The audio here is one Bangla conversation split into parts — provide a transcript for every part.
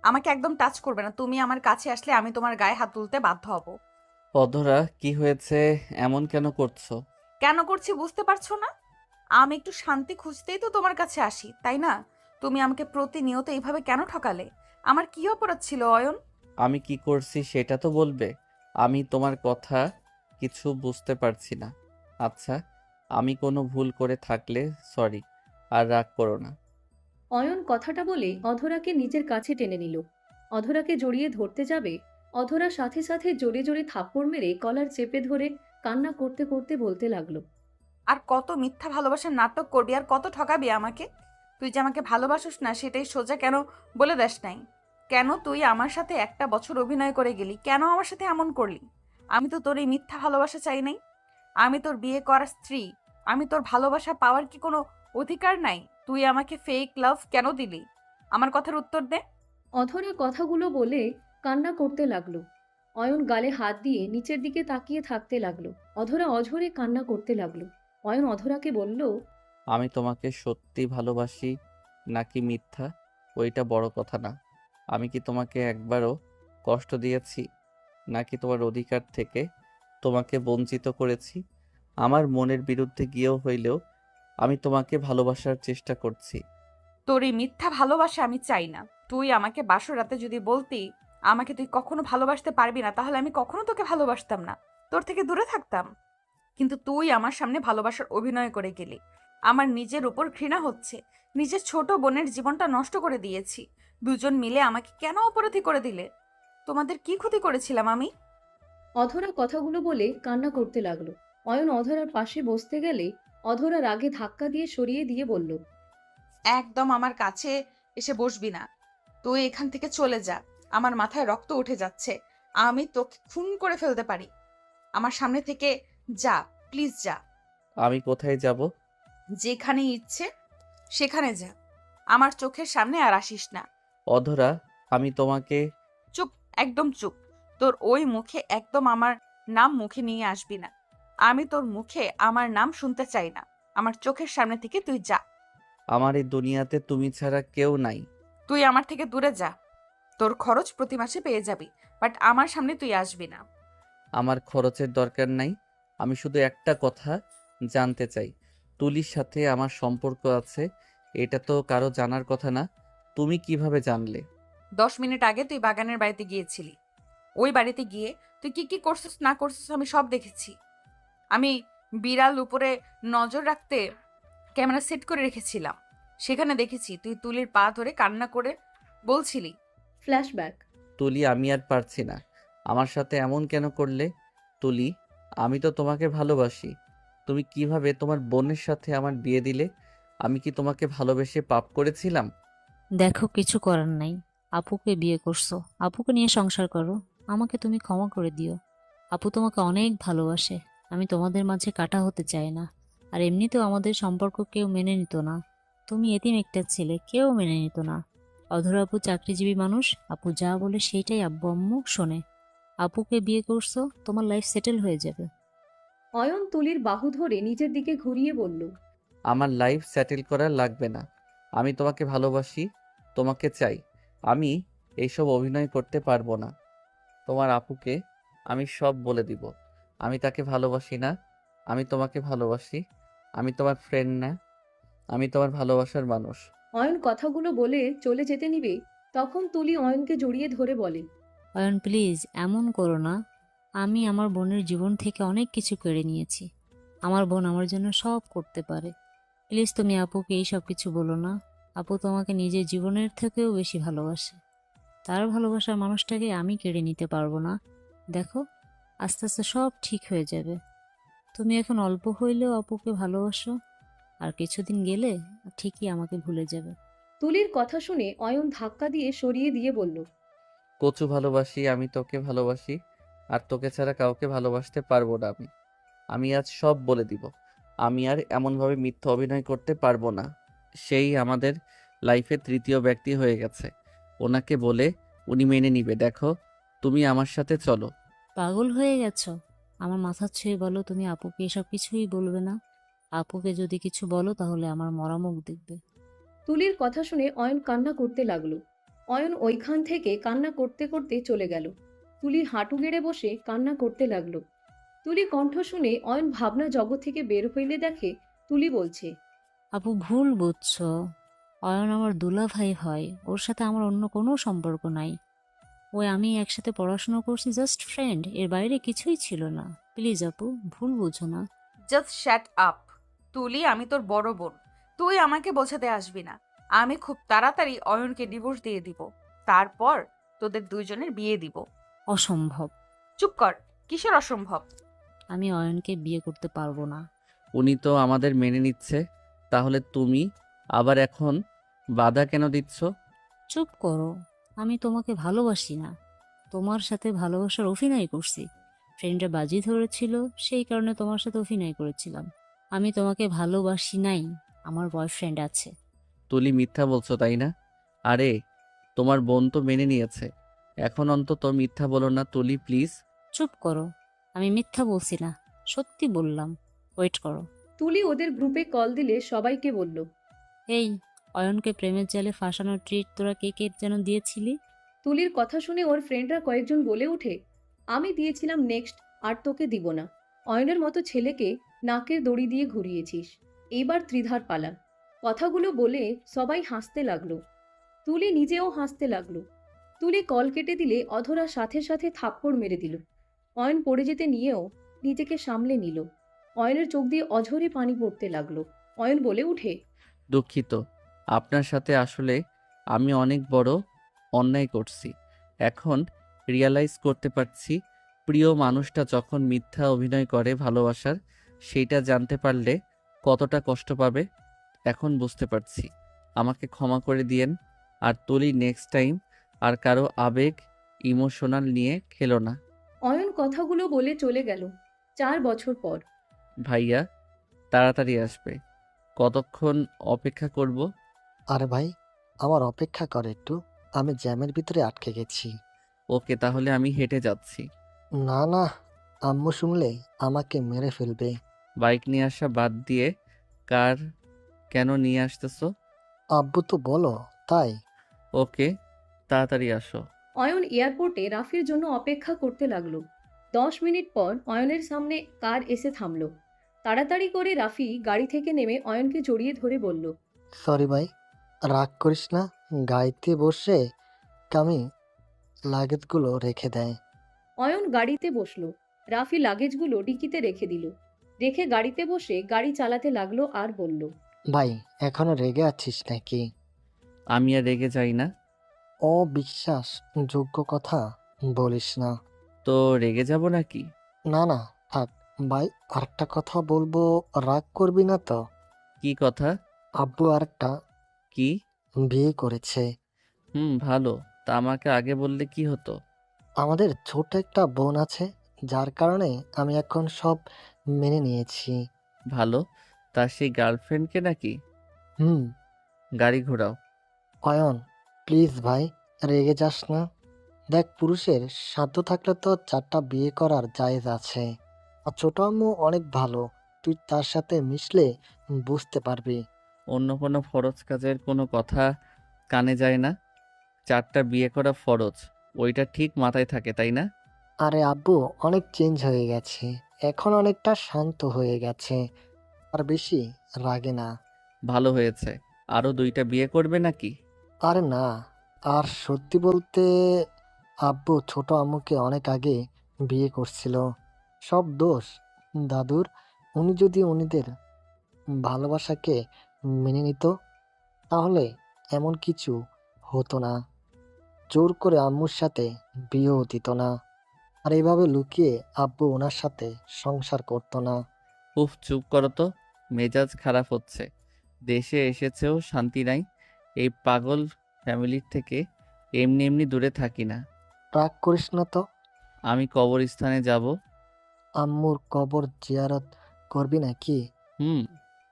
আমাকে একদম টাচ করবে না। তুমি আমার কাছে আসলে আমি তোমার গায়ে হাত তুলতে বাধ্য হব। অধরা, কি হয়েছে? এমন কেন করছো? কেন করছি বুঝতে পারছো না? আমি একটু শান্তি খুঁজতেই তো তোমার কাছে আসি, তাই না? তুমি আমাকে প্রতিনিয়ত এইভাবে কেন ঠকালে? আমার কি অপরাধ ছিল অয়ন? আমি কি করছি সেটা তো বলবে। আমি তোমার কথা কিছু বুঝতে পারছি না। আচ্ছা, আমি কোনো ভুল করে থাকলে সরি, আর রাগ করো না। অয়ন কথাটা বলে অধরাকে নিজের কাছে টেনে নিল। অধরাকে জড়িয়ে ধরতে যাবে, অধরা সাথে সাথে জোরে জোরে থাপ্পড় মেরে কলার চেপে ধরে কান্না করতে করতে বলতে লাগলো। আর কত মিথ্যা ভালোবাসার নাটক করবি, আর কত ঠকাবি আমাকে? তুই যে আমাকে ভালোবাসিস না সেটাই সোজা কেন বলে দেস নাই? কেন তুই আমার সাথে একটা বছর অভিনয় করে গেলি? কেন আমার সাথে এমন করলি? আমি তো তোর এই মিথ্যা ভালোবাসা চাই নাই। আমি তোর বিয়ে করা স্ত্রী। আমি তোর ভালোবাসা পাওয়ার কি কোনো অধিকার নাই? তুই আমাকে ফেক লাভ কেন দিলি? আমার কথার উত্তর দে। অধরা কথাগুলো বলে কান্না করতে লাগলো। অয়ন গালে হাত দিয়ে নিচের দিকে তাকিয়ে থাকতে লাগলো। অধরা অঝরে কান্না করতে লাগলো। অয়ন অধরাকে বলল, আমি তোমাকে সত্যি ভালোবাসি নাকি মিথ্যা, ওইটা বড় কথা না। আমি কি তোমাকে একবারও কষ্ট দিয়েছি, নাকি তোমার অধিকার থেকে তোমাকে বঞ্চিত করেছি? আমার মনের বিরুদ্ধে গিয়েও হইলেও আমি তোমাকে ভালোবাসার চেষ্টা করছি। তোর এই মিথ্যা ভালোবাসা আমি চাই না। তুই আমাকে বাসর রাতে যদি বলতি আমাকে তুই কখনো ভালোবাসতে পারবি না, তাহলে আমি কখনো তোকে ভালোবাসতাম না, তোর থেকে দূরে থাকতাম। কিন্তু তুই আমার সামনে ভালোবাসার অভিনয় করে গেলি। আমার নিজের উপর ঘৃণা হচ্ছে। নিজের ছোট বোনের জীবনটা নষ্ট করে দিয়েছি। দুজন মিলে আমাকে কেন অপরাধী করে দিলে? তোমাদের কি ক্ষতি করেছিলাম আমি? অধরা কথাগুলো বলে কান্না করতে লাগলো। অয়ন অধরার পাশে বসতে গেলে অধরা রাগে ধাক্কা দিয়ে সরিয়ে দিয়ে বলল, একদম আমার কাছে এসে বসবি না। তুই এখান থেকে চলে যা। আমার মাথায় রক্ত উঠে যাচ্ছে। আমি তোকে খুন করে ফেলতে পারি। আমার সামনে থেকে যা, প্লিজ যা। আমি কোথায় যাব? যেখানে ইচ্ছে সেখানে যা। আমার চোখের সামনে আর আসিস না। অধরা, আমি তোমাকে চুপ, একদম চুপ। তোর ওই মুখে একদম আমার নাম মুখে নিয়ে আসবি না। আমি তোর মুখে আমার নাম শুনতে চাই না। আমার চোখের সামনে থেকে তুই যা। আমার এই দুনিয়াতে তুমি ছাড়া কেউ নাই। তুই আমার থেকে দূরে যা। তোর খরচ প্রতি মাসে পেয়ে যাবি, বাট আমার সামনে তুই আসবি না। আমার খরচের দরকার নাই। আমি শুধু একটা কথা জানতে চাই, তুলির সাথে আমার সম্পর্ক আছে, এটা তো কারো জানার কথা না। তুমি কিভাবে জানলে? 10 মিনিট আগে তুই বাগানের বাড়িতে গিয়েছিলি। ওই বাড়িতে গিয়ে তুই কি কি করছিস না করছিস আমি সব দেখেছি। আমি বিড়াল উপরে নজর রাখতে ক্যামেরা সেট করে রেখেছিলাম। সেখানে দেখেছি তুই তুলির পা ধরে কান্না করে বলছিলি। ফ্ল্যাশব্যাক। তুলি, আমি আর পারছি না। আমার সাথে এমন কেন করলে? তুলি, আমি তো তোমাকে ভালোবাসি। তুমি কিভাবে তোমার বোনের সাথে আমার বিয়ে দিলে? আমি কি তোমাকে ভালোবেসে পাপ করেছিলাম? দেখো, কিছু করার নাই। আপুকে বিয়ে করছো, আপুকে নিয়ে সংসার করো। আমাকে তুমি ক্ষমা করে দিও। আপু তোমাকে অনেক ভালোবাসে। আমি তোমাদের মাঝে কাটা হতে চাই না। আর এমনিতেও আমাদের সম্পর্ক কেউ মেনে নিত না। তুমি এতিম একটা ছেলে, কেউ মেনে নিত না। অধরা আপু চাকরিজীবী মানুষ, আপু যা বলে সেইটাই আব্বু আম্মু শোনে। আপুকে বিয়ে করছো, তোমার লাইফ সেটেল হয়ে যাবে। অয়ন তুলির বাহু ধরে নিজের দিকে ঘুরিয়ে বলল, আমার লাইফ সেটেল করা লাগবে না। আমি তোমাকে ভালোবাসি, তোমাকে চাই। আমি এইসব অভিনয় করতে পারবো না। তোমার আপুকে আমি সব বলে দিব। আমি তাকে ভালোবাসি না। আমি তোমাকে ভালোবাসি। আমি তোমার ফ্রেন্ড না, আমি তোমার ভালোবাসার মানুষ। অয়ন কথাগুলো বলে চলে যেতে নিবে, তখন তুলি অয়নকে জড়িয়ে ধরে বলে, অয়ন প্লিজ এমন করো না। আমি আমার বোনের জীবন থেকে অনেক কিছু কেড়ে নিয়েছি। আমার বোন আমার জন্য সব করতে পারে। প্লিজ তুমি আপুকে এই সব কিছু বলো না। আপু তোমাকে নিজের জীবনের থেকেও বেশি ভালোবাসে। তার ভালোবাসার মানুষটাকে আমি কেড়ে নিতে পারবো না। দেখো, আস্তে আস্তে সব ঠিক হয়ে যাবে। তুমি এখন অল্প হইলেও আপুকে ভালোবাসো, আর কিছুদিন গেলে ঠিকই আমাকে ভুলে যাবে। তুলির কথা শুনে অয়ন ধাক্কা দিয়ে সরিয়ে দিয়ে বলল, কচু ভালোবাসি, আমি তোকে ভালোবাসি। আর তোকে ছাড়া কাউকে ভালোবাসতে পারবো না আমি। আমি আজ সব বলে দিব। আমি আর এমনভাবে মিথ্যা অভিনয় করতে পারবো না। সেই আমাদের লাইফে তৃতীয় ব্যক্তি হয়ে গেছে। ওনাকে বলে উনি মেনে নিবে। দেখো, তুমি আমার সাথে চলো। পাগল হয়ে গেছো? আমার মাথা ছুঁয়ে বলো, তুমি আপুকে এসব কিছুই বলবে না। আপুকে যদি কিছু বলো তাহলে আমার মরা মুখ দেখবে। তুলির কথা শুনে অয়ন কান্না করতে লাগলো। অয়ন ওইখান থেকে কান্না করতে করতে চলে গেল। তুলি হাঁটু গেড়ে বসে কান্না করতে লাগলো। তুলি কণ্ঠ শুনে অয়ন ভাবনা জগৎ থেকে বের হইলে দেখে তুলি বলছে, আপু ভুল বুঝছো। অয়ন আমার দুলাভাই হয়, ওর সাথে আমার অন্য কোনো সম্পর্ক নাই। ওই আমি একসাথে পড়াশোনা করছি, জাস্ট ফ্রেন্ড, এর বাইরে কিছুই ছিল না। প্লিজ আপু, ভুল বুঝো না। Just shut up. তুলি, আমি তোর বড় বোন, তুই আমাকে বোঝাতে আসবি না। আমি খুব তাড়াতাড়ি অয়নকে ডিভোর্স দিয়ে দিব, তারপর তোদের দুইজনের বিয়ে দিব। অসম্ভব। চুপ কর। কিসের অসম্ভব? আমি অয়নকে বিয়ে করতে পারবো না। উনি তো আমাদের মেনে নিচ্ছে, তাহলে তুমি আবার এখন বাধা কেন দিচ্ছ? চুপ করো। আমি তোমাকে ভালোবাসি না, তোমার সাথে ভালোবাসার অভিনয় করছি। ফ্রেন্ডরা বাজি ধরেছিল, সেই কারণে তোমার সাথে অভিনয় করেছিলাম। আমি তোমাকে ভালোবাসি নাই, আমার বয়ফ্রেন্ড আছে। তুলি, মিথ্যা বলছো তাই না? আরে, তোমার বোন তো মেনে নিয়েছে, এখন অন্তত মিথ্যা বলো না তুলি, প্লিজ। চুপ করো। আমি মিথ্যা বলছি না, সত্যি বললাম। ওয়েট করো। তুলি ওদের গ্রুপে কল দিলে সবাইকে বলল, এই, অয়নকে প্রেমের জালে ফাঁসানোর ট্রিট তোরা কে কে যেন দিয়েছিলি? তুলির কথা শুনে ওর ফ্রেন্ডরা কয়েকজন বলে ওঠে, আমি দিয়েছিলাম নেক্সট, আর তোকে দিব না। অয়নের মতো ছেলেকে নাকের দড়ি দিয়ে ঘুরিয়েছিস, এইবার ত্রিধার পালা। কথাগুলো বলে সবাই হাসতে লাগলো। তুলি নিজেও হাসতে লাগলো। তুলি কল কেটে দিলে অধরা সাথে সাথে থাপ্পড় মেরে দিল। অয়ন পড়ে যেতে নিয়েও নিজেকে সামলে নিল। অয়নের চোখ দিয়ে অঝরে পানি পড়তে লাগলো। অয়ন বলে উঠে, দুঃখিত, আপনার সাথে আসলে আমি অনেক বড় অন্যায় করছি। এখন রিয়ালাইজ করতে পারছি, প্রিয় মানুষটা যখন মিথ্যা অভিনয় করে ভালোবাসার, সেইটা জানতে পারলে কতটা কষ্ট পাবে। এখন বুঝতে পারছি, আমাকে ক্ষমা করে দিয়েন। আর তুলি, নেক্সট টাইম আর কারো আবেগ ইমোশনাল নিয়ে খেলো না। অয়ন কথাগুলো বলে চলে গেল। 4 বছর পর। ভাইয়া তাড়াতাড়ি আসবে, কতক্ষণ অপেক্ষা করব? আরে ভাই, আমার অপেক্ষা কর একটু, আমি জ্যামের ভিতরে আটকে গেছি। ওকে, তাহলে আমি হেঁটে যাচ্ছি। না না, আম্মু শুনলে আমাকে মেরে ফেলবে। বাইক নিয়ে আসা বাদ দিয়ে কার কেন নিয়ে আসতেছো? আব্বু তো বলো তাই। ওকে, তাড়াতাড়ি আসো। অয়ন এয়ারপোর্টে রাফির জন্য অপেক্ষা করতে লাগলো। 10 মিনিট পর অয়নের সামনে কার এসে থামলো। তাড়াতাড়ি করে রাফি গাড়ি থেকে নেমে অয়নকে জড়িয়ে ধরে বলল, সরি ভাই, রাগ করিস না। গাড়িতে বসে কামি লাগেজগুলো রেখে দেয়। অয়ন গাড়িতে বসলো। রাফি লাগেজগুলো ডিকিতে রেখে দিল। রেখে গাড়িতে বসে গাড়ি চালাতে লাগলো আর বলল, ভাই, এখনো রেগে আছিস নাকি? আমি আর রেগে যাই না। অবিশ্বাস যোগ্য কথা বলিস না। তো রেগে যাব নাকি? না না, থাক। ভাই, আরেকটা কথা বলবো, রাগ করবি না তো? কি কথা? আব্বু আরেকটা কি? বিয়ে করেছে। ভালো। তা আমাকে আগে বললে কি হতো? আমাদের ছোট একটা বোন আছে, যার কারণে আমি এখন সব মেনে নিয়েছি। ভালো। তা সেই গার্লফ্রেন্ডকে নাকি? হুম। গাড়ি ঘোরাও। অয়ন, প্লিজ ভাই, রেগে যাস না। দেখ, পুরুষের সাধ্য থাকলে তো 4টা বিয়ে করার জায়েজ আছে। আর ছোট আম্মু অনেক ভালো, তুই তার সাথে মিশলে বুঝতে পারবি। অন্য কোনো ফরজ কাজের কোনো কথা কানে যায় না? 4টা বিয়ে করা ফরজ, ওইটা ঠিক মাথায় থাকে তাই না? আরে আব্বু অনেক চেঞ্জ হয়ে গেছে, এখন অনেকটা শান্ত হয়ে গেছে, আর বেশি রাগে না। ভালো হয়েছে। আরো 2টা বিয়ে করবে নাকি? আরে না, আর সত্যি বলতে আব্বু ছোট আম্মুকে অনেক আগে বিয়ে করছিল। সব দোষ দাদুর। উনি যদি উনিদের ভালোবাসাকে মেনে নিত, তাহলে এমন কিছু হতো না। জোর করে আম্মুর সাথে বিয়েও দিত না, আর এইভাবে লুকিয়ে আব্বু ওনার সাথে সংসার করতো না। উফ, চুপ করো তো, মেজাজ খারাপ হচ্ছে। দেশে এসেছেও শান্তি নাই। এই পাগল ফ্যামিলির থেকে এমনি এমনি দূরে থাকি না। রাগ করিস না তো। আমি কবরস্থানে যাব। আম্মুর কবর জিয়ারত করবি নাকি? হুম।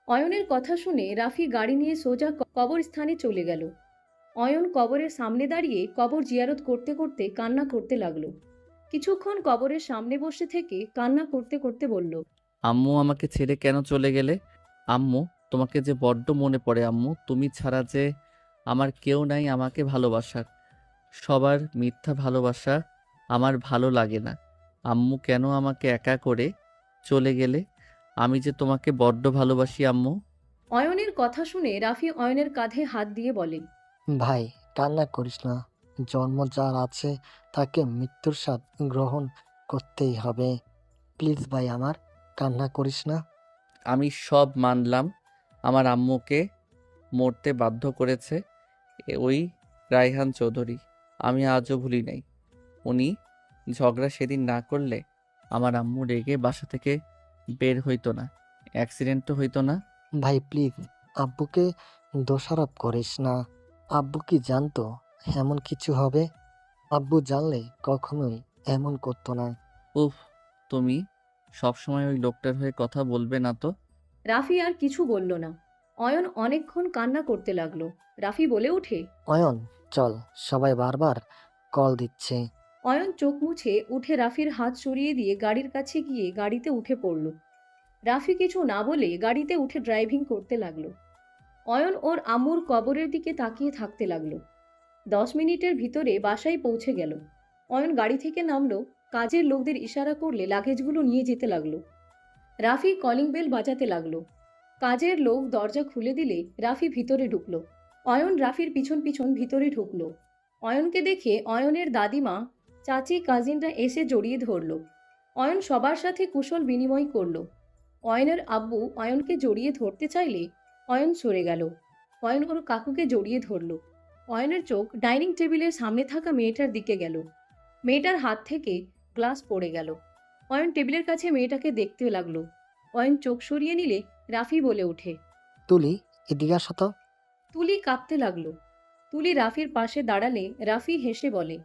অয়নের কথা শুনে রাফি গাড়ি নিয়ে সোজা কবরস্থানে চলে গেল। অয়ন কবরের সামনে দাঁড়িয়ে কবর জিয়ারত করতে করতে কান্না করতে লাগলো। কিছুক্ষণ কবরের সামনে বসে থেকে কান্না করতে করতে বলল, আম্মু, আমাকে ছেড়ে কেন চলে গেলে? আম্মু, তোমাকে যে বড্ড মনে পড়ে আম্মু। তুমি ছাড়া যে আমার কেউ নাই আমাকে ভালোবাসার। সবার মিথ্যা ভালোবাসা আমার ভালো লাগে না। আম্মু কেন আমাকে একা করে চলে গেলে? আমি যে তোমাকে বড্ড ভালোবাসি আম্মু। অয়নের কথা শুনে রাফি অয়নের কাঁধে হাত দিয়ে বলে, ভাই, কান্না করিস না। জন্ম যার আছে তাকে মৃত্যুর স্বাদ গ্রহণ করতেই হবে। প্লিজ ভাই আমার, কান্না করিস না। আমি সব মানলাম। আমার আম্মুকে মরতে বাধ্য করেছে ওই রায়হান চৌধুরী। আমি আজও ভুলি নাই। উনি ঝগড়া সেদিন না করলে আমার আম্মু রেগে বাসা থেকে বের হইতো না, অ্যাক্সিডেন্টও হইতো না। ভাই প্লিজ, আব্বুকে দোষারোপ করিস না। আব্বু কি জানতো এমন কিছু হবে? আব্বু জানলে কখনোই এমন করতো না। উফ, তুমি সবসময় ওই লোকটার হয়ে কথা বলবে না তো। রাফি আর কিছু বলল না। অয়ন অনেকক্ষণ কান্না করতে লাগলো। রাফি বলে ওঠে, অয়ন, চল, সবাই বারবার কল দিচ্ছে। অয়ন চোখ মুছে উঠে রাফির হাত সরিয়ে দিয়ে গাড়ির কাছে গিয়ে গাড়িতে উঠে পড়ল। রাফি কিছু না বলে গাড়িতে উঠে ড্রাইভিং করতে লাগলো। অয়ন ওর আম্মুর কবরের দিকে তাকিয়ে থাকতে লাগলো। 10 মিনিটের ভিতরে বাসায় পৌঁছে গেল। অয়ন গাড়ি থেকে নামলো। কাজের লোকদের ইশারা করলে লাগেজগুলো নিয়ে যেতে লাগলো। রাফি কলিং বেল বাজাতে লাগলো। কাজের লোক দরজা খুলে দিলে রাফি ভিতরে ঢুকলো। অয়ন রাফির পিছন পিছন ভিতরে ঢুকলো। অয়নকে দেখে অয়নের দাদিমা, চাচি, কাজিনরা এসে জড়িয়ে ধরলো। অয়ন সবার সাথে কুশল বিনিময় করলো। অয়নের আব্বু অয়নকে জড়িয়ে ধরতে চাইলে অয়ন সরে গেল। অয়ন ওর কাকুকে জড়িয়ে ধরলো। অয়নের চোখ ডাইনিং টেবিলের সামনে থাকা মেয়েটার দিকে গেল। মেয়েটার হাত থেকে গ্লাস পড়ে গেল। অয়ন টেবিলের কাছে মেয়েটাকে দেখতে লাগলো। অয়ন চোখ সরিয়ে নিলে রাফি বলে ওঠে। তুলি, এদিকে আসো তো। তুলি কাঁপতে লাগলো। তুলি রাফির পাশে দাঁড়ালে রাফি হেসে বলে,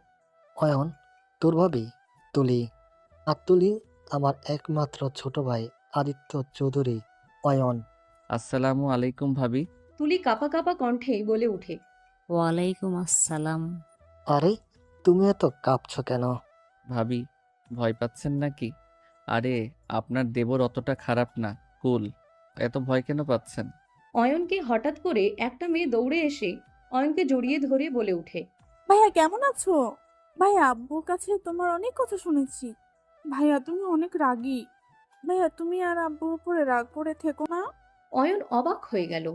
অয়ন, তোর ভাবি তুলি। আর তুলি আমার একমাত্র ছোট ভাই আদিত্য চৌধুরী। অয়ন। আসসালামু আলাইকুম ভাবি। তুলি কাঁপা কাঁপা কণ্ঠে বলে ওঠে। ওয়ালাইকুম আসসালাম। আরে, তুমি এত কাঁপছো কেন? ভাবি, ভয় পাচ্ছেন নাকি? আরে, আপনার দেবর অতটা খারাপ না, কুল। এত ভয় কেন পাচ্ছেন? অয়নকে হঠাৎ করে একটা মেয়ে দৌড়ে এসে অয়নকে জড়িয়ে ধরে বলে ওঠে। ভাইয়া কেমন আছো? ভাইয়া, আব্বুর কাছে তোমার অনেক কথা শুনেছি। ভাইয়া তুমি অনেক রাগী। ভাইয়া তুমি আর আব্বুর উপরে রাগ করে থেকো না। অয়ন অবাক হয়ে গেল।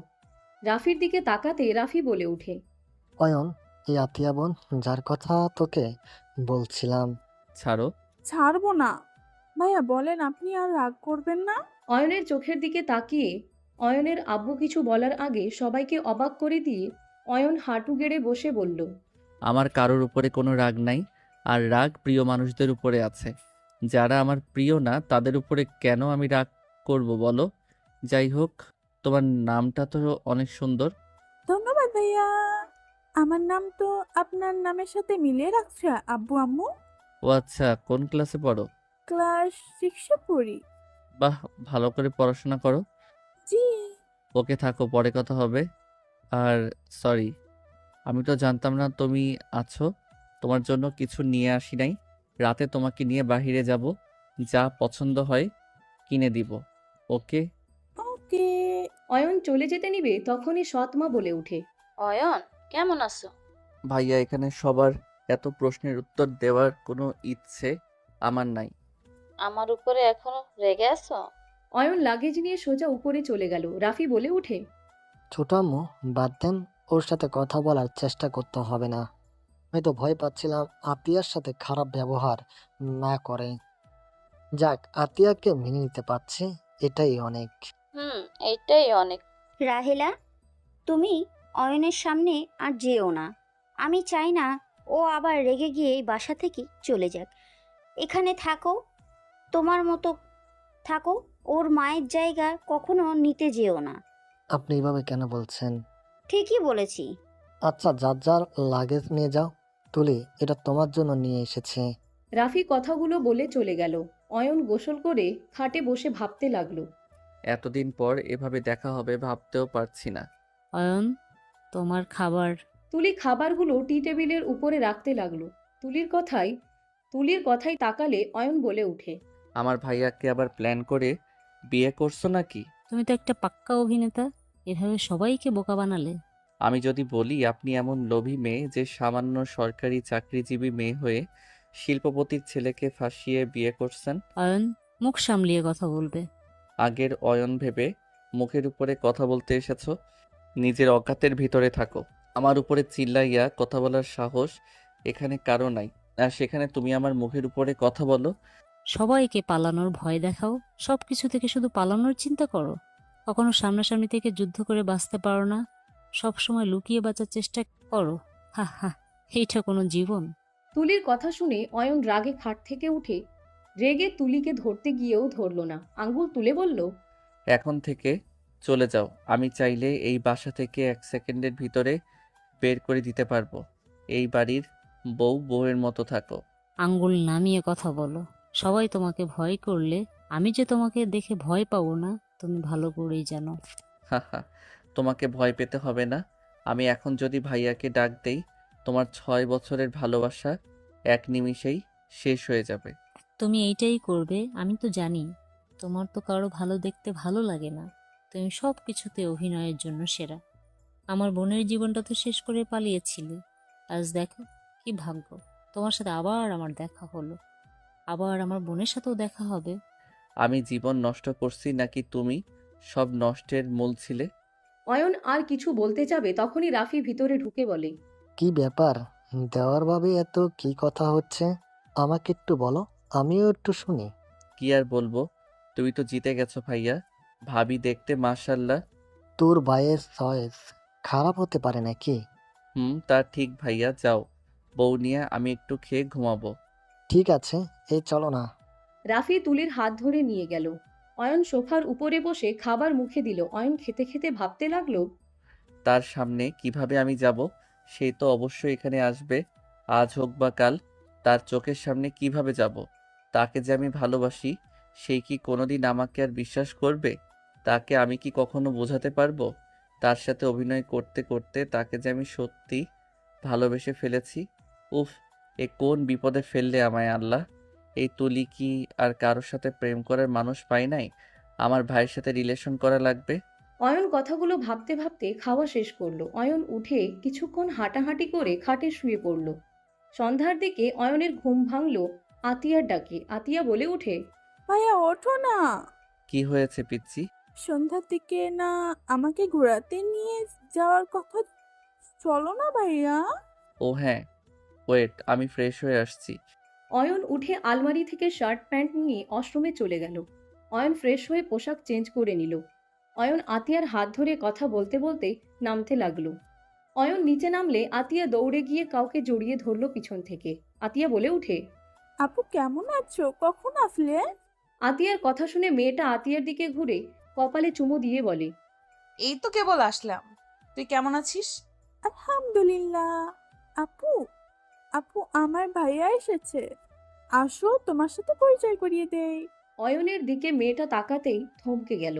রাফির দিকে তাকাতে রাফি বলে ওঠে। অয়ন, এই আতিয়া বোন যার কথা তোকে বলছিলাম। ছাড়ো। ছাড়বো না। ভাইয়া বলেন, আপনি আর রাগ করবেন না। অয়নের চোখের দিকে তাকিয়ে অয়নের আব্বু কিছু বলার আগে সবাইকে অবাক করে দিয়ে অয়ন হাঁটু গেড়ে বসে বলল, আমার কারোর উপরে কোনো রাগ নাই। আর রাগ প্রিয় মানুষদের উপরে আছে। যারা আমার প্রিয় না তাদের উপরে কেন আমি রাগ করব বলো? যাই হোক, তোমার নামটা তো অনেক সুন্দর। ধন্যবাদ ভাইয়া। আমার নাম তো আপনার নামের সাথে মিলিয়ে রাখছে আব্বু আম্মু। ও আচ্ছা, কোন ক্লাসে পড়ো? ক্লাস 6-এ পড়ি। বাহ, ভালো করে পড়াশোনা করো। জি। ওকে, থাকো, পরে কথা হবে। আর সরি, আমি তো জানতাম না তুমি আছো। তোমার জন্য কিছু নিয়ে আসি নাই। রাতে তোমাকে নিয়ে বাহিরে যাব, যা পছন্দ হয় কিনে দিব। ওকে। ওকে। অয়ন চলে যেতে নিবে তখনই সৎমা বলে ওঠে। অয়ন, কেমন আছো? ভাইয়া, এখানে সবার এত প্রশ্নের উত্তর দেওয়ার কোনো ইচ্ছে আমার নাই। আমার উপরে এখনো রেগে আছো? অয়ন লাগেজ নিয়ে সোজা উপরে চলে গেল। রাফি বলে ওঠে। ছোট আম্মু, বাদ দেন, ওর সাথে কথা বলার চেষ্টা করতে হবে না। আমি তো ভয় পাচ্ছিলাম আতিয়ার সাথে খারাপ ব্যবহার না করে। যাক, আতিয়াকে মেনে নিতে পারছি, এটাই অনেক। এইটাই অনেক। রাহেলা, তুমি অয়নের সামনে আর যেও না। আমি চাই না ও আবার রেগে গিয়ে এই বাসা থেকে চলে যাক। এখানে থাকো, তোমার মতো থাকো। ওর মায়ের জায়গা কখনো নিতে যেও না। আপনি এভাবে কেন বলছেন? ঠিকই বলেছি। আচ্ছা, যার যার লাগেজ নিয়ে যাও। তুলি, এটা তোমার জন্য নিয়ে এসেছি। রাফি কথাগুলো বলে চলে গেল। অয়ন গোসল করে খাটে বসে ভাবতে লাগলো। এতদিন পর এভাবে দেখা হবে ভাবতেও পারছি না। অয়ন, তোমার খাবার। তুলি খাবারগুলো টি টেবিলের উপরে রাখতে লাগলো। তুলির কথাই তাকালে অয়ন বলে ওঠে। আমার ভাইয়াকে আবার প্ল্যান করে বিয়ে করছো নাকি? তুমি তো একটা পাক্কা অভিনেতা, এভাবে সবাইকে বোকা বানালে। আমি যদি বলি আপনি এমন লোভী মেয়ে যে সামান্য সরকারি চাকরিজীবী মেয়ে হয়ে শিল্পপতির ছেলেকে ফাঁসিয়ে বিয়ে করছেন। অয়ন, মুখ সামলিয়ে কথা বলবে। আগের অয়ন ভেবে মুখের উপরে কথা বলতে এসেছো? নিজের অজ্ঞাতের ভিতরে থাকো। আমার উপরে চিল্লাইয়া কথা বলার সাহস এখানে কারো নাই, আর সেখানে তুমি আমার মুখের উপরে কথা বলো। সবাইকে পালানোর ভয় দেখাও, সব কিছু থেকে শুধু পালানোর চিন্তা করো। কখনো সামনাসামনি থেকে যুদ্ধ করে বাঁচতে পারো না, সব সময় লুকিয়ে বাঁচার চেষ্টা করো। হা হা, এইটা কোনো জীবন? তুলির কথা শুনে অয়ন রাগে খাট থেকে উঠে রেগে তুলিকে ধরতে গিয়েও ধরল না, আঙ্গুল তুলে বলল, এখন থেকে চলে যাও। আমি চাইলে এই বাসা থেকে 1 সেকেন্ডের ভিতরে বের করে দিতে পারবো। এই বাড়ির বউয়ের মতো থাকো। আঙ্গুল নামিয়ে কথা বলো। সবাই তোমাকে ভয় করলে আমি যে তোমাকে দেখে ভয় পাবো না তুমি ভালো করেই জানো। হা হা, তোমাকে ভয় পেতে হবে না। আমি এখন যদি ভাইয়াকে ডাক দেই, তোমার 6 বছরের ভালোবাসা 1 নিমিষেই শেষ হয়ে যাবে। তুমি এইটাই করবে আমি তো জানি। তোমার তো কারো ভালো দেখতে ভালো লাগে না। তুমি সব কিছুতে অভিনয়ের জন্য সেরা। আমার বোনের জীবনটা তো শেষ করে পালিয়েছিলে। আজ দেখো কি ভাগ্য, তোমার সাথে আবার আমার দেখা হলো। আবার আমার বোনের সাথেও দেখা হবে। আমি জীবন নষ্ট করছি নাকি তুমি সব নষ্টের মূল ছিলে? অয়ন আর কিছু বলতে যাবে তখনই রাফি ভিতরে ঢুকে বলে, কি ব্যাপার? দেওয়ার ভাবে এত কি কথা হচ্ছে? আমাকে একটু বলো, আমিও একটু শুনি। কি আর বলবো, তুমি তো জিতে গেছো ভাইয়া। ভাবি দেখতে মাশাল্লাহ। তোর ভাইয়ের চয়েস খারাপ হতে পারে নাকি? তা ঠিক ভাইয়া। যাও, বউ নিয়ে আমি একটু খেয়ে ঘুমাবো। ঠিক আছে, এই চলো না। রাফি তুলির হাত ধরে নিয়ে গেল। অয়ন সোফার উপরে বসে খাবার মুখে দিল। অয়ন খেতে খেতে ভাবতে লাগলো, তার সামনে কিভাবে আমি যাব? সে তো অবশ্যই এখানে আসবে, আজ হোক বা কাল। তার চোখের সামনে কিভাবে যাব? তাকে যে আমি ভালোবাসি, সেই কি কোনোদিন আমাকে আর বিশ্বাস করবে? তাকে আমি কি কখনো বোঝাতে পারবো? তার সাথে অভিনয় করতে করতে তাকে যে আমি সত্যি ভালোবেসে ফেলেছি। উফ, এ কোন বিপদে ফেললে আমায় আল্লাহ! এই তুলি কি আর কারোর সাথে প্রেম করার মানুষ পাই নাই? আমার ভাইয়ের সাথে রিলেশন করা লাগবে। অয়ন কথাগুলো ভাবতে ভাবতে খাওয়া শেষ করলো। অয়ন উঠে কিছুক্ষণ হাঁটাহাঁটি করে খাটে শুয়ে পড়ল। সন্ধ্যার দিকে অয়নের ঘুম ভাঙল আতিয়ার ডাকে। আতিয়া বলে ওঠে, ভাইয়া ওঠো না। কি হয়েছে পিচ্চি? সন্ধ্যার দিকে না আমাকে ঘোরাতে নিয়ে যাওয়ার কথা? চলো না ভাইয়া। ও হ্যাঁ, ওয়েট, আমি ফ্রেশ হয়ে আসছি। অয়ন উঠে আলমারি থেকে শার্ট প্যান্ট নিয়ে ওয়াশরুমে চলে গেল। অয়ন ফ্রেশ হয়ে পোশাক চেঞ্জ করে নিল। অয়ন আতিয়ার হাত ধরে কথা বলতে বলতে নামতে লাগলো। অয়ন নিচে নামলে আতিয়া দৌড়ে গিয়ে কাউকে জড়িয়ে ধরলো পিছন থেকে। আতিয়া বলে উঠে, আপু কেমন আছো? কখন আসলে? আতিয়ার কথা শুনে মেয়েটা আতিয়ার দিকে ঘুরে কপালে চুমু দিয়ে বলে, এই তো কেবল আসলাম। তুই কেমন আছিস? আলহামদুলিল্লাহ। আপু, আপু আমার ভাইয়া এসেছে। আসো তোমার সাথে পরিচয় করিয়ে দেই। অয়নের দিকে মেয়েটা তাকাতেই থমকে গেল।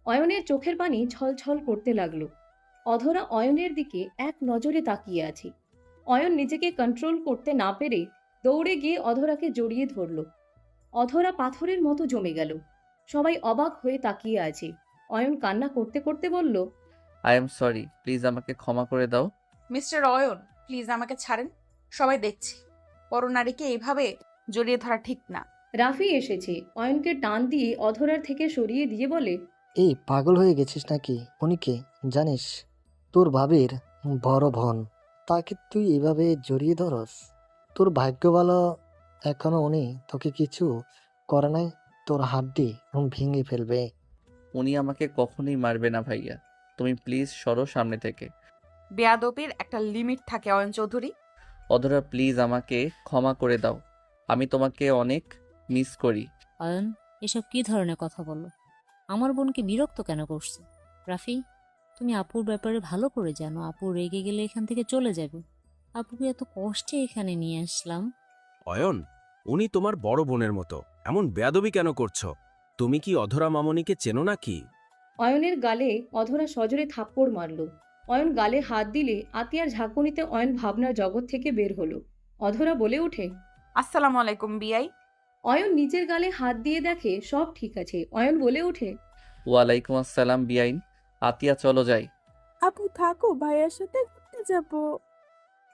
অয়নের চোখের পানি ছলছল করতে লাগলো। অধরা অয়নের দিকে এক নজরে তাকিয়ে আছে। অয়ন নিজেকে কন্ট্রোল করতে না পেরে দৌড়ে গিয়ে অধরাকে জড়িয়ে ধরল। অধরা পাথরের মতো জমে গেল। সবাই অবাক হয়ে তাকিয়ে আছে। অয়ন কান্না করতে করতে বলল, আই এম সরি, প্লিজ আমাকে ক্ষমা করে দাও। মিস্টার অয়ন, প্লিজ আমাকে ছাড়েন। সবাই দেখছি, পরনারীকে এইভাবে জড়িয়ে ধরা ঠিক না। রাফি এসেছে। অয়নকে টান দিয়ে অধরার থেকে সরিয়ে দিয়ে বলে, এই পাগল হয়ে গেছিস নাকি? উনিকে জানিস? তোর ভাবির বড় বোন, তাকে তুই এভাবে জড়িয়ে ধরস? তোর ভাগ্য ভালো, এখনো উনি তোকে কিছু করে নাই। তোর হাড্ডি ভেঙে ফেলবে। উনি আমাকে কখনোই মারবে না ভাইয়া। তুমি প্লিজ সরো সামনে থেকে। বেয়াদবির একটা লিমিট থাকে অয়ন চৌধুরী। অধরা, প্লিজ আমাকে ক্ষমা করে দাও। আমি তোমাকে অনেক মিস করি। অয়ন, এসব কি ধরনের কথা বলো? আমার বোনকে বিরক্ত কেন করছো? রাফি, তুমি আপুর ব্যাপারে ভালো করে জানো। আপু রেগে গেলে এখান থেকে চলে যাবে। আপুকে এত কষ্টে এখানে নিয়ে আসলাম। অয়ন, উনি তোমার বড় বোনের মতো, এমন বেয়াদবি কেন করছো? তুমি কি অধরা মামনিকে চেনো নাকি? অয়নের গালে অধরা সজোরে থাপ্পড় মারল। অয়ন গালে হাত দিলে আতিয়ার ঝাঁকুনিতে অয়ন ভাবনার জগৎ থেকে বের হলো। অধরা বলে ওঠে, আসসালামু আলাইকুম বিআই। অয়ন নিচের গালে হাত দিয়ে দেখে সব ঠিক আছে। অয়ন বলে ওঠে, ওয়ালাইকুম আসসালাম বিআইন। আতিয়া, চলো যাই। আপু থাকো, ভাইয়ার সাথে ঘুরতে যাবো।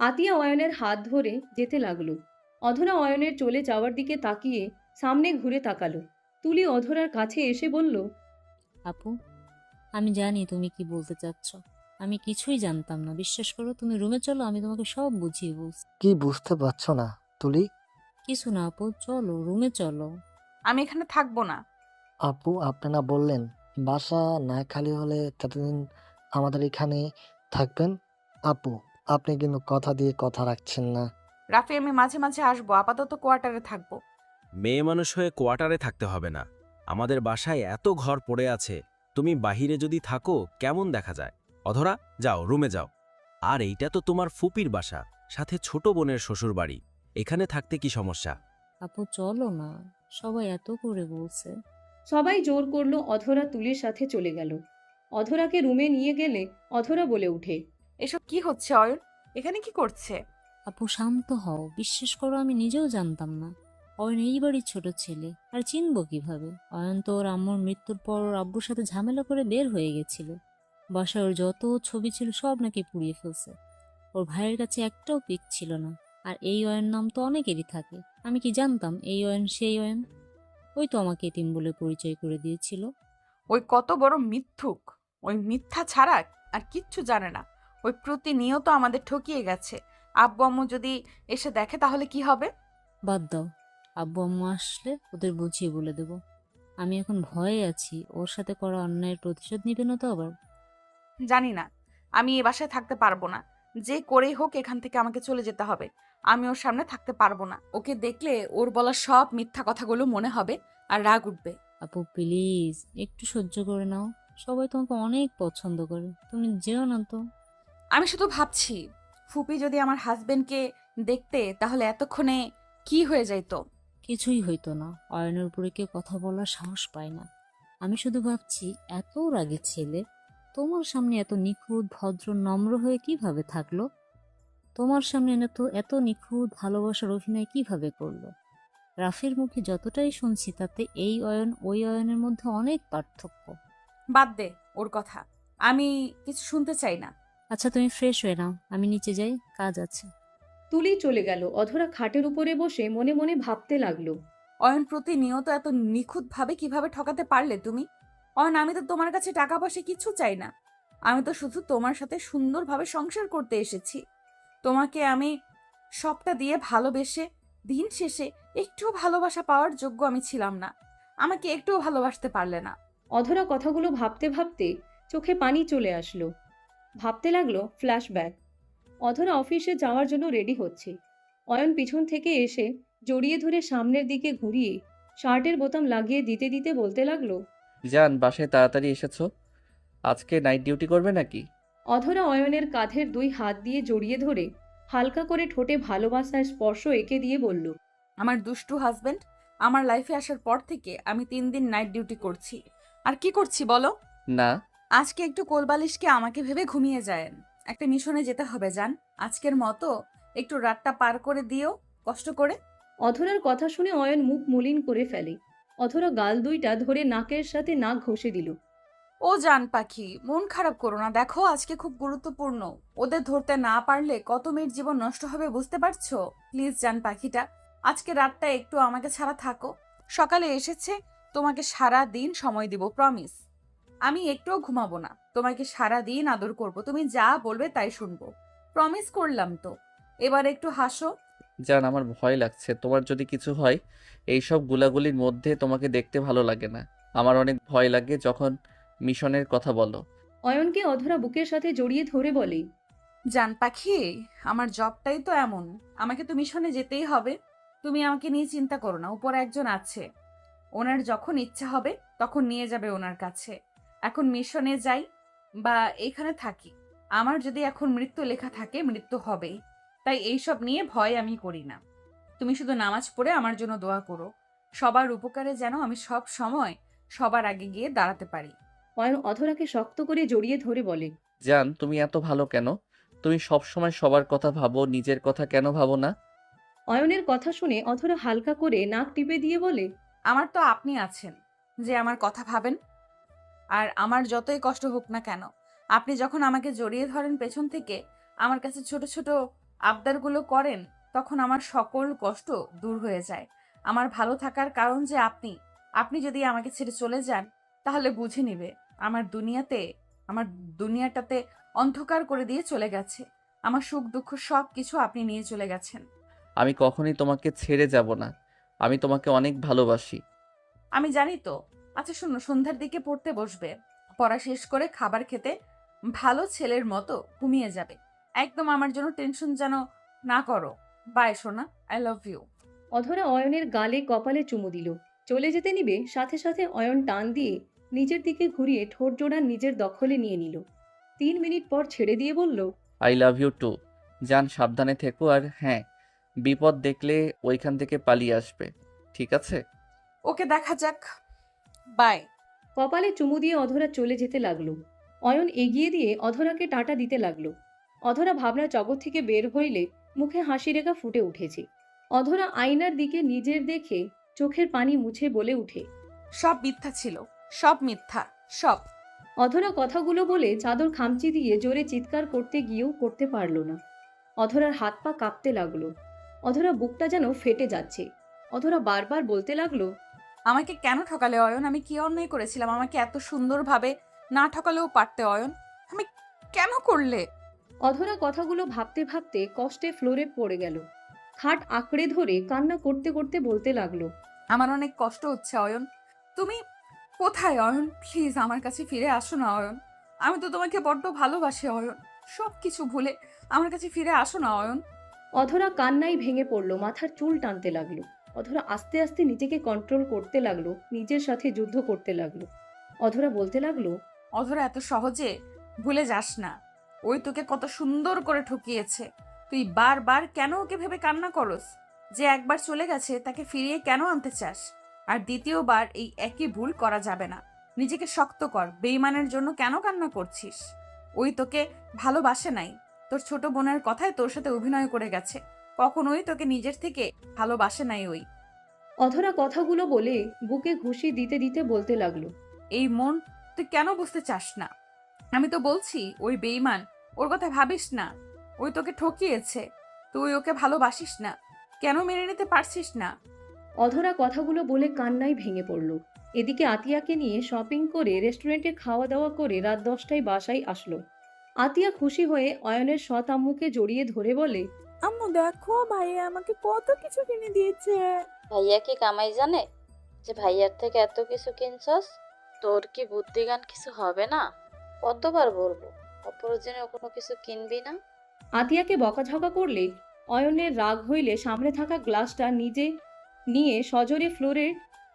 আতিয়া অয়নের হাত ধরে যেতে লাগলো। অধরা অয়নের চলে যাওয়ার দিকে তাকিয়ে সামনে ঘুরে তাকালো। তুলি অধরার কাছে এসে বলল, আপু, আমি জানি তুমি কি বলতে চাচ্ছ। আমি কিছুই জানতাম না, বিশ্বাস করো। তুমি রুমে চলো, আমি তোমাকে সব বুঝিয়ে বলছি। কি বুঝতে পারছো না তুলি? কিছু না আপু, চলো রুমে চলো। আমি এখানে থাকবো না। আপু আপনি না বললেন বাসা না খালি হলে ততদিন আমাদের এখানে থাকবেন? আপু আপনি কিন্তু কথা দিয়ে কথা রাখছেন না। রাফি, আমি মাঝে মাঝে আসবো, আপাতত কোয়ার্টারে থাকবো। মেয়ে মানুষ হয়ে কোয়ার্টারে থাকতে হবে না। আমাদের বাসায় এত ঘর পড়ে আছে, তুমি বাহিরে যদি থাকো কেমন দেখা যায়? অধরা, যাও রুমে যাও। আর এইটা তো তোমার ফুপির বাসা, সাথে ছোট বোনের শ্বশুর বাড়ি। এখানে থাকতে কি সমস্যা? আপু চলো না, সবাই এত করে বলছে। সবাই জোর করলো অধরা তুলির সাথে চলে গেল। অধরাকে রুমে নিয়ে গেলে অধরা বলে উঠে, এসব কি হচ্ছে অয়ন? এখানে কি করছে? আপু শান্ত হও, বিশ্বাস করো আমি নিজেও জানতাম না। অয়ন এই বাড়ির ছোট ছেলে, আর চিনবো কিভাবে? অয়ন তো ওর আম্মুর মৃত্যুর পর ওর আব্বুর সাথে ঝামেলা করে বের হয়ে গেছিল। বাসায় ওর যত ছবি ছিল সব নাকি পুড়িয়ে ফেলছে। ওর ভাইয়ের কাছে একটাও পিক ছিল না। আর এই অয়ন নাম তো অনেকেরই থাকে, আমি কি জানতাম এই অয়ন সেই অয়ন? ওই তো আমাকে এতিম বলে পরিচয় করে দিয়েছিল। ওই কত বড় মিথ্যুক! ওই মিথ্যা ছাড়া আর কিচ্ছু জানে না। ওই প্রতিনিয়ত আমাদের ঠকিয়ে গেছে। আব্বু আম্মু যদি এসে দেখে তাহলে কি হবে? বাদ দাও, আব্বু আম্মু আসলে ওদের বুঝিয়ে বলে দেব। আমি এখন ভয়ে আছি, ওর সাথে করা অন্যায়ের প্রতিশোধ নিবে না তো আবার? জানি না, আমি এ বাসায় থাকতে পারবো না। যে করেই হোক এখান থেকে আমাকে চলে যেতে হবে। আমি ওর সামনে থাকতে পারবো না। ওকে দেখলে ওর বলা সব মিথ্যা কথাগুলো মনে হবে আর রাগ উঠবে। আপু প্লিজ একটু সহ্য করে নাও। সবাই তোমাকে অনেক পছন্দ করে, তুমি যেও না তো। আমি শুধু ভাবছি, ফুপি যদি আমার হাজবেন্ডকে দেখতে তাহলে এতক্ষণে কি হয়ে যাইতো। কিছুই হইতো না, অয়নের উপরে কেউ কথা বলার সাহস পায় না। আমি শুধু ভাবছি, এত রাগী ছেলে তোমার সামনে এত নিখুঁত ভদ্র নম্র হয়ে কিভাবে থাকলো? তোমার সামনে এত এত নিখুঁত ভালোবাসার অভিনয় কিভাবে করলো? রাফির মুখে যতটাই শুনছি তাতে এই অয়ন ওই অয়নের মধ্যে অনেক পার্থক্য। বাদ দে ওর কথা, আমি কিছু শুনতে চাই না। আচ্ছা তুমি ফ্রেশ হয়ে নাও, আমি নিচে যাই, কাজ আছে। তুলি চলে গেল। অধরা খাটের উপরে বসে মনে মনে ভাবতে লাগলো, অয়ন, প্রতিনিয়ত এত নিখুঁতভাবে কিভাবে ঠকাতে পারলে তুমি? অয়ন, আমি তো তোমার কাছে টাকা পয়সা কিছু চাই না। আমি তো শুধু তোমার সাথে সুন্দরভাবে সংসার করতে এসেছি। তোমাকে আমি সবটা দিয়ে ভালোবেসে দিন শেষে একটুও ভালোবাসা পাওয়ার যোগ্য আমি ছিলাম না। আমাকে একটুও ভালোবাসতে পারলে না। অধরা কথাগুলো ভাবতে ভাবতে চোখে পানি চলে আসলো। ভাবতে লাগলো ফ্ল্যাশব্যাক। অধরা অফিসে যাওয়ার জন্য রেডি হচ্ছে। অয়ন পিছন থেকে এসে জড়িয়ে ধরে সামনের দিকে ঘুরিয়ে শার্টের বোতাম লাগিয়ে দিতে দিতে বলতে লাগলো, জান, বাসায় তাড়াতাড়ি এসেছো? আজকে নাইট ডিউটি করবে নাকি? অধরা অয়নের কাঁধের দুই হাত দিয়ে জড়িয়ে ধরে হালকা করে ঠোঁটে ভালোবাসার স্পর্শ এঁকে দিয়ে বলল, আমার দুষ্টু হাজবেন্ড আমার লাইফে আসার পর থেকে আমি 3 দিন নাইট ডিউটি করছি। আর কি করছি বলো? না। আজকে একটু কোলবালিশকে আমাকে ভেবে ঘুমিয়ে যায়েন। একটা মিশনে যেতে হবে জান। আজকের মতো একটু রাতটা পার করে দিও কষ্ট করে। অধরার কথা শুনে অয়ন মুখ মলিন করে ফেলে। অধরা গাল দুইটা ধরে নাকের সাথে নাক ঘষে দিল। ও জান পাখি, মন খারাপ করো না। দেখো আজকে খুব গুরুত্বপূর্ণ। ওদের ধরতে না পারলে কত মেয়ের জীবন নষ্ট হবে বুঝতে পারছো? প্লিজ জান পাখিটা, আজকে রাতটা একটু আমাকে ছাড়া থাকো। সকালে এসেছে তোমাকে সারা দিন সময় দিব, প্রমিস। আমি একটুও ঘুমাবো না, তোমাকে সারা দিন আদর করব, তুমি যা বলবে তাই শুনবো। প্রমিস করলাম তো। এবার একটু হাসো। জান, আমার ভয় লাগছে। তোমার যদি কিছু হয়, এইসব গুলাগুলির মধ্যে তোমাকে দেখতে ভালো লাগে না। আমার অনেক ভয় লাগে যখন মিশনের কথা বলো। অয়নকে অধরা বুকের সাথে জড়িয়ে ধরে বলে, জান পাখি, আমার জবটাই তো এমন, আমাকে তো মিশনে যেতেই হবে। তুমি আমাকে নিয়ে চিন্তা করো না, উপরে একজন আছে। ওনার যখন ইচ্ছা হবে তখন নিয়ে যাবে ওনার কাছে। এখন মিশনে যাই বা এখানে থাকি, আমার যদি এখন মৃত্যু লেখা থাকে মৃত্যু হবেই। তাই এইসব নিয়ে ভয় আমি করি না। তুমি শুধু নামাজ পড়ে আমার জন্য দোয়া করো, সবার উপকারে যেন আমি সব সময় সবার আগে গিয়ে দাঁড়াতে পারি। অয়ন অধরাকে শক্ত করে জড়িয়ে ধরে বলে, জান, তুমি এত ভালো কেন? তুমি সবসময় সবার কথা ভাবো, নিজের কথা কেন ভাবো না? অয়নের কথা শুনে অধরা হালকা করে নাক টিপে দিয়ে বলে, আমার তো আপনি আছেন যে আমার কথা ভাবেন। আর আমার যতই কষ্ট হোক না কেন, আপনি যখন আমাকে জড়িয়ে ধরেন পেছন থেকে, আমার কাছে ছোট ছোট আবদারগুলো করেন, তখন আমার সকল কষ্ট দূর হয়ে যায়। আমার ভালো থাকার কারণ যে আপনি। আপনি যদি আমাকে ছেড়ে চলে যান, তাহলে বুঝে নিবে আমার আমার দুনিয়াটাতে অন্ধকার করে দিয়ে চলে গেছে। আমার সুখ দুঃখ সব কিছু আপনি নিয়ে চলে গেছেন। আমি কখনোই তোমাকে ছেড়ে যাব না। আমি তোমাকে অনেক ভালোবাসি। আমি জানি তো। আচ্ছা শোনো, সন্ধ্যার দিকে পড়তে বসবে, পড়া শেষ করে খাবার খেতে ভালো ছেলের মতো ঘুমিয়ে যাবে। একদম আমার জন্য টেনশন যেন না করো। বাই সোনা, আই লাভ ইউ। অধরা অয়নের গালে কপালে চুমু দিল। চলে যেতে নিবে, সাথে সাথে অয়ন টান দিয়ে নিজের দিকে ঘুরিয়ে ঠোঁট জোড়া নিজের দখলে নিয়ে নিল। 3 মিনিট পর ছেড়ে দিয়ে বলল, আই লাভ ইউ টু। জান, সাবধানে থেকো, আর হ্যাঁ, বিপদ দেখলে ওইখান থেকে পালিয়ে আসবে, ঠিক আছে? ওকে, দেখা যাক। বাই। কপালে চুমু দিয়ে অধরা চলে যেতে লাগলো। অয়ন এগিয়ে দিয়ে অধরাকে টাটা দিতে লাগলো। অধরা ভাবনার জগৎ থেকে বের হইলে মুখে হাসি রেখা ফুটে উঠেছে। অধরা আয়নার দিকে নিজের দেখে চোখের পানি মুছে বলে উঠে, সব মিথ্যা ছিল, সব মিথ্যা, সব। অধরা কথাগুলো বলে চাদর খামচি দিয়ে জোরে চিৎকার করতে গিয়েও করতে পারল না। অধরার হাত পা কাঁপতে লাগলো। অধরা বুকটা যেন ফেটে যাচ্ছে। অধরা বারবার বলতে লাগলো, আমাকে কেন ঠকালে অয়ন? আমি কি অন্যায় করেছিলাম? আমাকে এত সুন্দরভাবে না ঠকালেও পারতে অয়ন। আমি কেন করলে? অধরা কথাগুলো ভাবতে ভাবতে কষ্টে ফ্লোরে পড়ে গেল। খাট আঁকড়ে ধরে কান্না করতে করতে বলতে লাগলো, আমার অনেক কষ্ট হচ্ছে অয়ন। তুমি কোথায় অয়ন? প্লিজ আমার কাছে ফিরে আসো না অয়ন। আমি তো তোমাকে বড্ড ভালোবাসি অয়ন। সব কিছু ভুলে আমার কাছে ফিরে আসো না অয়ন। অধরা কান্নায় ভেঙে পড়লো, মাথার চুল টানতে লাগলো। অধরা আস্তে আস্তে নিজেকে কন্ট্রোল করতে লাগলো, নিজের সাথে যুদ্ধ করতে লাগলো। অধরা বলতে লাগলো, অধরা, এত সহজে ভুলে যাস না। ওই তোকে কত সুন্দর করে ঠকিয়েছে। তুই বারবার কেন ওকে ভেবে কান্না করস? যে একবার চলে গেছে তাকে ফিরিয়ে কেন আনতে চাস? আর দ্বিতীয়বার এই একই ভুল করা যাবে না। নিজেকে শক্ত কর। বেঈমানের জন্য কেন কান্না করছিস? ওই তোকে ভালোবাসে নাই। তোর ছোট বোনের কথায় তোর সাথে অভিনয় করে গেছে। কখনোই তোকে নিজের থেকে ভালোবাসে নাই ওই। অধরা কথাগুলো বলে বুকে ঘুষি দিতে দিতে বলতে লাগলো, এই মন তুই কেন বুঝতে চাস না? আমি তো বলছি ওই বেঈমান, ওর কথা ভাবিস না। ওই তোকে ঠকিয়েছে। তুই ওকে ভালোবাসিস না, কেন মেনে নিতে পারছিস না? অধরা কথাগুলো বলে কান্নায় ভেঙে পড়ল। এদিকে আতিয়াকে নিয়ে শপিং করে রেস্টুরেন্টে খাওয়া দাওয়া করে রাত 10টায় বাসায় আসলো। আতিয়া খুশি হয়ে অয়নের সৎ আম্মুকে জড়িয়ে ধরে বলে, আম্মু দেখো, ভাইয়া আমাকে কত কিছু কিনে দিয়েছে। ভাইয়া কি কামাই জানে যে ভাইয়ার থেকে এত কিছু কিনছস? তোর কি বুদ্ধিজ্ঞান কিছু হবে না? কতবার বলবো অপ্রয়োজনীয় কোনো কিছু কিনবি না? আতিয়াকে বকাঝকা করলে অয়নের রাগ হইলে সামনে থাকা গ্লাসটা নিজে নিয়ে সজোরে ফ্লোরে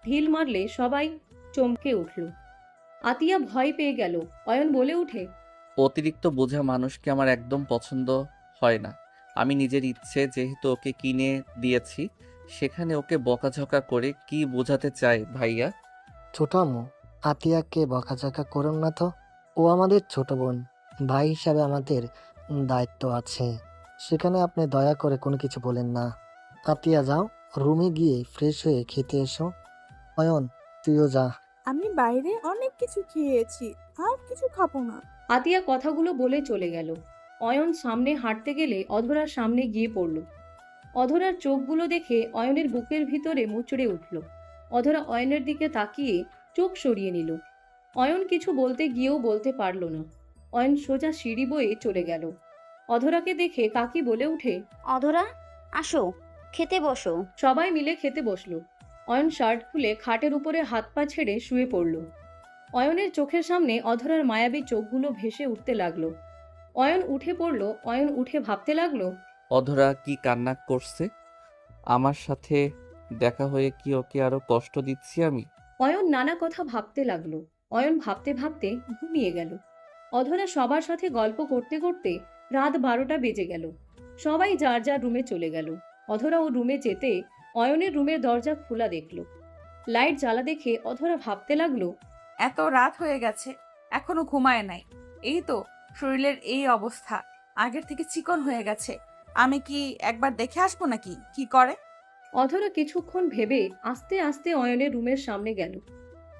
ঢিল মারলে সবাই চমকে উঠল। আতিয়া ভয় পেয়ে গেল। অয়ন বলে উঠে, অতিরিক্ত বোঝা মানুষকে আমার একদম পছন্দ হয় না। আমি নিজের ইচ্ছে যেহেতু ওকে কিনে দিয়েছি, সেখানে ওকে বকাঝকা করে কি বোঝাতে চাই ভাইয়া? ছোট আম্মু, আতিয়াকে বকাঝকা করুন না তো। ও আমাদের ছোট বোন। ভাই হিসাবে আমাদের দায়িত্ব আছে। সেখানে আপনি দয়া করে কোনো কিছু বলেন না। আতিয়া যাও, রুমে গিয়ে ফ্রেশ হয়ে খেতে এসো। অয়ন, তুইও যা। আমি বাইরে অনেক কিছু খেয়েছি, আর কিছু খাবো না। আতিয়া কথাগুলো বলে চলে গেল। অয়ন সামনে হাঁটতে গেলে অধরার সামনে গিয়ে পড়ল। অধরার চোখগুলো দেখে অয়নের বুকের ভিতরে মুচড়ে উঠল। অধরা অয়নের দিকে তাকিয়ে চোখ সরিয়ে নিল। অয়ন কিছু বলতে গিয়েও বলতে পারল না। অয়ন সোজা সিঁড়ি বয়ে চলে গেল। অধরাকে দেখে কাকি বলে উঠে, অধরা, আসো, খেতে বসো। সবাই মিলে খেতে বসলো। অয়ন শার্ট খুলে খাটের উপরে হাত পা ছেড়ে শুয়ে পড়ল। অয়নের চোখের সামনে অধরার মায়াবী চোখগুলো ভেসে উঠতে লাগলো। অয়ন উঠে পড়ল। অয়ন উঠে ভাবতে লাগলো, অধরা কি কান্না করছে? আমার সাথে দেখা হয়ে কি ওকে আরো কষ্ট দিচ্ছি আমি? অয়ন নানা কথা ভাবতে লাগলো। অয়ন ভাবতে ভাবতে ঘুমিয়ে গেল। অধরা সবার সাথে গল্প করতে করতে রাত 12টা বেজে গেল। সবাই যার যার রুমে চলে গেল। অধরা ও রুমে যেতে অয়নের রুমের দরজা খোলা দেখলো। লাইট জ্বালা দেখে অধরা ভাবতে লাগলো, এত রাত হয়ে গেছে, এখনো ঘুমায় নাই। এই তো শরীরের এই অবস্থা, আগের থেকে চিকন হয়ে গেছে। আমি কি একবার দেখে আসবো নাকি কি করে? অধরা কিছুক্ষণ ভেবে আস্তে আস্তে অয়নের রুমের সামনে গেল।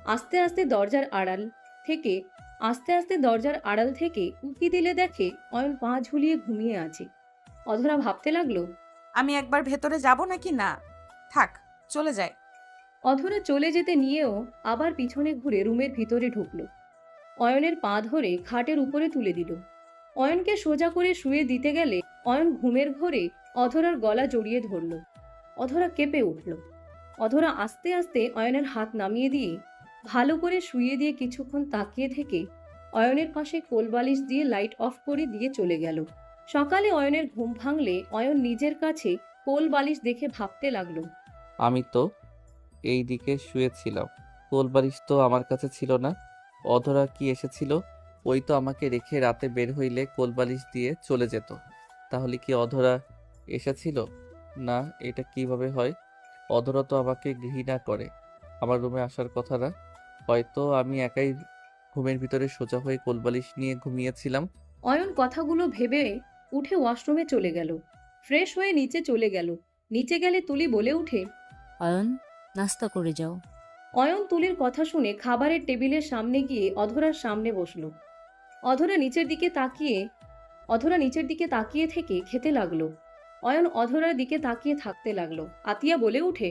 আস্তে আস্তে দরজার আড়াল থেকে আস্তে আস্তে দরজার আড়াল থেকে উঁকি দিলে দেখে অয়ন পা ঝুলিয়ে ঘুমিয়ে আছে। অধরা ভাবতে লাগলো। আমি একবার ভেতরে যাব নাকি না? থাক, চলে যাই। অধরা চলে যেতে নিয়েও আবার পিছনে ঘুরে রুমের ভিতরে ঢুকলো। অয়নের পা ধরে খাটের উপরে তুলে দিল। অয়নকে সোজা করে শুয়ে দিতে গেলে অয়ন ঘুমের ঘোরে অধরার গলা জড়িয়ে ধরল। অধরা কেঁপে উঠল। অধরা আস্তে আস্তে অয়নের হাত নামিয়ে দিয়ে ভালো করে শুয়ে দিয়ে কিছুক্ষণ তাকিয়ে থেকে অয়নের পাশে কোলবালিশ দিয়ে লাইট অফ করে দিয়ে চলে গেল। সকালে অয়নের ঘুম ভাঙলে অয়ন নিজের কাছে কোলবালিশ দেখে ভাবতে লাগলো। আমি তো এই দিকে শুয়েছিলাম, কোলবালিশ তো আমার কাছে ছিল না। অধরা কি এসেছিল? ওই তো আমাকে রেখে রাতে বের হইলে কোলবালিশ দিয়ে চলে যেত। তাহলে কি অধরা এসেছিল? না, এটা কিভাবে হয়? অধরা তো আমাকে ঘৃণা করে, আমার রুমে আসার কথা না। হয়তো আমি একাই ঘুমের ভিতরে সোজা হয়ে কোলবালিশ নিয়ে ঘুমিয়েছিলাম। অয়ন কথাগুলো ভেবে উঠে ওয়াশরুমে চলে গেল। ফ্রেশ হয়ে নিচে চলে গেল। নিচে গেলে তুলি বলে উঠে। অয়ন, নাস্তা করে যাও। অয়ন তুলির কথা শুনে খাবারের টেবিলের সামনে গিয়ে অধরার সামনে বসলো। অধরা নিচের দিকে তাকিয়ে থেকে খেতে লাগলো। অয়ন অধরার দিকে তাকিয়ে থাকতে লাগলো। আতিয়া বলে উঠে।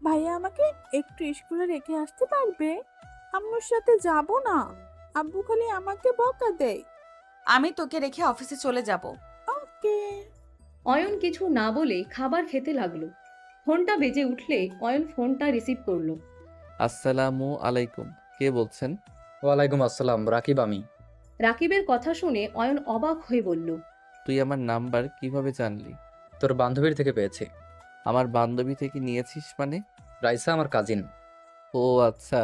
ভাইয়া আমাকে একটু স্কুলে রেখে আসতে পারবে? আম্মুর সাথে যাব না, আব্বু খালি আমাকে বকা দেয়। আমি তোকে রেখে অফিসে চলে যাব। ওকে। অয়ন কিছু না বলে খাবার খেতে লাগলো। ফোনটা বেজে উঠলে অয়ন ফোনটা রিসিভ করলো। আসসালামু আলাইকুম, কে বলছেন? ওয়ালাইকুম আসসালাম, রাকিব আমি। রাকিবের কথা শুনে অয়ন অবাক হয়ে বলল। তুই আমার নাম্বার কিভাবে জানলি? তোর বান্ধবীর থেকে পেয়েছি। আমার বান্ধবী থেকে নিয়েছিস মানে? রাইসা আমার কাজিন। ও আচ্ছা,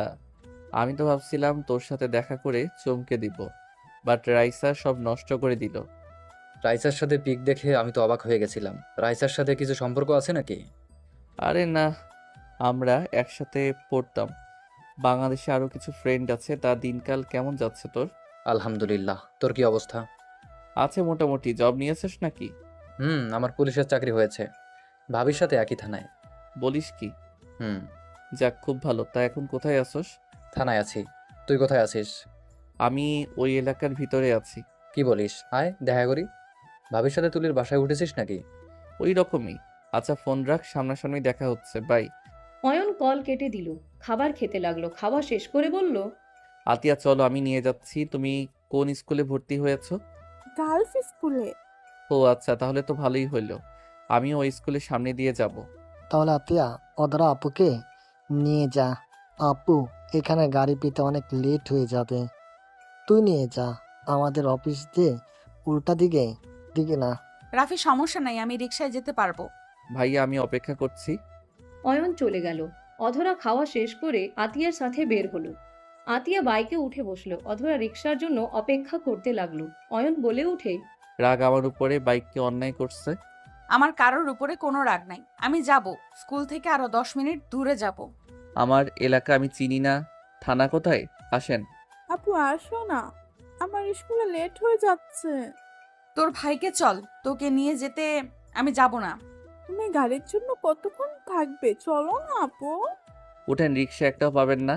আমি তো ভাবছিলাম তোর সাথে দেখা করে চমকে দিব, বাট রাইসা সব নষ্ট করে দিল। রাইসার সাথে পিক দেখে আমি তো অবাক হয়ে গেছিলাম। রাইসার সাথে কিছু সম্পর্ক আছে নাকি? আরে না, আমরা একসাথে পড়তাম। বাংলাদেশে আরো কিছু ফ্রেন্ড আছে। তা দিনকাল কেমন যাচ্ছে তোর? আলহামদুলিল্লাহ, তোর কি অবস্থা? আছে মোটামুটি। জব নিয়েছিস নাকি? আমার পুলিশের চাকরি হয়েছে, ভাবির সাথে একই থানায়। বলিস কি? হুম। যাক, খুব ভালো। তা এখন কোথায় আছোস? থানায় আছি। তুই কোথায় আছিস? আমি ওই এলাকার ভিতরে আছি। কি বলিস, আয় দেখা করি। ভাবির সাথে তুলির বাসায় উঠেছিস নাকি? ওই রকমই। আচ্ছা ফোন রাখ, সামনাসামনি দেখা হচ্ছে, বাই। অয়ন কল কেটে দিল। খাবার খেতে লাগলো। খাওয়া শেষ করে বলল। আতিয়া চলো, আমি নিয়ে যাচ্ছি। তুমি কোন স্কুলে ভর্তি হয়েছো? গার্লস স্কুলে। ও আচ্ছা, তাহলে তো ভালোই হইলো। আমিও ওই স্কুলের সামনে দিয়ে যাব। তাহলে আতিয়া অধরা আপুকে নিয়ে যা। আপু এখানে গাড়ি পেতে অনেক লেট হয়ে যাবে, তুই নিয়ে যা। আমাদের অফিস দিয়ে উল্টা দিকে দিকে না। রাফি, সমস্যা নাই, আমি রিকশায় যেতে পারবো। ভাইয়া আমি অপেক্ষা করছি। অয়ন চলে গেল। অধরা খাওয়া শেষ করে আতিয়ার সাথে বের হলো। আতিয়া বাইকে উঠে বসলো। অধরা রিকশার জন্য অপেক্ষা করতে লাগলো। অয়ন বলে উঠে। রাগ আমার উপরে, বাইককে অন্যায় করছে। আমার কারোর উপরে কোনো রাগ নাই। আমি যাব, স্কুল থেকে আরো 10 মিনিট দূরে যাব। আমার এলাকা আমি চিনি না। থানা কোথায়? আসেন। আপু আসো না, আমার স্কুলে লেট হয়ে যাচ্ছে। তোর ভাইকে চল, তোকে নিয়ে যেতে আমি যাব না। তুমি গাড়ির জন্য কতক্ষণ থাকবে? চলো না আপু। উঠেন, রিক্সা একটাও পাবেন না।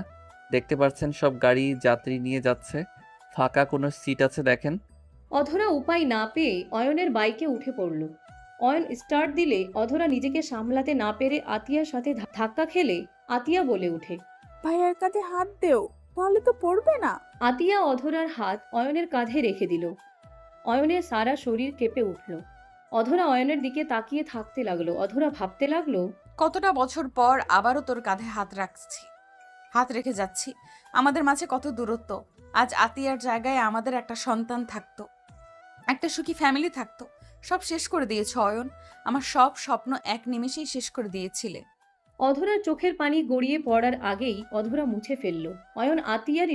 দেখতে পাচ্ছেন সব গাড়ি যাত্রী নিয়ে যাচ্ছে। ফাঁকা কোনো সিট আছে দেখেন। অধরা উপায় না পেয়ে অয়নের বাইকে উঠে পড়ল। অয়ন স্টার্ট দিলে অধরা নিজেকে সামলাতে না পেরে আতিয়ার সাথে ধাক্কা খেলে আতিয়া বলে উঠে। ভাইয়ার কাঁধে হাত দেও, তাহলে তো পড়বে না। আতিয়া অধরার হাত অয়নের কাঁধে রেখে দিল। অয়নের সারা শরীর কেঁপে উঠল। অধরা অয়নের দিকে তাকিয়ে থাকতে লাগলো। অধরা ভাবতে লাগলো। কতটা বছর পর আবারও তোর কাঁধে হাত রেখে যাচ্ছি। আমাদের মাঝে কত দূরত্ব। আজ আতিয়ার জায়গায় আমাদের একটা সন্তান থাকতো, একটা সুখী ফ্যামিলি থাকতো। সব শেষ করে দিয়েছ অয়ন। আমার সব স্বপ্ন এক নিমেষেই শেষ করে দিয়েছিলে। অধরার চোখের পানি গড়িয়ে পড়ার আগেই অধরা মুছে ফেলল। অয়ন আতিয়ার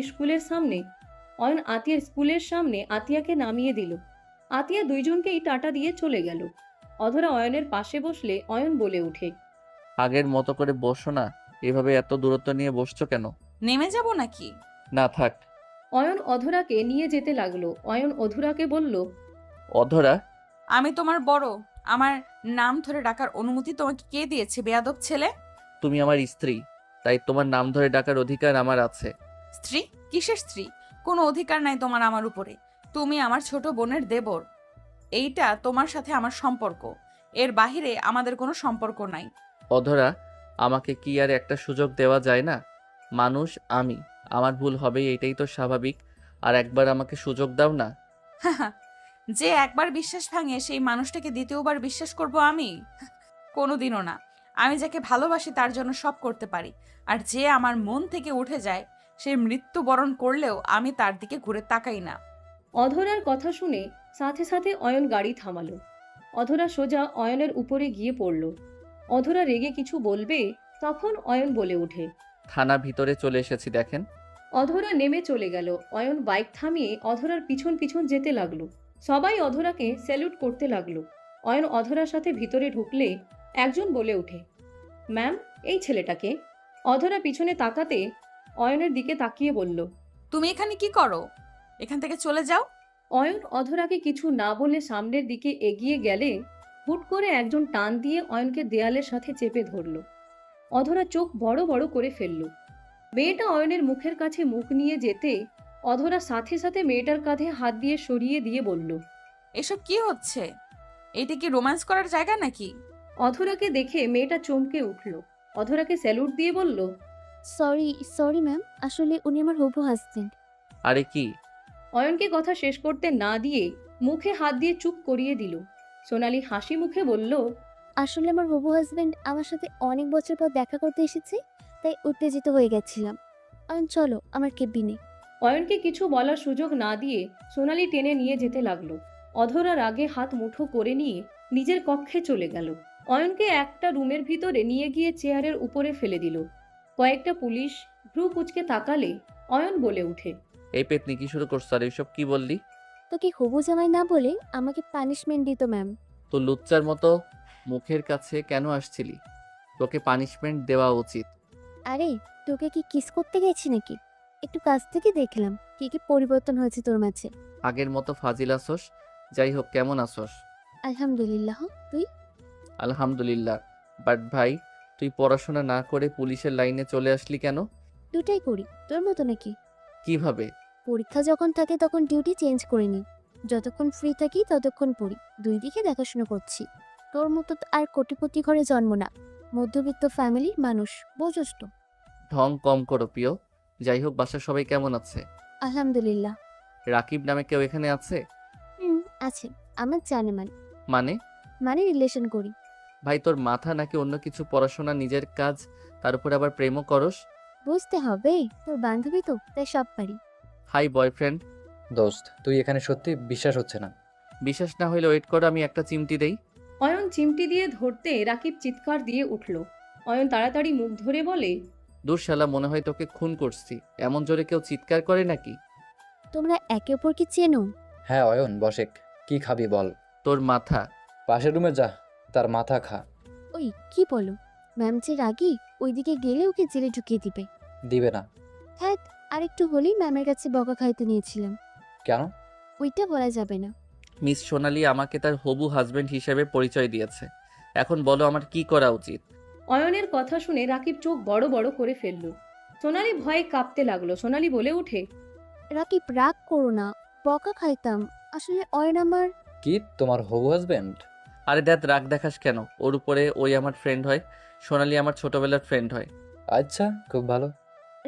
স্কুলের সামনে আতিয়াকে নামিয়ে দিল। আতিয়া দুইজনকেই টাটা দিয়ে চলে গেল। অধরা অয়নের পাশে বসলে অয়ন বলে উঠে। আগের মতো করে বসো না, এভাবে এত দূরত্ব নিয়ে বসছো কেন? নেমে যাব নাকি? না থাক। অয়ন অধরাকে নিয়ে যেতে লাগলো। অয়ন অধরাকে বলল। অধরা, আমি তোমার বড়, আমার নাম ধরে ডাকার অনুমতি তোমাকে কে দিয়েছে বেয়াদব ছেলে? তুমি আমার স্ত্রী, তাই তোমার নাম ধরে ডাকার অধিকার আমার আছে। স্ত্রী? কিসের স্ত্রী? কোনো অধিকার নাই তোমার আমার উপরে। তুমি আমার ছোট বোনের দেবর। এইটা তোমার সাথে আমার সম্পর্ক, এর বাহিরে আমাদের কোনো সম্পর্ক নাই। অধরা, আমাকে কি আর একটা সুযোগ দেওয়া যায় না? মানুষ আমি, আমার ভুল হবে এটাই তো স্বাভাবিক। আর একবার আমাকে সুযোগ দাও না। যে একবার বিশ্বাস ভাঙে সেই মানুষটাকে দ্বিতীয়বার বিশ্বাস করব আমি? কোনোদিনও না। আমি যাকে ভালোবাসি তার জন্য সব করতে পারি, আর যে আমার মন থেকে উঠে যায় সে মৃত্যুবরণ করলেও আমি তার দিকে ঘুরে তাকাই না। অধরার কথা শুনে সাথে সাথে অয়ন গাড়ি থামালো। অধরা সোজা অয়নের উপরে গিয়ে পড়ল। অধরা রেগে কিছু বলবে, তখন অয়ন বলে ওঠে। থানা ভিতরে চলে এসেছি, দেখেন। অধরা নেমে চলে গেল। অয়ন বাইক থামিয়ে অধরার পিছন পিছন যেতে লাগলো। সবাই অধরাকে স্যালুট করতে লাগলো। অয়ন অধরার সাথে ভিতরে ঢুকলে একজন বলে ওঠে, ম্যাম, এই ছেলেটাকে। অধরা পিছনে তাকাতে অয়নের দিকে তাকিয়ে বলল, তুমি এখানে কি করো? এখান থেকে চলে যাও। অয়ন অধরাকে কিছু না বলে সামনের দিকে এগিয়ে গেলে হুট করে একজন টান দিয়ে অয়নকে দেয়ালের সাথে চেপে ধরল। অধরা চোখ বড় বড় করে ফেলল। মেয়েটা অয়নের মুখের কাছে মুখ নিয়ে যেতে অধরা সাথে সাথে মেয়েটার কাঁধে হাত দিয়ে সরিয়ে দিয়ে বলল, এসব কি হচ্ছে? এইটা কি রোম্যান্স করার জায়গা নাকি? অধরাকে দেখে মেয়েটা চমকে উঠল। অধরাকে স্যালুট দিয়ে বলল, সরি সরি ম্যাম, আসলে উনি আমার হবু হাজবেন্ড। আরে কি? অয়নকে কথা শেষ করতে না দিয়ে মুখে হাত দিয়ে চুপ করিয়ে দিল। সোনালি হাসি মুখে বলল, আসলে আমার হবু হাজবেন্ড আমার সাথে অনেক বছর পর দেখা করতে এসেছে, তাই উত্তেজিত হয়ে গেছিলাম। চলো আমার কেবিনে। অয়নকে কিছু বলার সুযোগ না দিয়ে সোনালি টেনে নিয়ে যেতে লাগলো। অধরার আগে হাত মুঠো করে নিয়ে নিজের কক্ষে চলে গেল। অয়নকে একটা রুমের ভিতরে নিয়ে গিয়ে চেয়ারের উপরে ফেলে দিল। কয়েকটা পুলিশ ভ্রু কুচকে তাকালে অয়ন বলে উঠে, এই পেতনি কি শুরু করছো? আর এইসব কি বললি? তোকে হবু জামাই না বলে আমাকে পানিশমেন্ট দিত ম্যাম। তো লুচ্চার মতো মুখের কাছে কেন আসছিলি? তোকে পানিশমেন্ট দেওয়া উচিত। আরে তোকে কি কিস করতে গেছি নাকি? একটু কাছ থেকে দেখলাম কি কি পরিবর্তন হয়েছে তোর মাঝে। আগের মতো ফাজিল আসোস? যাই হোক, কেমন আসোস? আলহামদুলিল্লাহ, তুই? আলহামদুলিল্লাহ। বাট ভাই, তুই পড়াশোনা না করে পুলিশের লাইনে চলে আসলি কেন? দুটাই করি, তোর মতো নাকি? কিভাবে? পরীক্ষা যখন থাকে তখন ডিউটি চেঞ্জ করে নিই। যতক্ষণ ফ্রি থাকি ততক্ষণ পড়ি, দুই দিকে দেখাশোনা করছি। তোর মতো তো আর কোটিপতি ঘরে জন্ম না, মধ্যবিত্ত ফ্যামিলির মানুষ, বোঝস তো। ঢং কম করো প্রিয়। যাই হোক, বাসার সবাই কেমন আছে? আলহামদুলিল্লাহ। রাকিব নামে কেউ এখানে আছে? আছে, আমার জানে মানে? মানে রিলেশন করি। ভাই, তোর মাথা নাকি অন্য কিছু? পড়াশোনা, নিজের কাজ, তার উপর আবার প্রেমও করস? বুঝতে হবে, তোর বান্ধবী তো, তাই সব পারি। Hi boyfriend. দোস্ত, তুই এখানে সত্যি বিশ্বাস হচ্ছে না। বিশ্বাস না হইলে ওয়েট করো, আমি একটা চিমটি দেই। অয়ন চিমটি দিয়ে ধরতে রাকিব চিৎকার দিয়ে উঠল। অয়ন তাড়াতাড়ি মুখ ধরে বলে, দূর শালা, মনে হয় তোকে খুন করছি। এমন জোরে কেউ চিৎকার করে নাকি? তোমরা একে অপরকে চেনো? হ্যাঁ অয়ন, বসেক, কি খাবি বল? তোর মাথা। পাশের রুমে যা, তার মাথা খা। ওই কি বলো? ম্যাম যে রাগী, ওইদিকে গেলে ওকে জেলে ঢুকিয়ে দিবে। দিবে না। হ্যাঁ, আরেকটু হলেই ম্যামের কাছে বকা খাইতে নিয়েছিলাম। কেন? ওইটা বলা যাবে না। মিস সোনালি আমাকে তার হবু হাজবেন্ড হিসেবে পরিচয় দিয়েছে। এখন বলো আমার কি করা উচিত? অয়নের কথা শুনে রাকিব চোখ বড় বড় করে ফেলল। সোনালি ভয়ে কাঁপতে লাগলো। সোনালি বলে ওঠে, রাকিব রাগ করো না, বকা খাইতাম। আসলে অয়ন আমার। কি, তোমার হবু হাজবেন্ড? আরে দেখ, রাগ দেখাস কেন? ওর উপরে ওই আমার ফ্রেন্ড হয়, সোনালি আমার ছোটবেলার ফ্রেন্ড হয়। আচ্ছা, খুব ভালো।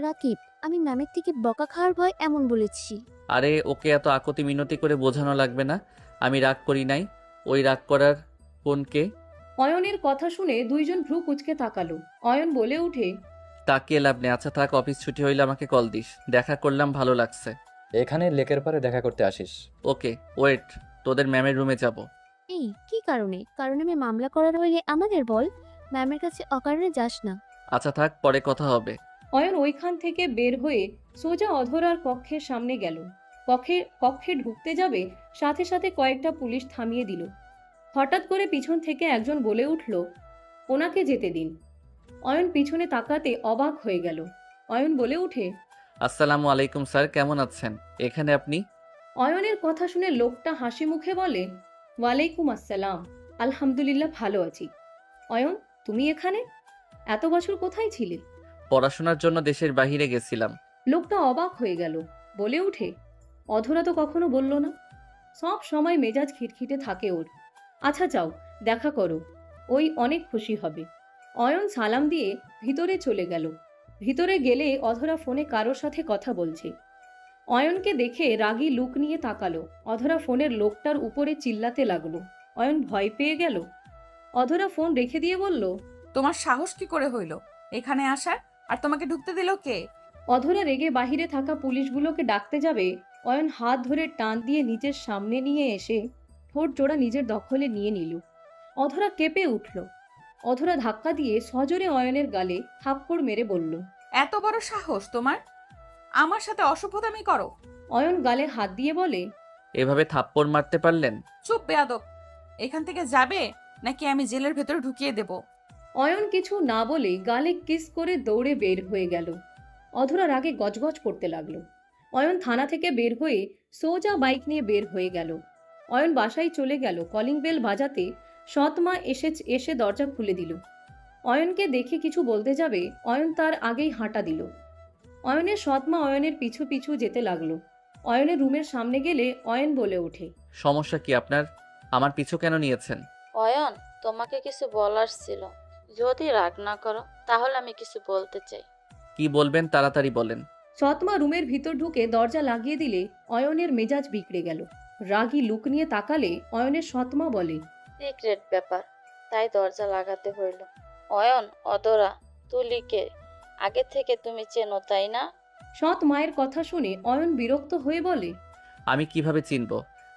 রাকিব, আমি ম্যামের থেকে বকা খাওয়ার ভয় এমন বলেছি। আরে ওকে এত আকতি মিনতি করে বোঝানো লাগবে না। আমি রাগ করি নাই। ওই রাগ করার বোনকে। অয়নের কথা শুনে দুইজন ভ্রু কুচকে তাকালো। অয়ন বলে উঠে, তাকিয়ে লাভ নেই। আচ্ছা থাক, অফিস ছুটি হইলে আমাকে কল দিস। দেখা করলাম, ভালো লাগছে। এখানে লেকের পারে দেখা করতে আসিস? ওকে, ওয়েট, তোদের ম্যামের রুমে যাব। এই কি কারণে? কারণ আমি মামলা করার হইলে আমাদের বল, ম্যামের কাছে অকারণে যাস না। আচ্ছা থাক, পরে কথা হবে। অয়ন ওইখান থেকে বের হয়ে সোজা অধরার কক্ষের সামনে গেল। কক্ষে ঢুকতে যাবে, সাথে সাথে কয়েকটা পুলিশ থামিয়ে দিল। হঠাৎ করে পিছন থেকে একজন বলে উঠল, ওনাকে যেতে দিন। অয়ন পিছনে তাকাতে অবাক হয়ে গেল। অয়ন বলে উঠে, আসসালামু আলাইকুম স্যার, কেমন আছেন? এখানে আপনি? অয়নের কথা শুনে লোকটা হাসি মুখে বলে, ওয়ালাইকুম আসসালাম, আলহামদুলিল্লাহ ভালো আছি। অয়ন, তুমি এখানে? এত বছর কোথায় ছিলে? পড়াশোনার জন্য দেশের বাইরে গেছিলাম। লোকটা অবাক হয়ে গেল। বলে ওঠে, অধরা তো কখনো বলল না। সব সময় মেজাজ খিটখিটে থাকে ওর। আচ্ছা যাও, দেখা করো, ওই অনেক খুশি হবে। অয়ন সালাম দিয়ে ভিতরে চলে গেল। ভিতরে গেলে অধরা ফোনে কারোর সাথে কথা বলছে। অয়নকে দেখে রাগী লুক নিয়ে তাকালো। অধরা ফোনের লোকটার উপরে চিল্লাতে লাগলো। অয়ন ভয় পেয়ে গেল। অধরা ফোন রেখে দিয়ে বলল, তোমার সাহস কি করে হইল এখানে আসার? আর তোমাকে ঢুকতে দিল কে? অধরা রেগে বাহিরে থাকা পুলিশগুলোকে ডাকতে যাবে, অয়ন হাত ধরে টান দিয়ে নিজের সামনে নিয়ে এসে ঠোঁট জোড়া নিজের দখলে নিয়ে নিল। অধরা কেঁপে উঠল। অধরা ধাক্কা দিয়ে সজোরে অয়নের গালে থাপ্পড় মেরে বলল, এত বড় সাহস তোমার? আমার সাথে অসভ্যতামি করো? অয়ন গালে হাত দিয়ে বলে, এভাবে থাপ্পড় মারতে পারলেন? চুপ বেয়াদব! এখান থেকে যাবে নাকি আমি জেলের ভেতরে ঢুকিয়ে দেব? অয়ন কিছু না বলে গালে কিস করে দৌড়ে বের হয়ে গেল। অধরা রাগে গজগজ করতে লাগলো। অয়ন থানা থেকে বের হয়ে সোজা বাইক নিয়ে বের হয়ে গেল। অয়ন বাসায় চলে গেল। কলিং বেল বাজাতে সৎমা এসে দরজা খুলে দিল। অয়নকে দেখে কিছু বলতে যাবে, অয়ন তার আগেই হাঁটা দিল। অয়নের সৎমা অয়নের পিছু পিছু যেতে লাগলো। অয়নের রুমের সামনে গেলে অয়ন বলে ওঠে, সমস্যা কি আপনার? আমার পিছু কেন নিয়েছেন? অয়ন, তোমাকে কিছু বলার ছিল। যদি রাগ না করো তাহলে আমি কিছু বলতে চাই। কি বলবেন তাড়াতাড়ি বলেন। সৎমা রুমের ভিতর ঢুকে দরজা লাগিয়ে দিলে অয়নের মেজাজ বিগড়ে গেল। রাগী লুক নিয়ে তাকালে অয়নের সৎমা বলে, সিক্রেট ব্যাপার, তাই দরজা লাগাতে হইল। অয়ন, অদরা, তুলিকে আগে থেকে তুমি চেনো তাই না? সৎ মায়ের কথা শুনে অয়ন বিরক্ত হয়ে বলে, আমি কিভাবে চিনব?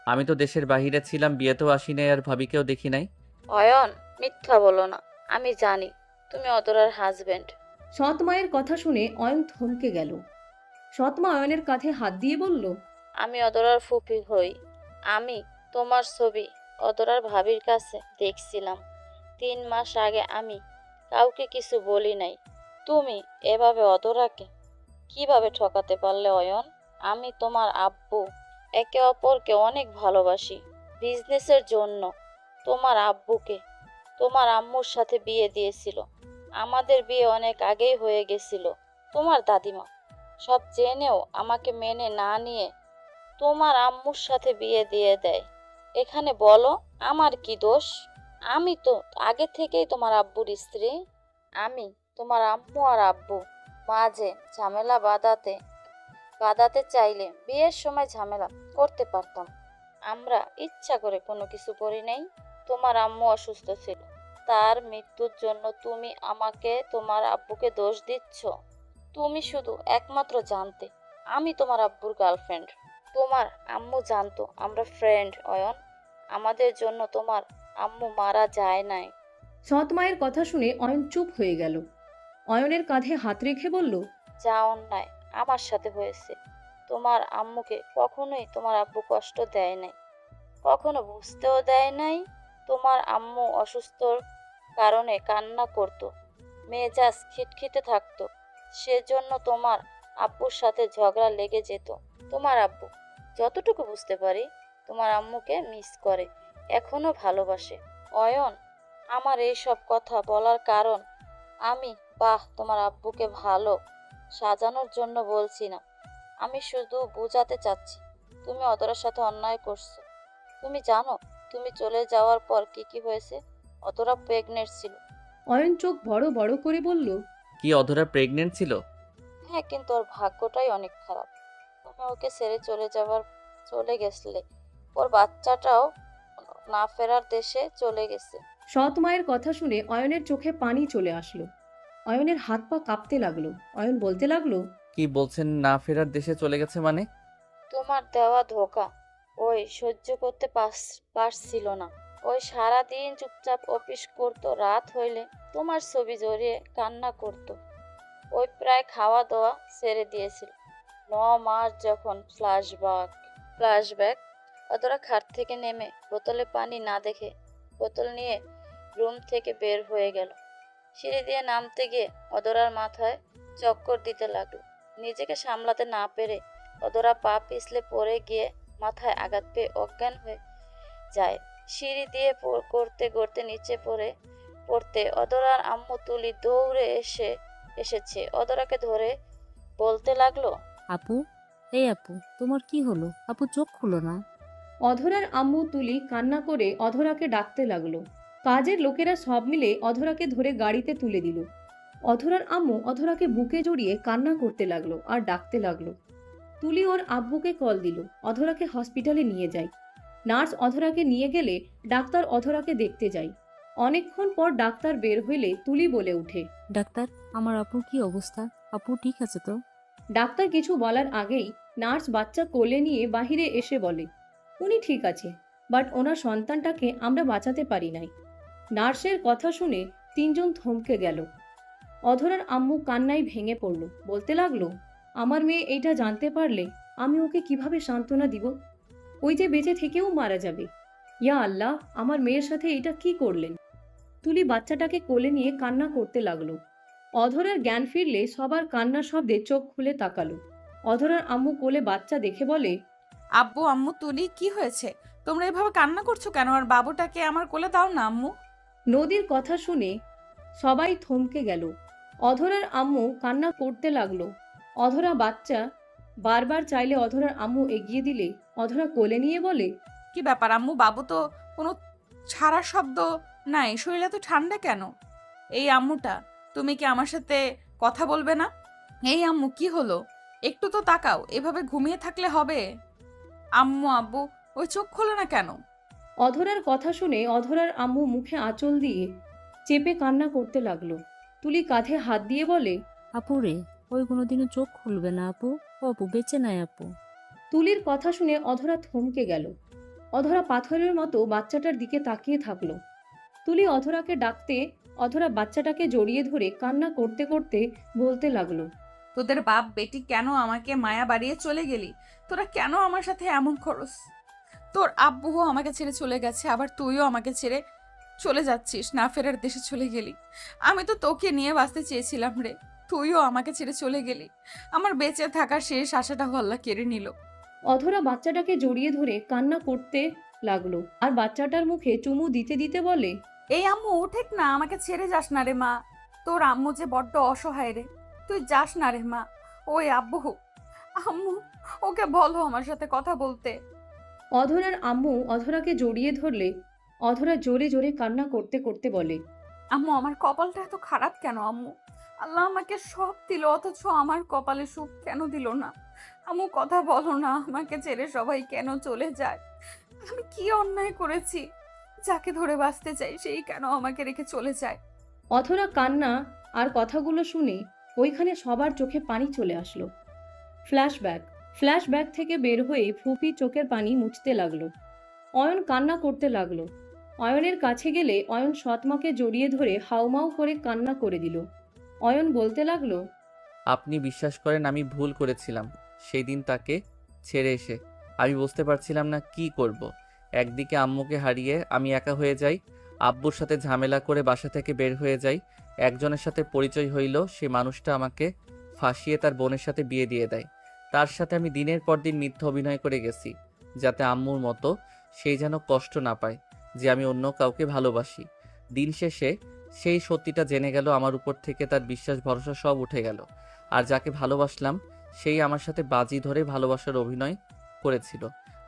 আমি তো দেশের বাইরে ছিলাম, বিয়েতেও আসি নাই, আর ভাবিকেও দেখি নাই। অয়ন, মিথ্যা বলো না, আমি জানি তুমি অদরার হাজবেন্ড। সৎ মায়ের কথা শুনে অয়ন থমকে গেল। সৎ মা অয়নের কাঁধে হাত দিয়ে বলল, আমি অদরার ফুপি হই। আমি তোমার ছবি অদরার ভাবির কাছে দেখছিলাম 3 মাস আগে। আমি কাউকে কিছু বলি নাই। তুমি এভাবে অদরাকে কিভাবে ঠকাতে পারলে অয়ন? আমি তোমার আব্বু, একে অপরকে অনেক ভালোবাসি। বিজনেসের জন্য তোমার আব্বুকে তোমার আম্মুর সাথে বিয়ে দিয়েছিল। আমাদের বিয়ে অনেক আগেই হয়ে গেছিল। তোমার দাদিমা সব জেনেও আমাকে মেনে না নিয়ে তোমার আম্মুর সাথে বিয়ে দিয়ে দেয়। এখানে বলো আমার কি দোষ? আমি তো আগে থেকেই তোমার আব্বুর স্ত্রী। আমি তোমার আম্মু আর আব্বু মাঝে ঝামেলা বাঁধাতে চাইলে বিয়ের সময় ঝামেলা করতে পারতাম। আমরা ইচ্ছা করে কোনো কিছু করি নাই। তোমার আম্মু অসুস্থ ছিল, তার মৃত্যুর জন্য তুমি আমাকে তোমার আব্বুকে দোষ দিচ্ছ। তুমি শুধু একমাত্র জানতে আমি তোমার আব্বুর গার্লফ্রেন্ড। তোমার আম্মু জানতো আমরা ফ্রেন্ড অয়ন। আমাদের জন্য তোমার আম্মু মারা যায় নাই। সৎ মায়ের কথা শুনে অয়ন চুপ হয়ে গেল। অয়নের কাঁধে হাত রেখে বলল, যা অন্যায় আমার সাথে হয়েছে। তোমার আম্মুকে কখনোই তোমার আব্বু কষ্ট দেয় নাই, কখনো বুঝতেও দেয় নাই। তোমার আম্মু অসুস্থর কারণে কান্না করতো, মেজাজ খিটখিটে থাকতো। সেজন্য তোমার আব্বুর সাথে ঝগড়া লেগে যেত। তোমার আব্বু, যতটুকু বুঝতে পারি, তোমার আম্মুকে মিস করে, এখনো ভালোবাসে। অয়ন, আমার এই সব কথা বলার কারণ আমি তোমার আব্বুকে ভালো সাজানোর জন্য বলছি না। আমি শুধু বোঝাতে চাচ্ছি তুমি অদরার সাথে অন্যায় করছো। তুমি জানো তুমি চলে যাওয়ার পর কি কি হয়েছে? অদরা প্রেগনেন্ট ছিল। অয়ন চোখ বড় বড় করে বলল, কি অধরা প্রেগনেন্ট ছিল? হ্যাঁ, কিন্তু ওর ভাগ্যটাই অনেক খারাপ। তুমি ওকে ছেড়ে চলে গেছলে। ওর বাচ্চাটাও না ফেরার দেশে চলে গেছে। সৎ মায়ের কথা শুনে অয়নের চোখে পানি চলে আসলো। অয়নের হাত পা কাঁপতে লাগলো। অয়ন বলতে লাগলো, কি বলছেন, না ফেরার দেশে চলে গেছে মানে? তোমার দেওয়া ধোকা ওই সহ্য করতে পারছিল না। ওই সারাদিন চুপচাপ অফিস করতো, রাত হইলে তোমার ছবি জড়িয়ে কান্না করতো। ওই প্রায় খাওয়া দাওয়া ছেড়ে দিয়েছিল। 9 মাস যখন ফ্ল্যাশব্যাক। অতটা খাট থেকে নেমে বোতলে পানি না দেখে বোতল নিয়ে রুম থেকে বের হয়ে গেল। সিঁড়ি দিয়ে নামতে গিয়ে অদরার মাথায় চক্কর দিতে লাগলো। নিজেকে সামলাতে না পেরে অদরা পা পিছলে পড়ে গিয়ে মাথায় আঘাত পেয়ে অজ্ঞান হয়ে যায়। সিঁড়ি দিয়ে করতে করতে নিচে পড়তে অদরার আম্মু তুলি দৌড়ে এসেছে। অদরাকে ধরে বলতে লাগলো, আপু, এই আপু, তোমার কি হলো? আপু চোখ খুলো না। অধরার আম্মু তুলি কান্না করে অধরাকে ডাকতে লাগলো। কাজের লোকেরা সব মিলে অধরাকে ধরে গাড়িতে তুলে দিল। অধরার আম্মু অধরাকে বুকে জড়িয়ে কান্না করতে লাগলো আর ডাকতে লাগলো। তুলি ওর আব্বুকে কল দিল, অধরাকে হসপিটালে নিয়ে যায়। নার্স অধরাকে নিয়ে গেলে ডাক্তার অধরাকে দেখতে যায়। অনেকক্ষণ পর ডাক্তার বের হইলে তুলি বলে উঠে, ডাক্তার, আমার আপুর কি অবস্থা? আপু ঠিক আছে তো? ডাক্তার কিছু বলার আগেই নার্স বাচ্চা কোলে নিয়ে বাহিরে এসে বলে, উনি ঠিক আছে, বাট ওনার সন্তানটাকে আমরা বাঁচাতে পারি নাই। নার্সের কথা শুনে তিনজন থমকে গেল। অধরার আম্মু কান্নায় ভেঙে পড়ল, বলতে লাগলো, আমার মেয়ে এইটা জানতে পারলে আমি ওকে কিভাবে সান্ত্বনা দিব? ওই যে বেঁচে থেকেও মারা যাবে। ইয়া আল্লাহ, আমার মেয়ের সাথে এটা কি করলেন? তুলি বাচ্চাটাকে কোলে নিয়ে কান্না করতে লাগলো। অধরার জ্ঞান ফিরলে সবার কান্নার শব্দে চোখ খুলে তাকালো। অধরার আম্মু কোলে বাচ্চা দেখে বলে, আব্বু আম্মু তুলি কি হয়েছে? তোমরা এভাবে কান্না করছো কেন? আর বাবুটাকে আমার কোলে দাও না আম্মু। নদীর কথা শুনে সবাই থমকে গেল। অধরার আম্মু কান্না করতে লাগলো। অধরা বাচ্চা বারবার চাইলে অধরার আম্মু এগিয়ে দিলে অধরা কোলে নিয়ে বলে, কি ব্যাপার আম্মু? বাবু তো কোনো ছাড়ার শব্দ নাই, শরীরে তো ঠান্ডা কেন? এই আম্মুটা, তুমি কি আমার সাথে কথা বলবে না? এই আম্মু কি হলো? একটু তো তাকাও, এভাবে ঘুমিয়ে থাকলে হবে? আম্মু আব্বু, ওই চোখ খোলো না কেন? অধরার কথা শুনে অধরার আম্মু মুখে আঁচল দিয়ে চেপে কান্না করতে লাগলো। তুলি কাঁধে হাত দিয়ে বলে, আপু রে, ওই কোনোদিনও চোখ খুলবে না আপু। ও আপু বেঁচে নাই আপু। তুলির কথা শুনে অধরা থমকে গেল। অধরা পাথরের মতো বাচ্চাটার দিকে তাকিয়ে থাকলো। তুলি অধরাকে ডাকতে অধরা বাচ্চাটাকে জড়িয়ে ধরে কান্না করতে করতে বলতে লাগলো, তোদের বাপ বেটি কেন আমাকে মায়া বাড়িয়ে চলে গেলি? তোরা কেন আমার সাথে এমন করস? তোর আব্বুও আমাকে ছেড়ে চলে গেছে, আবার তুইও আমাকে ছেড়ে চলে যাচ্ছিস, না ফেরার দেশে চলে গেলি। আমি তো তোকে নিয়ে বাঁচতে চেয়েছিলাম রে, তুইও আমাকে ছেড়ে চলে গেলি। আমার বেঁচে থাকার শেষ আশাটাও আল্লাহ কেড়ে নিল। অধরা বাচ্চাটাকে জড়িয়ে ধরে কান্না করতে লাগলো আর বাচ্চাটার মুখে চুমু দিতে দিতে বলে, এই আম্মু উঠেক না, আমাকে ছেড়ে যাস না রে মা। তোর আম্মু যে বড্ড অসহায় রে, তুই যাস না রে মা। ওই আব্বু, আম্মু, ওকে বলো আমার সাথে কথা বলতে। অধরার আম্মু অধরাকে জড়িয়ে ধরলে অধরা জোরে জোরে কান্না করতে করতে বলে, আম্মু, আমার কপালটা এত খারাপ কেন আম্মু? আল্লাহ আমাকে সব দিল, অথচ আমার কপালে সুখ কেন দিল না? আম্মু কথা বলো না, আমাকে ছেড়ে সবাই কেন চলে যায়? আমি কি অন্যায় করেছি? যাকে ধরে বাঁচতে চাই সেই কেন আমাকে রেখে চলে যায়? অধরা কান্না আর কথাগুলো শুনে ওইখানে সবার চোখে পানি চলে আসলো। ফ্ল্যাশব্যাক থেকে বের হয়ে ফুপি চোখের পানি মুছতে লাগলো। অয়ন কান্না করতে লাগলো। অয়নের কাছে গেলে অয়ন সৎমাকে জড়িয়ে ধরে হাউমাউ করে কান্না করে দিল। অয়ন বলতে লাগলো, আপনি বিশ্বাস করেন আমি ভুল করেছিলাম সেই দিন তাকে ছেড়ে এসে। আমি বুঝতে পারছিলাম না কি করব। একদিকে আম্মুকে হারিয়ে আমি একা হয়ে যাই, আব্বুর সাথে ঝামেলা করে বাসা থেকে বের হয়ে যাই। একজনের সাথে পরিচয় হইল, সে মানুষটা আমাকে ফাঁসিয়ে তার বোনের সাথে বিয়ে দিয়ে দেয়। তার সাথে আমি দিনের পর দিন মিথ্যা অভিনয় করে গেছি, যাতে আম্মুর মতো সেই যেন কষ্ট না পায় যে আমি অন্য কাউকে ভালোবাসি। দিন শেষে সেই সত্যিটা জেনে গেল, আমার উপর থেকে তার বিশ্বাস ভরসা সব উঠে গেল। আর যাকে ভালোবাসলাম সেই আমার সাথে বাজি ধরে ভালোবাসার অভিনয় করেছিল।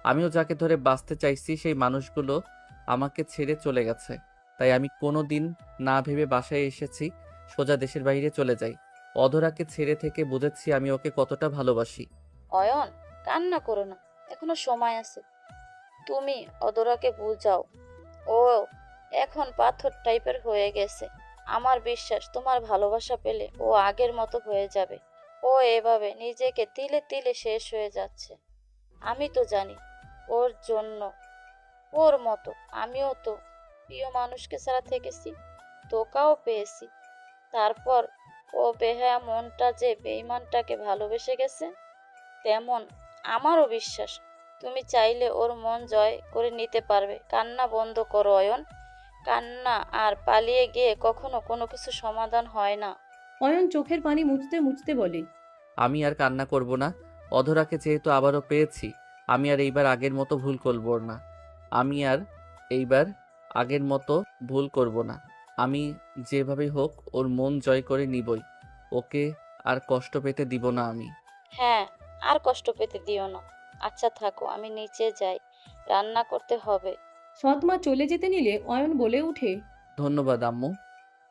আমিও যাকে ধরে বাঁচতে চাইছি সেই মানুষগুলো আমাকে ছেড়ে চলে গেছে। তাই আমি কোনো দিন না ভেবে বাসায় এসেছি, সোজা দেশের বাইরে চলে যাই। অধরাকে ছেড়ে থেকে বুঝেছি আমি ওকে কতটা ভালোবাসি। অয়ন, কান্না করো না, এখনো সময় আছে। তুমি অদরাকে বুঝাও, ও এখন পাথর টাইপের হয়ে গেছে। আমার বিশ্বাস তোমার ভালোবাসা পেলে ও আগের মতো হয়ে যাবে। ও এভাবে নিজেকে তিলে তিলে শেষ হয়ে যাচ্ছে। আমি তো জানি ওর জন্য, ওর মতো আমিও তো প্রিয় মানুষকে ছাড়া থেকেছি, ধোকাও পেয়েছি। তারপর ও বেহায়া মনটা যে বেঈমানটাকে ভালোবেসে গেছে, তেমন আমারও বিশ্বাস তুমি চাইলে ওর মন জয় করে নিতে পারবে। কান্না বন্ধ করো অয়ন, কান্না আর পালিয়ে গিয়ে কখনো কোনো কিছু সমাধান হয় না। অয়ন চোখের পানি মুছতে মুছতে বলে, আমি আর কান্না করব না। অধরাকে যেহেতু আবারও পেয়েছি, আমি আর এইবার আগের মতো ভুল করব না। আমি আর এইবার আগের মতো ভুল করব না। আমি যেভাবেই হোক ওর মন জয় করে নিবই। ওকে আর কষ্ট পেতে দিব না আমি। হ্যাঁ, আর কষ্ট পেতে দিও না। আচ্ছা থাকো, আমি নিচে যাই, রান্না করতে হবে। সৎমা চলে যেতে নিলে অয়ন বলে ওঠে। ধন্যবাদ আম্মু।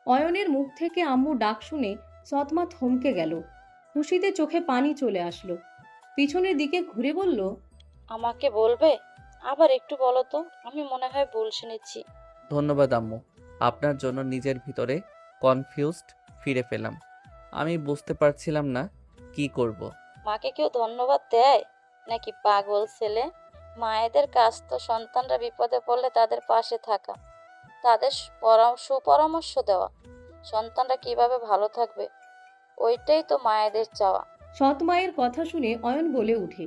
অয়নের মুখ থেকে আম্মু ডাক শুনে সৎমা থমকে গেল। খুশিতে চোখে পানি চলে আসলো। পিছনের দিকে ঘুরে বলল, আমাকে বলবে? আবার একটু বলো তো, আমি মনে হয় ভুল শুনেছি। ধন্যবাদ আম্মু। আপনার জন্য নিজের ভিতরে কনফিউজড ফিরে পেলাম। আমি বুঝতে পারছিলাম না কি করব। মাকে কেউ ধন্যবাদ দেয় নাকি পাগল ছেলে? মায়েদের কাজ তো সন্তানরা বিপদে পড়লে তাদের পাশে থাকা, তাদের সুপরামর্শ দেওয়া, সন্তানরা কিভাবে ভালো থাকবে, ওইটাই তো মায়েদের চাওয়া। সৎ মায়ের কথা শুনে অয়ন বলে ওঠে।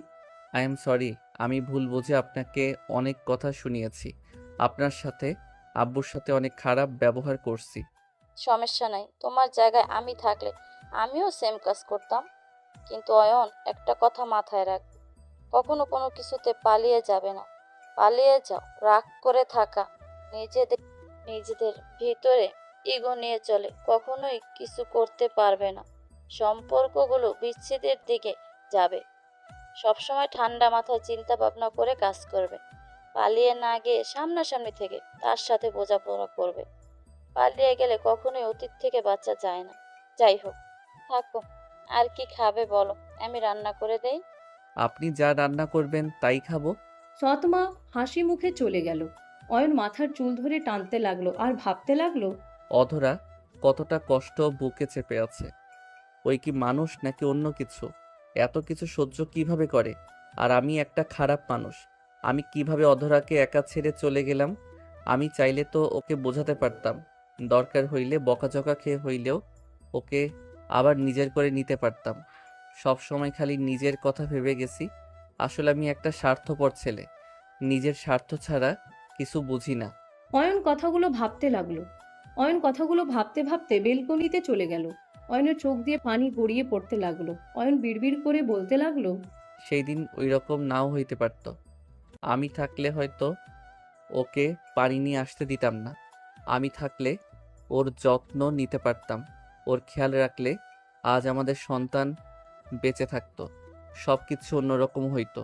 আই এম সরি, আমি ভুল বুঝে আপনাকে অনেক কথা শুনিয়েছি। আপনার সাথে আব্বুর সাথে অনেক খারাপ ব্যবহার করছি। সমস্যা নাই, তোমার জায়গায় আমি থাকলে আমিও সেম কাজ করতাম। কিন্তু অয়ন, একটা কথা মাথায় রাখ, কখনো কোনো কিছুতে পালিয়ে যাবে না। পালিয়ে যাও, রাগ করে থাকা, নিজেদের নিজেদের ভিতরে ইগো নিয়ে চলে, কখনোই কিছু করতে পারবে না। সম্পর্কগুলো বিচ্ছেদের দিকে যাবে। সবসময় ঠান্ডা মাথায় চিন্তা ভাবনা করে কাজ করবে। পালিয়ে না গিয়ে সামনাসামনি থেকে তার সাথে বোঝাপড়া করবে। পালিয়ে গেলে কখনোই অতীত থেকে বাঁচা যায় না। যাই হোক, থাকো। আর কি খাবে বলো, আমি রান্না করে দেই। আপনি যা রান্না করবেন তাই খাবো। সৎমা হাসি মুখে চলে গেল। অয়ন মাথার চুল ধরে টানতে লাগলো আর ভাবতে লাগলো, অধরা কতটা কষ্ট বুকে চেপে আছে। ওই কি মানুষ নাকি অন্য কিছু? এত কিছু সহ্য কিভাবে করে? আর আমি একটা খারাপ মানুষ। আমি কিভাবে অধরাকে একা ছেড়ে চলে গেলাম? আমি চাইলে তো ওকে বোঝাতে পারতাম। দরকার হইলে বকাঝকা খেয়ে হইলেও ওকে আবার নিজের করে নিতে পারতাম। সব সময় খালি নিজের কথা ভেবে গেছি। আসলে আমি একটা স্বার্থপর ছেলে, নিজের স্বার্থ ছাড়া কিছু বুঝি না। অয়ন কথাগুলো ভাবতে লাগলো। অয়ন কথাগুলো ভাবতে ভাবতে বেলকনিতে চলে গেল। অয়নের চোখ দিয়ে পানি গড়িয়ে পড়তে লাগলো। অয়ন বিড়বিড় করে বলতে লাগলো, সেই দিন ওই রকম নাও হইতে পারত। আমি থাকলে হয়তো ওকে পানি নিয়ে আসতে দিতাম না। আমি থাকলে ওর যত্ন নিতে পারতাম। ওর খেয়াল রাখলে আজ আমাদের সন্তান বেঁচে থাকতো। সব কিছু অন্যরকম হইতো।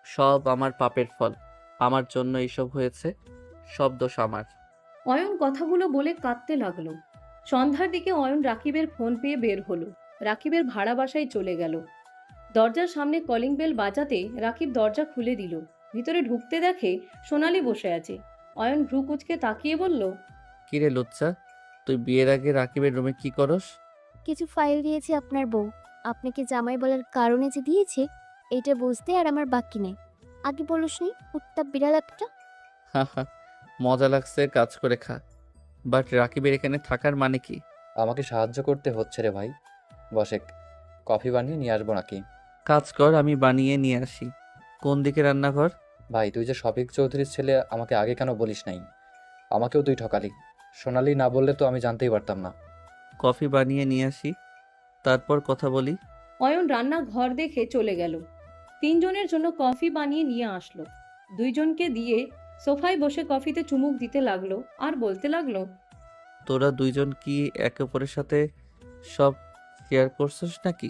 সব আমার পাপের ফল। আমার জন্য এইসব হয়েছে। সব দোষ আমার। অয়ন কথাগুলো বলে কাঁদতে লাগলো। সন্ধ্যার দিকে অয়ন রাকিবের ফোন পেয়ে বের হলো। রাকিবের ভাড়া বাসায় চলে গেল। দরজার সামনে কলিং বেল বাজাতে রাকিব দরজা খুলে দিল। ভিতরে ঢুকতে দেখে সোনালি বসে আছে। অয়ন ভ্রু কুঁচকে তাকিয়ে বলল, কিরে লুচ্চা, তুই বিয়ের আগে রাকিবের রুমে কি করস? কিছু ফাইল দিয়েছে আপনার বউ। আপনাকে জামাই বলার কারণে যে দিয়েছে এটা বুঝতে আর আমার বাকি নেই। আগে বলসনি উত্তাপ বিড়াল একটা। হা হা, মজা লাগছে, কাজ করে খা। বাট রাকিবের এখানে থাকার মানে কি? আমাকে সাহায্য করতে হচ্ছে রে ভাই। বসেক, কফি বানিয়ে নিয়ে আসবো নাকি? কাজ কর, আমি বানিয়ে নিয়ে আসি। কোন দিকে রান্নাঘর? ভাই, তুই যে শফিক চৌধুরীর ছেলে, আমাকে আগে কেন বলিস নাই? আমাকেও তুই ঠকালি। সোনালি না বললে তো আমি জানতেই পারতাম না। কফি বানিয়ে নিয়ে আসি, তারপর কথা বলি। অয়ন রান্নাঘর দেখে চলে গেল। তিনজনের জন্য কফি বানিয়ে নিয়ে আসলো। দুইজনকে দিয়ে সোফায় বসে কফিতে চুমুক দিতে লাগলো আর বলতে লাগলো, তোরা দুইজন কি একে অপরের সাথে সব শেয়ার করছিস নাকি?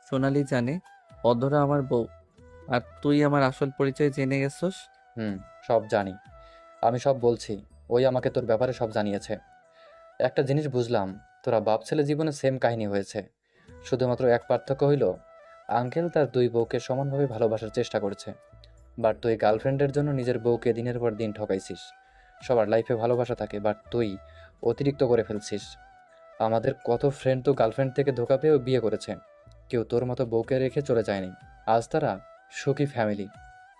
সোনালি জানে অধরা আমার বউ, আর তুই আমার আসল পরিচয় জেনে গেছস। সব জানি। আমি সব বলছি। ওই আমাকে তোর ব্যাপারে সব জানিয়েছে। একটা জিনিস বুঝলাম, তোরা বাপ ছেলে জীবনে সেম কাহিনী হয়েছে। শুধুমাত্র এক পার্থক্য হইল, আঙ্কেল তার দুই বউকে সমানভাবে ভালোবাসার চেষ্টা করেছে। বাট তুই গার্লফ্রেন্ডের জন্য নিজের বউকে দিনের পর দিন ঠকাইছিস। সবার লাইফে ভালোবাসা থাকে, বাট তুই অতিরিক্ত করে ফেলছিস। আমাদের কত ফ্রেন্ড তো গার্লফ্রেন্ড থেকে ধোকা পেয়েও বিয়ে করেছে। কেউ তোর মতো বউকে রেখে চলে যায়নি। আজ তারা সুখী ফ্যামিলি।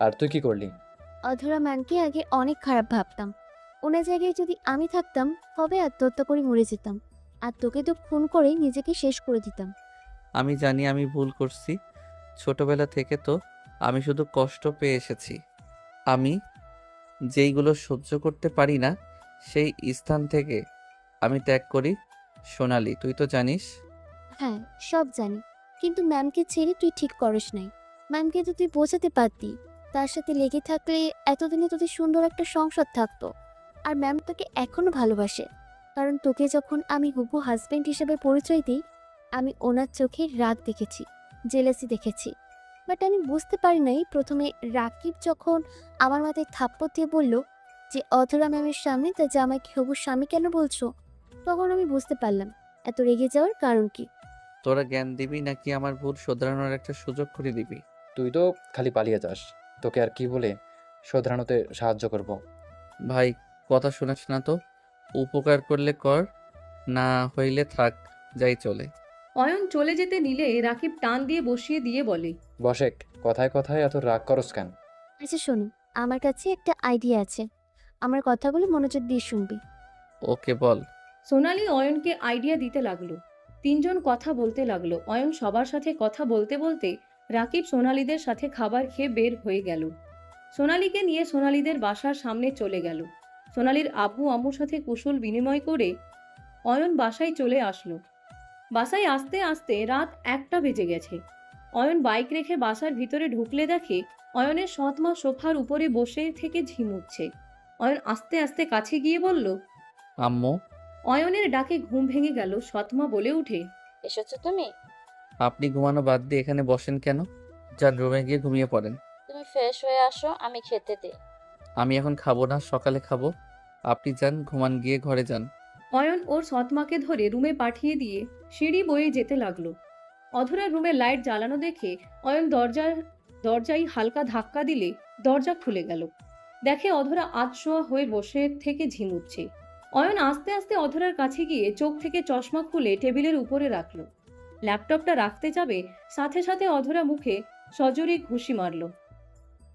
আর তুই কি করলি? অধরা ম্যামকে আগে অনেক খারাপ ভাবতাম। ওনার জায়গায় যদি আমি থাকতাম তবে আত্মহত্যা করে মরে যেতাম। আর তোকে তো খুন করে নিজেকে শেষ করে দিতাম। আমি জানি আমি ভুল করছি। ছোটবেলা থেকে তো আমি শুধু কষ্ট পেয়ে এসেছি। আমি যেইগুলো সহ্য করতে পারি না সেই স্থান থেকে আমি ত্যাগ করি। সোনালি, তুই তো জানিস। হ্যাঁ, সব জানি। কিন্তু ম্যামকে ছেড়ে তুই ঠিক করিস নাই। ম্যামকে তো তুই বোঝাতে পারতি, তার সাথে লেগে থাকলে এতদিনে তোদের সুন্দর একটা সংসার থাকতো। আর ম্যাম তোকে এখনো ভালোবাসে, কারণ তোকে যখন আমি হুবু হাজবেন্ড হিসেবে পরিচয় দিই, আমি ওনার চোখে রাগ দেখেছি, জেলাসি দেখেছি। বাট আমি বুঝতে পারি নাই প্রথমে রাকিব যখন আমার মাথায় থাপ্পড় দিয়ে বলল যে অধরা ম্যামের সামনে তার জামাইকে হবু স্বামী কেন বলছো, তখন আমি বুঝতে পারলাম এত রেগে যাওয়ার কারণ কি। তোরা জ্ঞান দিবি নাকি আমার ভুল শোধরানোর একটা সুযোগ করে দিবি? তুই তো খালি পালিয়ে যাস, তোকে আর কি বলে শোধরানোতে সাহায্য করব। ভাই, কথা শোনাস না তো। উপকার করলে কর, না হইলে থাক, যাই চলে। অয়ন চলে যেতে নিলে রাকিব টান দিয়ে বসিয়ে দিয়ে বলে, বসেক, কথায় কথায় এত রাগ করস কেন? আচ্ছা শোনো, আমার কাছে একটা আইডিয়া আছে, আমার কথাগুলো মনোযোগ দিয়ে শুনবি। ওকে বল। সোনালি অয়নকে আইডিয়া দিতে লাগলো। তিনজন কথা বলতে লাগলো। অয়ন সবার সাথে কথা বলতে বলতে রাকিব সোনালিদের সাথে খাবার খেয়ে বের হয়ে গেল। সোনালিকে নিয়ে সোনালিদের বাসার সামনে চলে গেল। সোনালির আব্বু আম্মুর সাথে কুশল বিনিময় করে অয়ন বাসায় চলে আসলো। বাসায় আসতে আসতে রাত 1টা বেজে গেছে। অয়ন বাইক রেখে বাসার ভিতরে ঢুকলে দেখে অয়নের সৎমা সোফার উপরে বসে থেকে ঝিমুচ্ছে। অয়ন আস্তে আস্তে কাছে গিয়ে বলল, আম্মু, অয়নের ডাকে ঘুম ভেঙে গেল। সৎমা বলে উঠে, এসেছো তুমি? আপনি ঘুমানো বাদ দিয়ে এখানে বসেন কেন? যান রুমে গিয়ে ঘুমিয়ে পড়েন। তুমি ফ্রেশ হয়ে আসো, আমি খেতে দিই। আমি এখন খাবো না, সকালে খাবো। আপনি যান, ঘুমান, গিয়ে ঘরে যান। অয়ন ওর সৎমাকে ধরে রুমে পাঠিয়ে দিয়ে সিঁড়ি বয়ে যেতে লাগলো। অধরা রুমে লাইট জ্বালানো দেখে অয়ন দরজায় হালকা ধাক্কা দিলে দরজা খুলে গেল। দেখে অধরা আধশোয়া হয়ে বসে থেকে ঝিমুচ্ছে। অয়ন আস্তে আস্তে অধরার কাছে গিয়ে চোখ থেকে চশমা খুলে টেবিলের উপরে রাখলো। ল্যাপটপটা রাখতে যাবে, সাথে সাথে অধরা মুখে সজোরে ঘুষি মারল।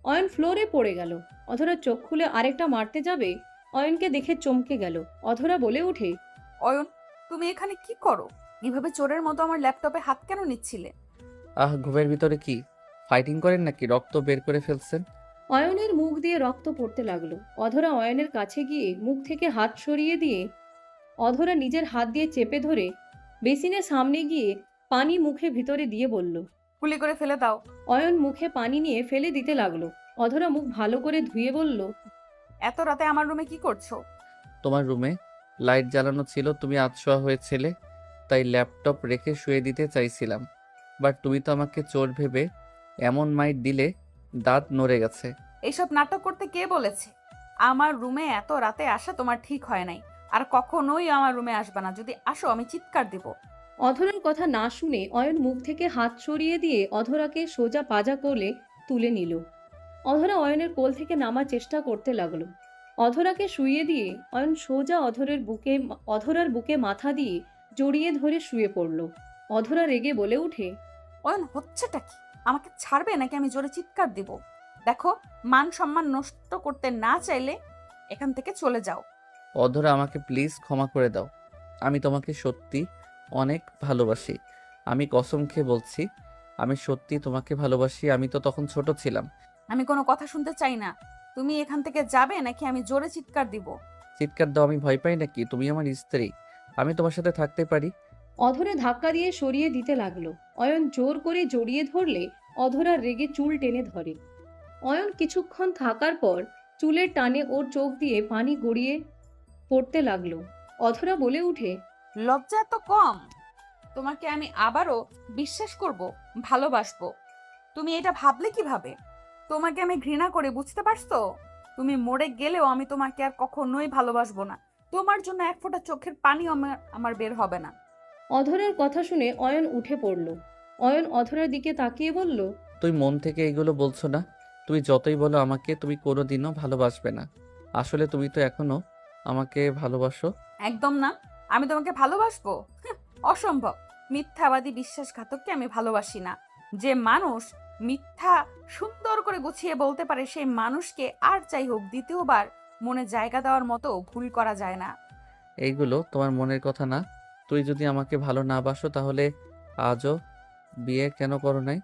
অয়ন ফ্লোরে পড়ে গেল। অধরা চোখ খুলে আরেকটা মারতে যাবে, অয়নকে দেখে চমকে গেল। অধরা বলে উঠে, অয়ন, তুমি এখানে কি করো? এভাবে চোরের মতো আমার ল্যাপটপে হাত কেন নিচ্ছিলে? ঘুমের ভিতরে কি ফাইটিং করেন নাকি? রক্ত বের করে ফেলছেন? অয়নের মুখ দিয়ে রক্ত পড়তে লাগলো। অধরা অয়নের কাছে গিয়ে মুখ থেকে হাত সরিয়ে দিয়ে অধরা নিজের হাত দিয়ে চেপে ধরে বেসিনের সামনে গিয়ে পানি মুখে ভিতরে দিয়ে বলল, গুলি করে ফেলে দাও। অয়ন মুখে পানি নিয়ে ফেলে দিতে লাগলো। অধরা মুখ ভালো করে ধুয়ে বলল, এত রাতে আমার রুমে কি করছো? তোমার রুমে লাইট জ্বালানো ছিল, তুমি আধশোয়া হয়েছিলে, তাই ল্যাপটপ রেখে শুয়ে দিতে চাইছিলাম। বাট তুমি তো আমাকে চোর ভেবে এমন মাইট দিলে দাঁত নড়ে গেছে। এইসব নাটক করতে কে বলেছে? আমার রুমে এত রাতে আসা তোমার ঠিক হয় নাই, আর কখনোই আমার রুমে আসবে না। যদি আসো আমি চিৎকার দিব। অধরার কথা না শুনে অয়ন মুখ থেকে হাত সরিয়ে দিয়ে অধরাকে সোজা পাজা কোলে তুলে নিল। অধরা অয়নের কোল থেকে নামার চেষ্টা করতে লাগলো। অধরাকে শুইয়ে দিয়ে অয়ন সোজা অধরার বুকে মাথা দিয়ে জড়িয়ে ধরে শুয়ে পড়ল। অধরা রেগে বলে উঠে, অয়ন, হচ্ছেটা কি? আমাকে ছাড়বে নাকি আমি জোরে চিৎকার দিব? দেখো, মান সম্মান নষ্ট করতে না চাইলে এখান থেকে চলে যাও। অধরা, আমাকে প্লিজ ক্ষমা করে দাও। আমি তোমাকে সত্যি অনেক ভালোবাসি। আমি কসম খেয়ে বলছি, আমি সত্যি তোমাকে ভালোবাসি। আমি তো তখন ছোট ছিলাম। আমি কোনো কথা শুনতে চাই না। তুমি এখান থেকে যাবে নাকি আমি জোরে চিৎকার দিব? চিৎকার দাও, আমি ভয় পাই নাকি? তুমি আমার স্ত্রী, আমি তোমার সাথে থাকতে পারি। অধরা ধাক্কা দিয়ে সরিয়ে দিতে লাগলো। অয়ন জোর করে জড়িয়ে ধরলে অধরার রেগে চুল টেনে ধরে। অয়ন কিছুক্ষণ থাকার পর চুলের টানে ওর চোখ দিয়ে পানি গড়িয়ে পড়তে লাগলো। অধরা বলে উঠে, লজ্জা এত কম? তোমাকে আমি আবারও বিশ্বাস করব, ভালোবাসবো? তুমি এটা ভাবলে কিভাবে? তোমাকে আমি ঘৃণা করে, বুঝতে পারছো? তুমি মরে গেলেও আমি তোমাকে আর কখনোই ভালোবাসবো না। তোমার জন্য এক ফোঁটা চোখের পানিও আমার বের হবে না। অধরার কথা শুনে অয়ন উঠে পড়ল। অয়ন অধরার দিকে তাকিয়ে বলল, তুই মন থেকে এগুলো বলছো না? তুমি যতই বলো আমাকে তুমি কোনোদিনও ভালোবাসবে না। আসলে তুমি তো এখনো আমাকে ভালোবাসো। একদম না। আমি তোমাকে ভালোবাসবো? অসম্ভব। মিথ্যাবাদী বিশ্বাসঘাতককে আমি ভালোবাসি না। যে মানুষ মিথ্যা সুন্দর করে গুছিয়ে বলতে পারে, সেই মানুষকে আর যাই হোক দ্বিতীয়বার মনে জায়গা দেওয়ার মতো ভুল করা যায় না। এইগুলো তোমার মনের কথা না। তুই যদি আমাকে ভালো না বাসো তাহলে আজও বিয়ে কেন করো নাই?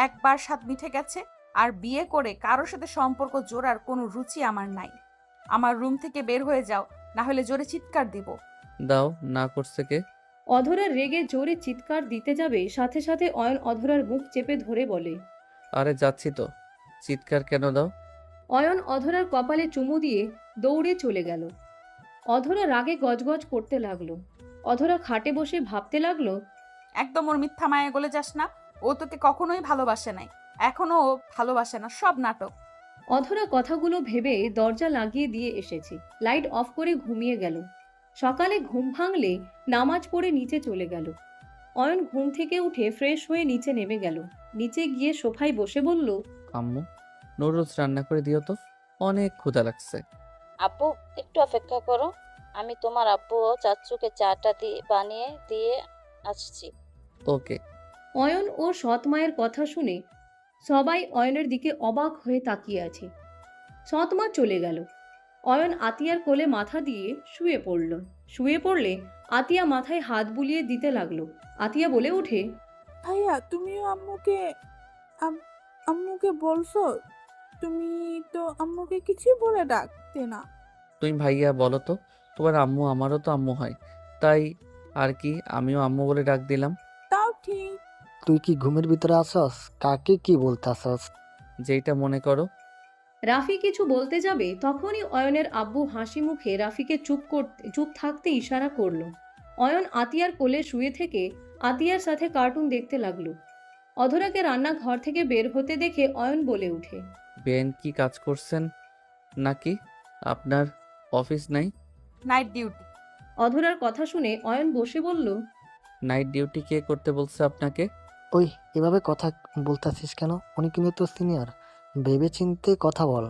একবার স্বাদ মিঠে গেছে, আর বিয়ে করে কারোর সাথে সম্পর্ক জোড়ার কোনো রুচি আমার নাই। আমার রুম থেকে বের হয়ে যাও, না হলে জোরে চিৎকার দিব। দাও, না করছে কে? অধরার রেগে জোরে চিৎকার দিতে যাবে, সাথে সাথে অয়ন অধরার মুখ চেপে ধরে বলে, আরে যাচ্ছি তো, চিৎকার কেন দাও? অয়ন অধরার কপালে চুমু দিয়ে দৌড়ে চলে গেল। অধরা রাগে গজগজ করতে লাগলো। অধরা খাটে বসে ভাবতে লাগলো, একদম ওর মিথ্যা মায়া গলে যাস না। ও তোকে কখনোই ভালোবাসে নাই। এখনো ও ভালোবাসে না, সব নাটক। অধরা কথাগুলো ভেবে দরজা লাগিয়ে দিয়ে এসেছে, লাইট অফ করে ঘুমিয়ে গেল। সকালে ঘুম ভাঙলে নামাজ পড়ে নিচে চলে গেল। অয়ন ঘুম থেকে উঠে ফ্রেশ হয়ে নিচে নেমে গেল। নিচে গিয়ে সোফায় বসে বলল, আম্মু, নুডলস রান্না করে দিও তো, অনেক ক্ষুধা লাগছে। আপু একটু অপেক্ষা করো, আমি তোমার আব্বু ও চাচ্চুকে চাটা বানিয়ে দিয়ে আসছি। ওকে। অয়ন ও সৎ মায়ের কথা শুনে সবাই অয়নের দিকে অবাক হয়ে তাকিয়ে আছে। সৎ মা চলে গেল। অয়ন আতিয়ার কোলে মাথা দিয়ে শুয়ে পড়ল। শুয়ে পড়লে আতিয়া মাথায় হাত বুলিয়ে দিতে লাগলো। আতিয়া বলে ওঠে, ভাইয়া তুমিও আম্মুকে বলছো? তুমি তো আম্মুকে কিছুই বলে ডাকতে না। তুমি ভাইয়া বলো তো, তোমার আম্মু আমারও তো আম্মু হয়, তাই আর কি আমিও আম্মু বলে ডাক দিলাম। তাও ঠিক। তুই কি ঘুমের ভিতরে আসস? কাকে কি বলতে আসস? যেইটা মনে করো। রাফি কিছু বলতে যাবে তখনই অয়নের আব্বু হাসি মুখে রাফিকে চুপ থাকতে ইশারা করলো। অয়ন আতিয়ার কোলে শুয়ে থেকে আতিয়ার সাথে কার্টুন দেখতে লাগলো। অধরাকে রান্নাঘর থেকে বের হতে দেখে অয়ন বলে উঠে, বেন কি কাজ করছেন নাকি? আপনার অফিস নাই? Night duty. অধরার কথা শুনে অয়ন বসে বলল, নাইট ডিউটি কে করতে বলছে আপনাকে? ওই এভাবে কথা বলতেছিস কেন? উনি কিন্তু তোর সিনিয়র, ভেবে চিন্তে কথা বল।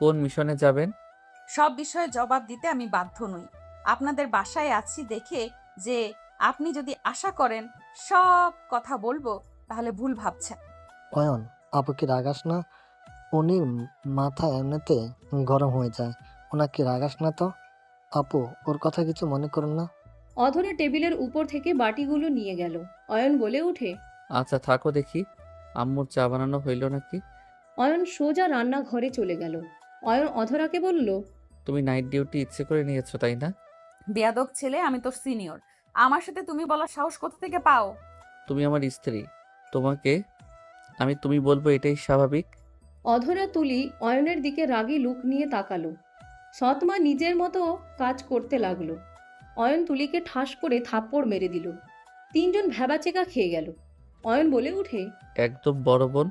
কোন মিশনে যাবেন? সব বিষয়ে জবাব দিতে আমি বাধ্য নই। আপনাদের বাসায় আছি দেখে যে আপনি যদি আশা করেন সব কথা বলবো, তাহলে ভুল ভাবছেন। অয়ন, আপুকে রাগাস না। উনি মাথা এমনিতে গরম হয়ে যায়, ওনাকে রাগাস না তো। আপু, ওর কথা কিছু মনে করেন না। অধরা টেবিলের উপর থেকে বাটিগুলো নিয়ে গেল। অয়ন বলে উঠে, আচ্ছা থাকো দেখি, আম্মুর চা বানানো হইল নাকি? অয়ন সোজা রান্নাঘরে চলে গেল। অয়ন অধরাকে বলল, তুমি নাইট ডিউটি ইচ্ছে করে নিয়েছো তাই না? বেয়াদব ছেলে, আমি তোর সিনিয়র, আমার সাথে তুমি বলার সাহস কোথা থেকে পাও? তুমি আমার স্ত্রী, তোমাকে আমি তুমি বলবো, এটাই স্বাভাবিক। অধরা তুলি অয়নের দিকে রাগী লুক নিয়ে তাকালো। সৎমা নিজের মতো কাজ করতে লাগলো। অয়ন তুলিকে ঠাস করে থাপ্পড় মেরে দিল। তিনজন ভ্যাবাচেকা খেয়ে গেল। অয়ন বলে উঠে, একদম বড় বোন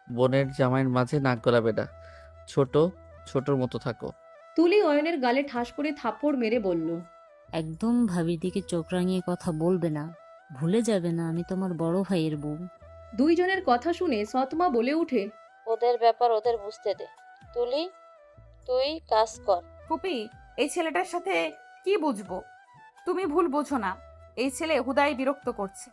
বোনের জামাইয়ের মাঝে নাক গলাবে না, ছোট ছোটর মতো থাকো। তুলি অয়নের গালে ঠাস করে থাপ্পড় মেরে বলল, একদম ভাবির দিকে চোখ রাঙিয়ে কথা বলবে না, ভুলে যাবে না আমি তোমার বড় ভাইয়ের বউ। দুইজনের কথা শুনে সৎমা বলে উঠে, ওদের ব্যাপার ওদের বুঝতে দে। তুলি, তুই কাজ কর। ফুপি, এই ছেলেটার সাথে কি বুঝবো? তুমি ভুল বোঝো না, এই ছেলে হুদাই বিরক্ত করছে।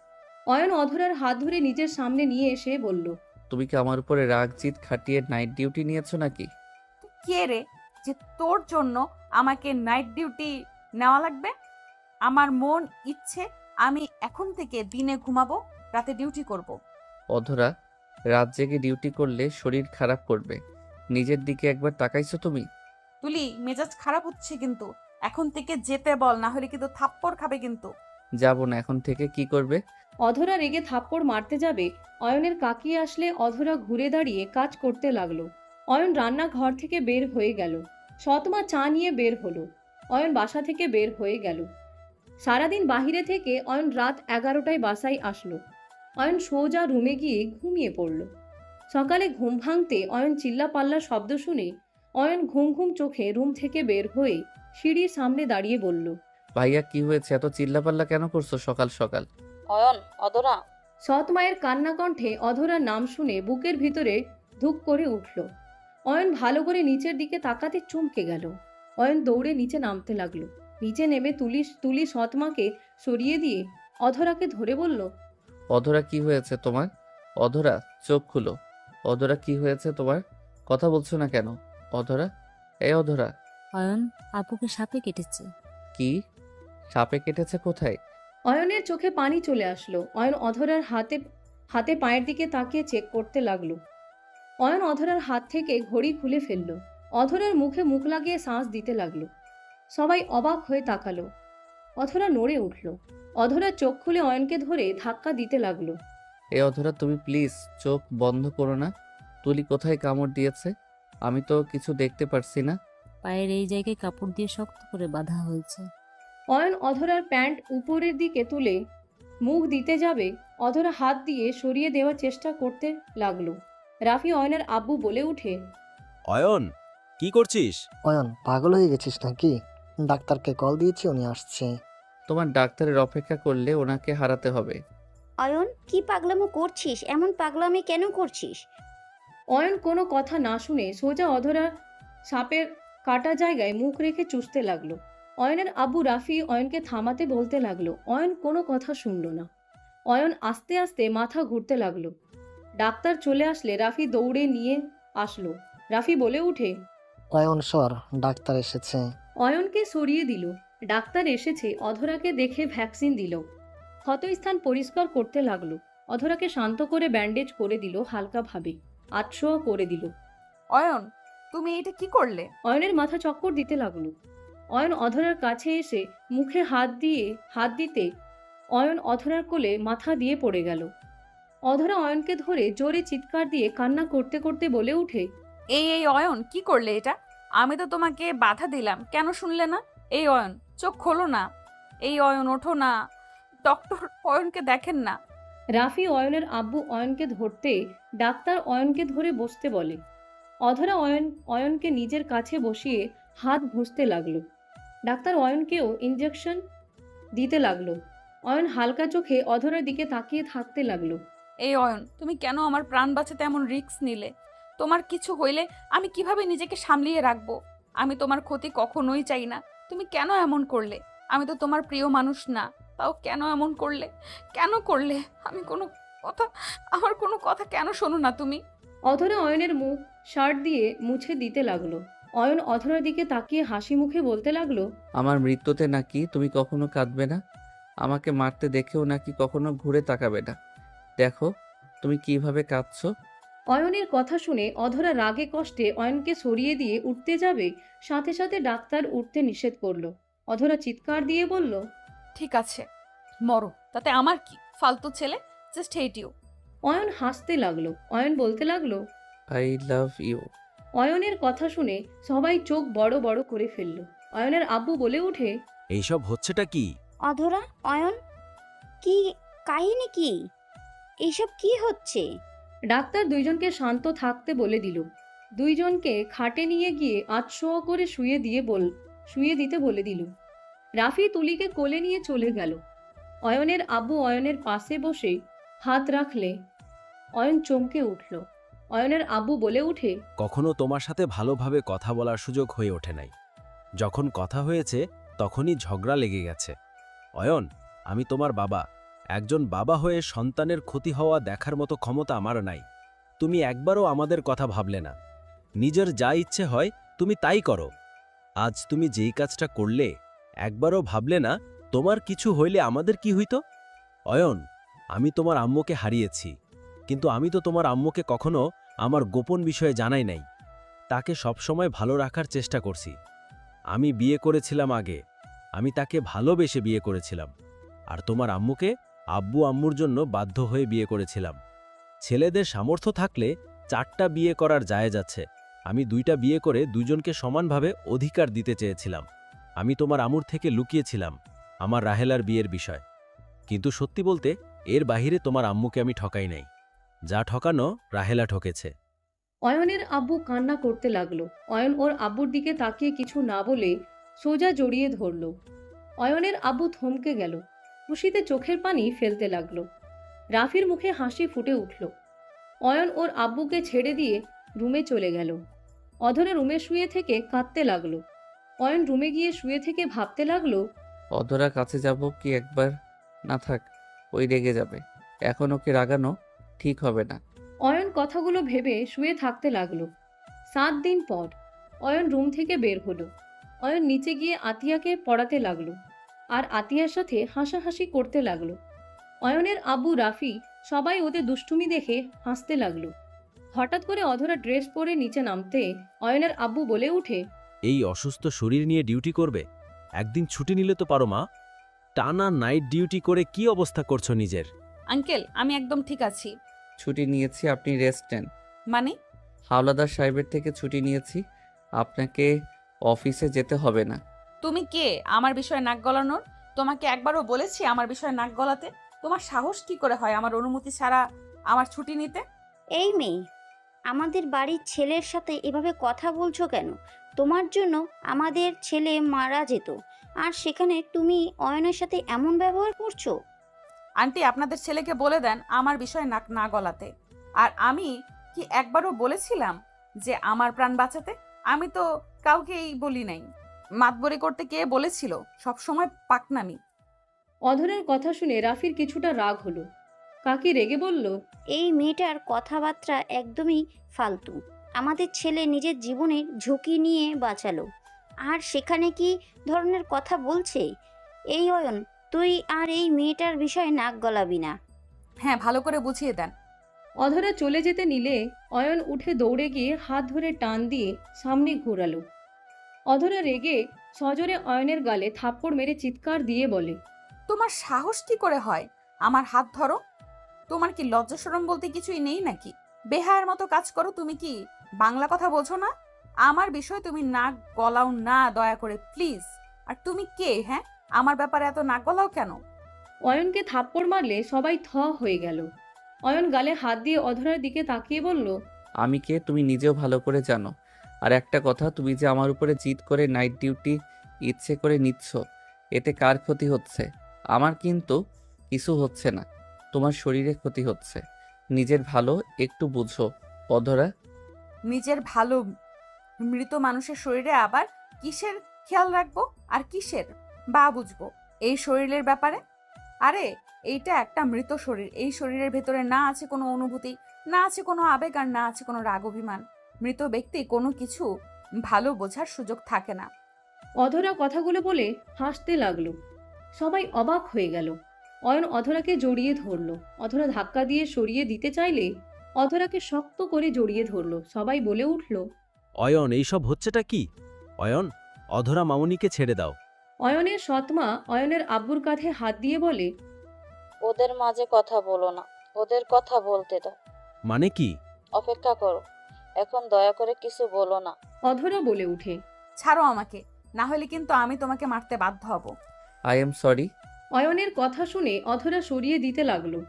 অয়ন অধরার হাত ধরে নিজের সামনে নিয়ে এসে বলল, তুমি কি আমার উপরে রাগ জিত খাটিয়ে নাইট ডিউটি নিয়েছো নাকি? কে রে যে তোর জন্য আমাকে নাইট ডিউটি নেওয়া লাগবে? আমার মন ইচ্ছে আমি এখন থেকে দিনে ঘুমাবো, রাতে ডিউটি করব। অধরা, রাত জেগে ডিউটি করলে শরীর খারাপ করবে, নিজের দিকে একবার তাকাইছো তুমি? তুলি, মেজাজ খারাপ হচ্ছে কিন্তু, এখন থেকে যেতে বল, না হলে কিন্তু থাপ্পড় খাবে কিন্তু। যাবো না, এখন থেকে কি করবে? অধরা রেগে থাপ্পড় মারতে যাবে। অয়নের কাকি আসলে অধরা ঘুরে দাঁড়িয়ে কাজ করতে লাগলো। অয়ন রান্নাঘর থেকে বের হয়ে গেল। সৎমা চা নিয়ে বের হলো। অয়ন বাসা থেকে বের হয়ে গেল। সারাদিন বাহিরে থেকে অয়ন রাত 11টায় বাসায় আসলো। অয়ন সোজা রুমে গিয়ে ঘুমিয়ে পড়ল। সকালে ঘুম ভাঙতে অয়ন চিল্লাপাল্লার শব্দ শুনে অয়ন ঘুম ঘুম চোখে রুম থেকে বের হয়ে সিঁড়ির সামনে দাঁড়িয়ে বলল, ভাইয়া কি হয়েছে, এত চিল্লাপাল্লা কেন করছো সকাল সকাল? অয়ন, অদরা। সৎ মায়ের কান্না কণ্ঠে অধরার নাম শুনে বুকের ভিতরে ধুক করে উঠল। অয়ন ভালো করে নিচের দিকে তাকাতে চমকে গেল। অয়ন দৌড়ে নিচে নামতে লাগলো। নিচে নেমে তুলি সৎ মাকে সরিয়ে দিয়ে অধরাকে ধরে বলল, অধরা কি হয়েছে তোমার? অধরা চোখ খুলো। অধরা কি হয়েছে তোমার? কথা বলছো না কেন? অধরা, এই অধরা। অয়ন, আপুকে সাপে কেটেছে। কি? সাপে কেটেছে কোথায়? অয়নের চোখে পানি চলে আসলো। অয়ন অধরার হাতে হাতে পায়ের দিকে তাকিয়ে চেক করতে লাগলো। অয়ন অধরার হাত থেকে ঘড়ি খুলে ফেলল। অধরার মুখে মুখ লাগিয়ে শ্বাস দিতে লাগলো। সবাই অবাক হয়ে তাকালো। অধরা নড়ে উঠল। অধরা চোখ খুলে অয়নকে ধরে ধাক্কা দিতে লাগলো। এই অধরা, তুমি প্লিজ চোখ বন্ধ করো না। তুলি কোথায় কামড় দিয়েছে? আমি তো কিছু দেখতে পারছি না। পায়ের এই জায়গায় কাপড় দিয়ে শক্ত করে বাঁধা হয়েছে। অয়ন অধরার প্যান্ট উপরের দিকে তুলে মুখ দিতে যাবে, অধরা হাত দিয়ে সরিয়ে দেওয়ার চেষ্টা করতে লাগলো। রাফি অয়নের আব্বু বলে উঠে, অয়ন, কি করছিস? অয়ন, পাগল হয়ে গেছিস নাকি? ডাক্তারকে কল দিয়েছি, উনি আসছে। তোমার ডাক্তারের অপেক্ষা করলে ওনাকে হারাতে হবে। অয়ন, কি পাগলামো করছিস? এমন পাগলামি কেন করছিস? অয়ন কোনো কথা না শুনে সোজা অধরা সাপের কাটা জায়গায় মুখ রেখে চুষতে লাগলো। অয়নের আব্বু রাফি অয়নকে থামাতে বলতে লাগলো। অয়ন কোনো কথা শুনল না। অয়ন আস্তে আস্তে মাথা ঘুরতে লাগলো। ডাক্তার চলে আসলে রাফি দৌড়ে নিয়ে আসলো। রাফি বলে উঠে, অয়ন সর, ডাক্তার এসেছে। অয়নকে সরিয়ে দিল। ডাক্তার এসেছে। অধরাকে দেখে ভ্যাকসিন দিল। ক্ষতস্থান পরিষ্কার করতে লাগলো। অধরাকে শান্ত করে ব্যান্ডেজ করে দিল হালকাভাবে। আটশোয়া করে দিল। অয়ন, তুমি এটা কি করলে? অয়নের মাথা চক্কর দিতে লাগলো। অয়ন অধরার কাছে এসে মুখে হাত দিতে অয়ন অধরার কোলে মাথা দিয়ে পড়ে গেল। অধরা অয়নকে ধরে জোরে চিৎকার দিয়ে কান্না করতে করতে বলে উঠে, এই অয়ন, কি করলে এটা? আমি তো তোমাকে বাধা দিলাম, কেন শুনলে না? এই অয়ন, চোখ খোলো না। এই অয়ন, ওঠো না। ডক্টর অয়নকে দেখেন না। রাফি অয়নের আব্বু অয়নকে ধরতে ডাক্তার অয়নকে ধরে বসতে বলে। অধরা অয়নকে নিজের কাছে বসিয়ে হাত ঘষতে লাগলো। ডাক্তার অয়নকেও ইঞ্জেকশন দিতে লাগলো। অয়ন হালকা চোখে অধরার দিকে তাকিয়ে থাকতে লাগলো। এই অয়ন, তুমি কেন আমার প্রাণ বাঁচাতে এমন রিস্ক নিলে? তোমার কিছু হইলে আমি কিভাবে নিজেকে সামলিয়ে রাখবো? আমি তোমার ক্ষতি কখনোই চাই না। তুমি কেন এমন করলে? আমি তো তোমার প্রিয় মানুষ না, তাও কেন এমন করলে? কেন করলে? আমার কোনো কথা কেন শোনো না তুমি? অধরা অয়নের মুখ শার্ট দিয়ে মুছে দিতে লাগলো। অয়ন অধরার দিকে তাকিয়ে হাসি মুখে বলতে লাগলো, আমার মৃত্যুতে নাকি তুমি কখনো কাঁদবে না? আমাকে মারতে দেখেও নাকি কখনো ঘুরে তাকাবে না? দেখো তুমি কিভাবে কাঁদছো। অয়নের কথা শুনে অধরা রাগে কষ্টে অয়নকে সরিয়ে দিয়ে উঠতে যাবে, সাথে সাথে ডাক্তার উঠতে নিষেধ করলো। অধরা চিৎকার দিয়ে বলল, ঠিক আছে, মরো, তাতে আমার কি? ফালতু ছেলে, জাস্ট হেট ইউ। অয়ন হাসতে লাগলো। অয়ন বলতে লাগলো, আই লাভ ইউ। অয়নের কথা শুনে সবাই চোখ বড় বড় করে ফেলল। অয়নের আব্বু বলে উঠে, এইসব হচ্ছেটা কি? অধরা, অয়ন, কি কাহিনী? কি এইসব কি হচ্ছে? ডাক্তার দুইজনকে শান্ত থাকতে বলে দিল। দুইজনকে খাটে নিয়ে গিয়ে আটশোয়া করে শুয়ে দিতে বলে দিল। রাফি তুলিকে কোলে নিয়ে চলে গেল। অয়নের আব্বু অয়নের পাশে বসে হাত রাখলে অয়ন চমকে উঠল। অয়নের আব্বু বলে উঠে, কখনো তোমার সাথে ভালোভাবে কথা বলার সুযোগ হয়ে ওঠে নাই। যখন কথা হয়েছে তখনই ঝগড়া লেগে গেছে। অয়ন, আমি তোমার বাবা। একজন বাবা হয়ে সন্তানের ক্ষতি হওয়া দেখার মতো ক্ষমতা আমার নাই। তুমি একবারও আমাদের কথা ভাবলে না। নিজের যা ইচ্ছে হয় তুমি তাই করো। আজ তুমি যেই কাজটা করলে, একবারও ভাবলে না তোমার কিছু হইলে আমাদের কি হইতো? অয়ন, আমি তোমার আম্মুকে হারিয়েছি, কিন্তু আমি তো তোমার আম্মুকে কখনো আমার গোপন বিষয়ে জানাই নাই। তাকে সবসময় ভালো রাখার চেষ্টা করছি। আমি বিয়ে করেছিলাম আগে, আমি তাকে ভালোবেসে বিয়ে করেছিলাম। আর তোমার আম্মুকে আব্বু আম্মুর জন্য বাধ্য হয়ে বিয়ে করেছিলাম। ছেলেদের সামর্থ্য থাকলে 4টা বিয়ে করার জায়েজ আছে। আমি 2টা বিয়ে করে দুজনকে সমানভাবে অধিকার দিতে চেয়েছিলাম। আমি তোমার আম্মুর থেকে লুকিয়েছিলাম আমার রাহেলার বিয়ের বিষয়। কিন্তু সত্যি বলতে এর বাহিরে তোমার আম্মুকে আমি ঠকাই নাই। যা ঠকানো রাহেলা ঠকেছে। অয়নের আব্বু কান্না করতে লাগলো। অয়ন ওর আব্বুর দিকে তাকিয়ে কিছু না বলে সোজা জড়িয়ে ধরল। অয়নের আব্বু থমকে গেল। খুশিতে চোখের পানি ফেলতে লাগলো। রাফির মুখে হাসি ফুটে উঠল। অয়ন ওর আব্বুকে ছেড়ে দিয়ে রুমে চলে গেল। অধরা রুমে শুয়ে থেকে কাঁদতে লাগলো। অয়ন রুমে গিয়ে শুয়ে থেকে ভাবতে লাগলো, অধরা কাছে যাব কি একবার? না থাক, ওই রেগে যাবে। এখন ওকে রাগানো ঠিক হবে না। অয়ন কথাগুলো ভেবে শুয়ে থাকতে লাগলো। 7 দিন পর অয়ন রুম থেকে বের হলো। অয়ন নিচে গিয়ে আতিয়াকে পড়াতে লাগলো আর আতিয়ার সাথে হাসাহাসি করতে লাগলো। অয়নের আব্বু রাফি সবাই ওদের দুষ্টুমি দেখে হাসতে লাগলো। হঠাৎ করে অধরা ড্রেস পরে নিচে নামতে অয়নের আব্বু বলে উঠে, এই অসুস্থ শরীর নিয়ে ডিউটি করবে? একদিন ছুটি নিলে তো পারো মা। টানা নাইট ডিউটি করে কি অবস্থা করছো নিজের? আঙ্কেল, আমি একদম ঠিক আছি। ছুটি নিয়েছি, আপনি রেস্ট নেন। মানে? হাওলাদার সাহেবের থেকে ছুটি নিয়েছি, আপনাকে অফিসে যেতে হবে না। তুমি কে আমার বিষয়ে নাক গলানোর? তোমাকে একবারও বলেছি আমার বিষয়ে নাক গলাতে? তোমার সাহস কি করে হয় আমার অনুমতি ছাড়া আমার ছুটি নিতে? এই মেয়ে, আমাদের বাড়ির ছেলের সাথে এভাবে কথা বলছো কেন? তোমার জন্য আমাদের ছেলে মারা যেত, আর সেখানে তুমি অয়নের সাথে এমন ব্যবহার করছো। আন্টি, আপনাদের ছেলেকে বলে দেন আমার বিষয়ে নাক না গলাতে। আর আমি কি একবারও বলেছিলাম যে আমার প্রাণ বাঁচাতে? আমি তো কাউকেই বলি নাই। মাতবরি করতে কে বলেছিল? সবসময় পাকনামি। অধরার কথা শুনে রাফির কিছুটা রাগ হলো। কাকি রেগে বলল, এই মেয়েটার কথাবার্তা একদমই ফালতু। আমাদের ছেলে নিজের জীবনের ঝুঁকি নিয়ে বাঁচালো, আর সেখানে কি ধরনের কথা বলছে? এই অয়ন, তুই আর এই মেয়েটার বিষয়ে নাক গলাবি না। হ্যাঁ, ভালো করে বুঝিয়ে দেন। অধরা চলে যেতে নিলে অয়ন উঠে দৌড়ে গিয়ে হাত ধরে টান দিয়ে সামনে ঘোরালো। অধরা রেগে সজোরে অয়নের গালে থাপ্পড় মেরে চিৎকার দিয়ে বলে, তোমার সাহস কি করে হয় আমার হাত ধরো? তোমার কি লজ্জা শরম বলতে কিছুই নেই নাকি? বেহায়ের মতো কাজ করো। তুমি কি বাংলা কথা বোঝো না? আমার বিষয় তুমি নাক গলাও না, দয়া করে প্লিজ। আর তুমি কে? হ্যাঁ, আমার ব্যাপারে এত নাক গলাও কেন? অয়নকে থাপ্পড় মারলে সবাই থ হয়ে গেল। অয়ন গালে হাত দিয়ে অধরার দিকে তাকিয়ে বলল, আমি কে তুমি নিজেও ভালো করে জানো। আর একটা কথা, তুমি যে আমার উপরে জিদ করে নাইট ডিউটি ইচ্ছে করে নিচ্ছ, এতে কার ক্ষতি হচ্ছে? আমার কিন্তু কিছু হচ্ছে না, তোমার শরীরে ক্ষতি হচ্ছে। নিজের ভালো একটু বুঝো অধরা। নিজের ভালো? মৃত মানুষের শরীরে আবার কিসের খেয়াল রাখবো আর কিসের বা বুঝবো এই শরীরের ব্যাপারে? আরে, এইটা একটা মৃত শরীর। এই শরীরের ভেতরে না আছে কোনো অনুভূতি, না আছে কোনো আবেগ, আর না আছে কোনো রাগ অভিমান। মৃত ব্যক্তি কোনো কিছু ভালো বোঝার সুযোগ থাকে না। অধরা কথাগুলো বলে হাসতে লাগলো। সবাই অবাক হয়ে গেল। অয়ন অধরাকে জড়িয়ে ধরলো। অধরা ধাক্কা দিয়ে সরিয়ে দিতে চাইলে অধরাকে শক্ত করে জড়িয়ে ধরলো। সবাই বলে উঠল, অয়ন, এইসব হচ্ছেটা কি? অয়ন, অধরা মামুনিকে ছেড়ে দাও। অয়নের সৎমা অয়নের আব্বুর কাঁধে হাত দিয়ে বলে, ওদের মাঝে কথা বলো না, ওদের কথা বলতে দাও। মানে কি? অপেক্ষা করো, এখন দয়া করে কিছু বলো না। অধরা বলে উঠে, ছাড়ো আমাকে, না হলে কিন্তু আমি তোমাকে মারতে বাধ্য হব। I am sorry. অয়নের কথা শুনে অধরা সরিয়ে দিতে লাগলো।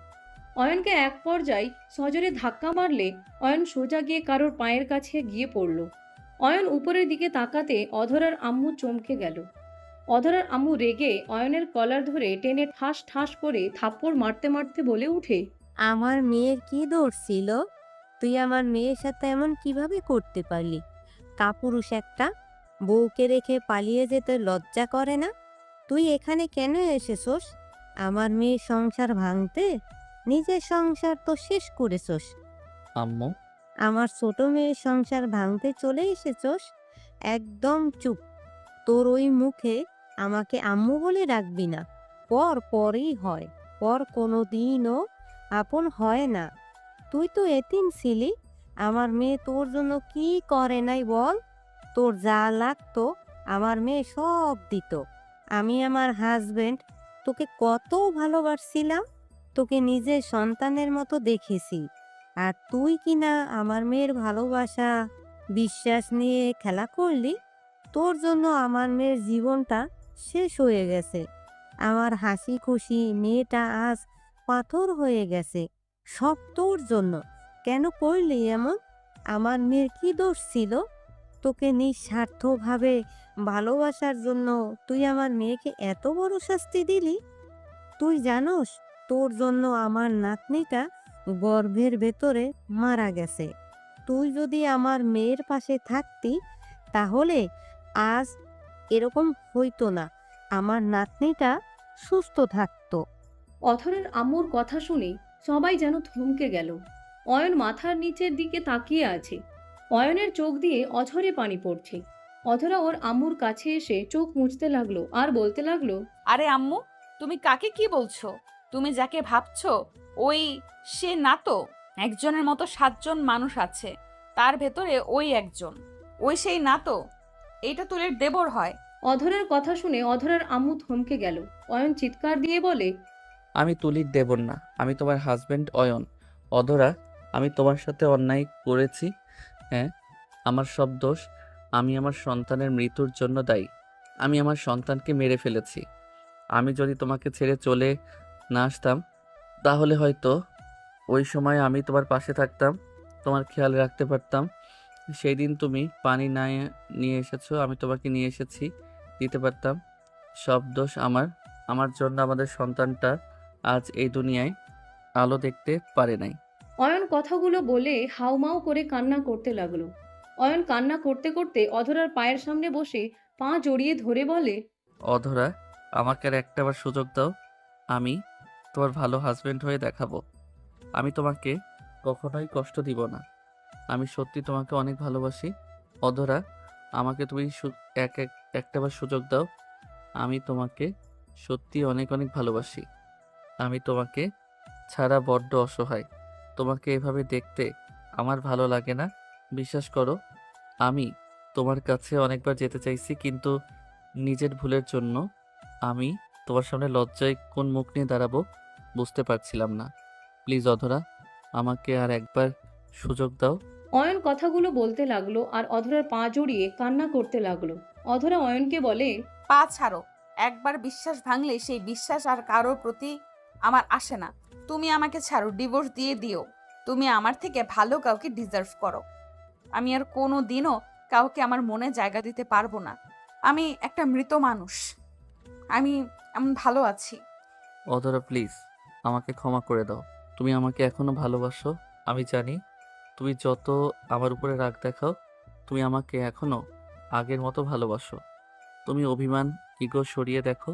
অয়নকে এক পর্যায়ে সজোরে ধাক্কা মারলে অয়ন সোজা গিয়ে কারোর পায়ের কাছে গিয়ে পড়ল। অয়ন উপরের দিকে তাকাতে অধরার আম্মু চমকে গেল। অধরার আম্মু রেগে অয়নের কলার ধরে টেনে ঠাস ঠাস করে থাপ্পড় মারতে মারতে বলে উঠে, আমার মেয়ের কি দোষ ছিল? তুই আমার মেয়ের সাথে এমন কিভাবে করতে পারলি? কাপুরুষ একটা! বউকে রেখে পালিয়ে যেতে লজ্জা করে না? তুই এখানে কেন এসেছোস? আমার মেয়ের সংসার ভাঙতে? নিজের সংসার তো শেষ করেছোস। আম্মু, আমার ছোট মেয়ের সংসার ভাঙতে চলে এসেছোস? একদম চুপ! তোর ওই মুখে আমাকে আম্মু বলে ডাকবি না। পর পরই হয়, পর কোনো দিনও আপন হয় না। তুই তো এতিম ছিলি। আমার মেয়ে তোর জন্য কি করে নাই বল? তোর যা লাগতো আমার মেয়ে সব দিত। আমি আমার হাজবেন্ড তোকে কত ভালোবাসছিলাম, তোকে নিজের সন্তানের মতো দেখেছি। আর তুই কিনা আমার মেয়ের ভালোবাসা বিশ্বাস নিয়ে খেলা করলি। তোর জন্য আমার মেয়ের জীবনটা শেষ হয়ে গেছে। আমার হাসি খুশি মেয়েটা আজ পাথর হয়ে গেছে। সব তোর জন্য। কেন করলি এমন? আমার মেয়ের কি দোষ ছিল? তোকে নিঃস্বার্থভাবে ভালোবাসার জন্য তুই আমার মেয়েকে এত বড় শাস্তি দিলি? তুই জানোস তোর জন্য আমার নাতনিটা গর্ভের ভেতরে মারা গেছে। তুই যদি আমার মেয়ের পাশে থাকতি তাহলে আজ এরকম হইতো না। আমার নাতনিটা সুস্থ থাকতো। অথরের আম্মুর কথা শুনে সবাই যেন থমকে গেল। অয়ন মাথার নিচের দিকে তাকিয়ে আছে। অয়নের চোখ দিয়ে অঝরে পানি পড়ছে। অধরা ওর আম্মুর কাছে এসে চোখ মুছতে লাগলো আর বলতে লাগলো, আরে আম্মু, তুমি কাকে কি বলছো? তুমি যাকে ভাবছো ওই সে না তো। একজনের মতো 7জন মানুষ আছে, তার ভেতরে ওই একজন। ওই সেই না তো। এইটা তুলের দেবর হয়। অধরার কথা শুনে অধরার আম্মু থমকে গেল। অয়ন চিৎকার দিয়ে বলে, আমি তুলির দেবর না, আমি তোমার হাজবেন্ড অয়ন। অধরা, আমি তোমার সাথে অন্যায় করেছি। হ্যাঁ, আমার সব দোষ। আমি আমার সন্তানের মৃত্যুর জন্য দায়ী। আমি আমার সন্তানকে মেরে ফেলেছি। আমি যদি তোমাকে ছেড়ে চলে না আসতাম তাহলে হয়তো ওই সময় আমি তোমার পাশে থাকতাম। তোমার খেয়াল রাখতে পারতাম। সেই দিন তুমি পানি না নিয়ে এসেছো, আমি তোমাকে নিয়ে এসেছি, দিতে পারতাম। সব দোষ আমার। আমার জন্য আমাদের সন্তানটা আজ এই দুনিয়ায় আলো দেখতে পারে নাই। অয়ন কথাগুলো বলে হাউমাউ করে কান্না করতে লাগলো। অয়ন কান্না করতে করতে অধরার পায়ের সামনে বসে পা জড়িয়ে ধরে বলে, অধরা, আমাকে আর একটাবার সুযোগ দাও। আমি তোমার ভালো হাজবেন্ড হয়ে দেখাবো। আমি তোমাকে কখনোই কষ্ট দিব না। আমি সত্যি তোমাকে অনেক ভালোবাসি। অধরা, আমাকে তুমি একটাবার সুযোগ দাও। আমি তোমাকে সত্যি অনেক অনেক ভালোবাসি। আমি তোমাকে ছাড়া বড্ড অসহায়। তোমাকে এভাবে দেখতে আমার ভালো লাগে না। বিশ্বাস করো, আমি তোমার কাছে অনেকবার যেতে চাইছি, কিন্তু নিজের ভুলের জন্য আমি তোমার সামনে লজ্জায় কোন মুখ নিয়ে দাঁড়াবো বুঝতে পারছিলাম না। প্লিজ অধরা, আমাকে আর একবার সুযোগ দাও। অয়ন কথাগুলো বলতে লাগলো আর অধরার পা জড়িয়ে কান্না করতে লাগলো। অধরা অয়নকে বলে, পা ছাড়ো। একবার বিশ্বাস ভাঙলে সেই বিশ্বাস আর কারোর প্রতি আমার আসে না। তুমি আমাকে ছাড়ো, ডিভোর্স দিয়ে দিও। তুমি আমার থেকে ভালো কাউকে ডিজার্ভ করো। আমি আর কোনো দিনও কাউকে আমার মনে জায়গা দিতে পারবো না। আমি একটা মৃত মানুষ। আমি ভালো আছি। অধরা প্লিজ, আমাকে ক্ষমা করে দাও। তুমি আমাকে এখনো ভালোবাসো। আমি জানি তুমি যত আমার উপরে রাগ দেখাও, তুমি আমাকে এখনো আগের মতো ভালোবাসো। তুমি অভিমান, ইগো সরিয়ে দেখো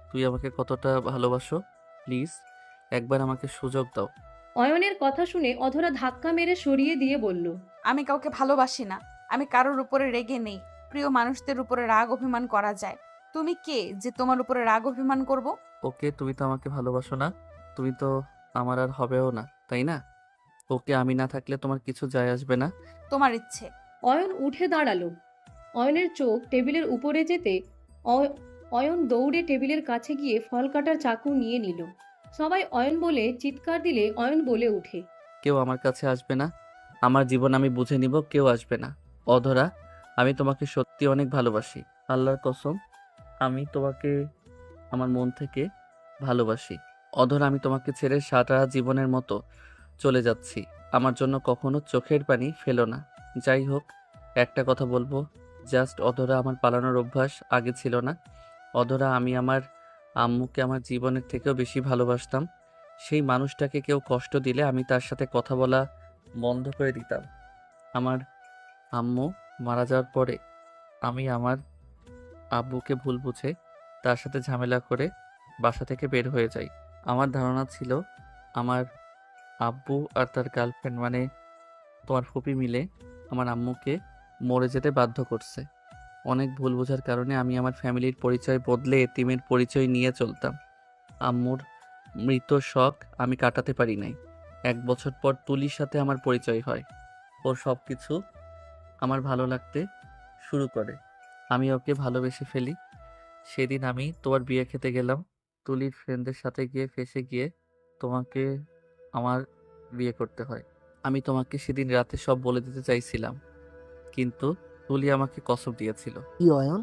তুই আমাকে কতটা ভালোবাসো। প্লিজ একবার আমাকে সুযোগ দাও। অয়নের কথা শুনে অধরা ধাক্কা মেরে সরিয়ে দিয়ে বলল, আমি কাউকে ভালোবাসি না। আমি কারোর উপরে রেগে নেই। প্রিয় মানুষদের উপরে রাগ অভিমান করা যায়। তুমি কে যে তোমার উপরে রাগ অভিমান করব? ওকে, তুমি তো আমাকে ভালোবাসো না। তুমি তো আমার আর হবেও না, তাই না? ওকে, আমি না থাকলে তোমার কিছু যায় আসবে না। তোমার ইচ্ছে। অয়ন উঠে দাঁড়ালো। অয়নের চোখ টেবিলের উপরে যেতে অয়ন দৌড়ে টেবিলের কাছে গিয়ে ফল কাটার চাকু নিয়ে নিল। সবাই অয়ন বলে চিৎকার দিলে অয়ন বলে উঠে, কেউ আমার কাছে আসবে না। আমার জীবন আমি বুঝে নিব, কেউ আসবে না। অধরা, আমি তোমাকে সত্যি অনেক ভালোবাসি। আল্লাহর কসম, আমি তোমাকে আমার মন থেকে ভালোবাসি। অধরা, আমি তোমাকে ছেড়ে সারা জীবনের মতো চলে যাচ্ছি। আমার জন্য কখনো চোখের পানি ফেলো না। যাই হোক, একটা কথা বলবো, জাস্ট অধরা, আমার পালানোর অভ্যাস আগে ছিল না। অধরা, আমি আমার আম্মুকে আমার জীবনের থেকেও বেশি ভালোবাসতাম। সেই মানুষটাকে কেউ কষ্ট দিলে আমি তার সাথে কথা বলা বন্ধ করে দিতাম। আমার আম্মু মারা যাওয়ার পরে আমি আমার আব্বুকে ভুল বুঝে তার সাথে ঝামেলা করে বাসা থেকে বের হয়ে যাই। আমার ধারণা ছিল আমার আব্বু আর তার গার্লফ্রেন্ড মানে তোমার ফুপি মিলে আমার আম্মুকে মরে যেতে বাধ্য করছে। অনেক ভুল বোঝার কারণে আমি আমার ফ্যামিলির পরিচয় বদলে এতিমের পরিচয় নিয়ে চলতাম। আম্মুর মৃত শখ আমি কাটাতে পারি নাই। 1 বছর পর তুলির সাথে আমার পরিচয় হয়। ওর সব কিছু আমার ভালো লাগতে শুরু করে। আমি ওকে ভালোবেসে ফেলি। সেদিন আমি তোমার বিয়ে খেতে গেলাম। তুলির ফ্রেন্ডদের সাথে গিয়ে ফেঁসে গিয়ে তোমাকে আমার বিয়ে করতে হয়। আমি তোমাকে সেদিন রাতে সব বলে দিতে চাইছিলাম, কিন্তু তুলি আমাকে কসম দিয়েছিল। কি অয়ন,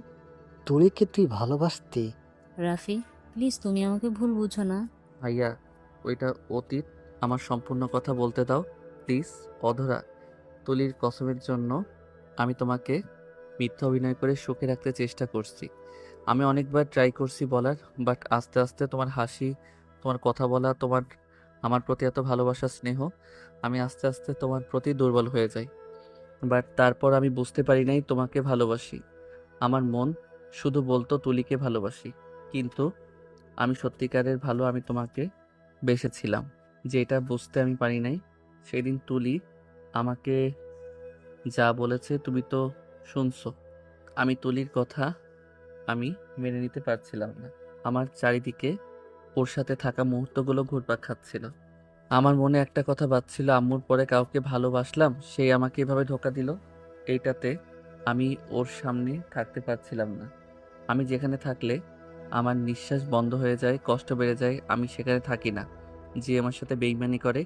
তুলিকে তুই ভালোবাসতি? রাফি, প্লিজ তুমি আমাকে ভুল বুঝো না। ভাইয়া, ওইটা অতীত। আমার সম্পূর্ণ কথা বলতে দাও প্লিজ। অধরা, তুলির কসমের জন্য আমি তোমাকে মিথ্যা অভিনয় করে সুখে রাখতে চেষ্টা করছি। আমি অনেকবার ট্রাই করছি বলার, বাট আস্তে আস্তে তোমার হাসি, তোমার কথা বলা, তোমার আমার প্রতি এত ভালোবাসা, স্নেহ, আমি আস্তে আস্তে তোমার প্রতি দুর্বল হয়ে যাই। বাট তারপর আমি বুঝতে পারি নাই তোমাকে ভালোবাসি। আমার মন শুধু বলতো তুলিকে ভালোবাসি, কিন্তু আমি সত্যিকারের ভালো আমি তোমাকে বেসেছিলাম, যেটা বুঝতে আমি পারি নাই। সেদিন তুলি আমাকে যা বলেছে তুমি তো শুনছো। আমি তুলির কথা আমি মেনে নিতে পারছিলাম না। আমার চারিদিকে ওর সাথে থাকা মুহূর্তগুলো ঘুরপাক খাচ্ছিল। আমার মনে একটা কথা বাজছিল, আম্মুর পরে কাউকে ভালোবাসলাম, সেই আমাকে এভাবে ধোঁকা দিল। এইটাতে আমি ওর সামনে থাকতে পারছিলাম না। আমি যেখানে থাকলে আমার নিঃশ্বাস বন্ধ হয়ে যায়, কষ্ট বেড়ে যায়, আমি সেখানে থাকি না। যে আমার সাথে বেইমানি করে